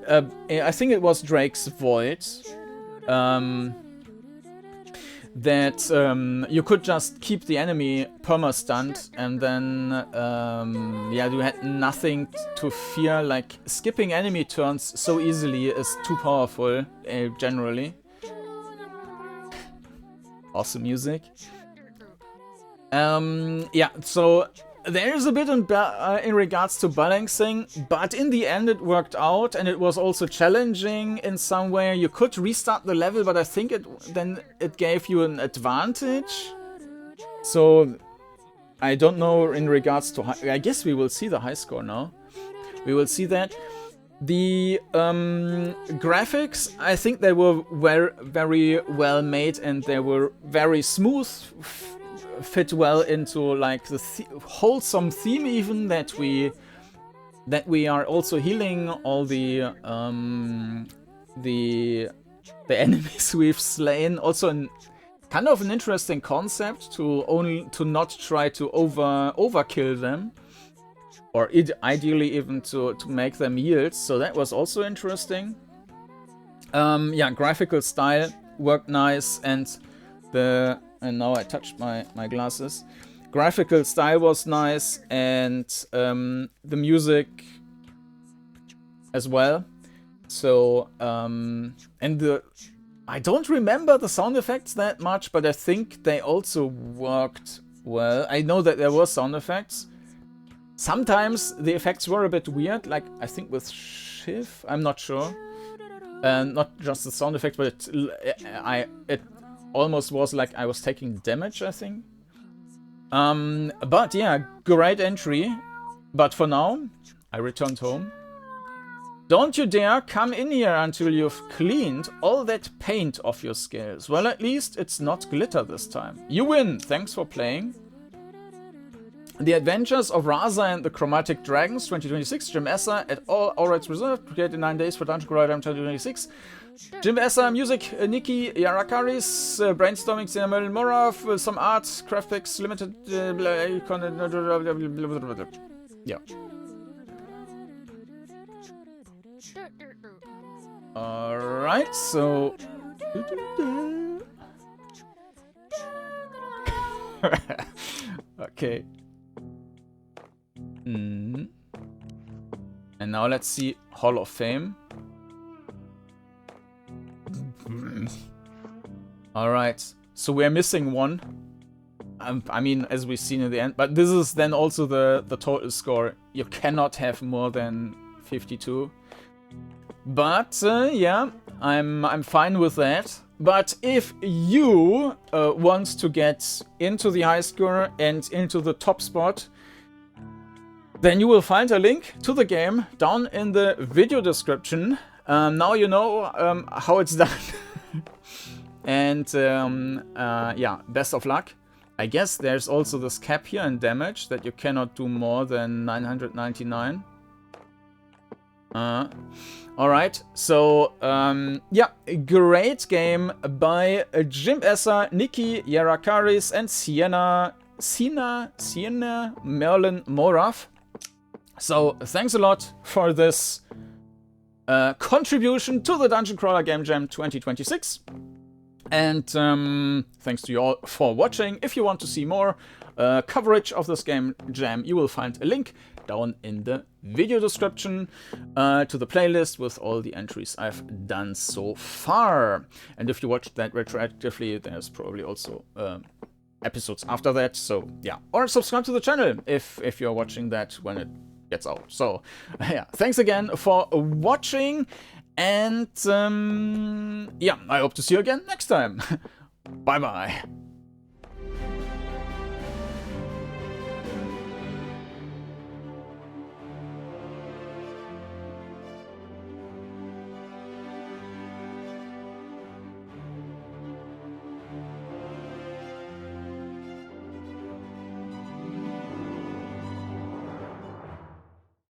I think it was Drake's Void. That you could just keep the enemy perma-stunned, and then yeah, you had nothing to fear. Like, skipping enemy turns so easily is too powerful, generally. Awesome music. Yeah, so there's a bit in regards to balancing, but in the end it worked out, and it was also challenging in some way. You could restart the level, but I think it gave you an advantage. So I don't know in regards to I guess we will see the high score now. We will see that. The graphics, I think they were very well made, and they were very smooth. Fit well into like the wholesome theme, even that we are also healing all the enemies we've slain. Also kind of an interesting concept to not try to overkill them, or ideally even to make them yield. So that was also interesting. Yeah, graphical style worked nice, and now I touched my glasses. Graphical style was nice, and the music as well. So, I don't remember the sound effects that much, but I think they also worked well. I know that there were sound effects. Sometimes the effects were a bit weird, like I think with Shiv, I'm not sure. Not just the sound effect, but it almost was like I was taking damage, I think. But yeah, great entry. But for now, I returned home. Don't you dare come in here until you've cleaned all that paint off your scales. Well, at least it's not glitter this time. You win! Thanks for playing. The Adventures of Rasa and the Chromatic Dragons 2026. Jimb Esser at all rights reserved. Created in 9 days for DungeonCrawler GameJam 2026. Jimb Esser, music, Niki, Yeracaris, brainstorming, Siena, Merlin, Moraff, some art, craft packs, limited, yeah. Alright, so... Okay. And now let's see Hall of Fame. Alright, so we're missing one. I mean, as we've seen in the end, but this is then also the total score. You cannot have more than 52. But, yeah, I'm fine with that. But if you want to get into the high score and into the top spot, then you will find a link to the game down in the video description. Now you know how it's done. And yeah, best of luck. I guess there's also this cap here in damage that you cannot do more than 999. Alright, so yeah, great game by Jimb, Esser, Niki, Yeracaris, and Siena, Merlin, Moraff. So thanks a lot for this contribution to the DungeonCrawler GameJam 2026. And thanks to you all for watching. If you want to see more coverage of this game jam, you will find a link down in the video description to the playlist with all the entries I've done so far. And if you watched that retroactively, there's probably also episodes after that. So yeah, or subscribe to the channel if you're watching that when it gets out. So yeah, thanks again for watching. And yeah, I hope to see you again next time. Bye bye.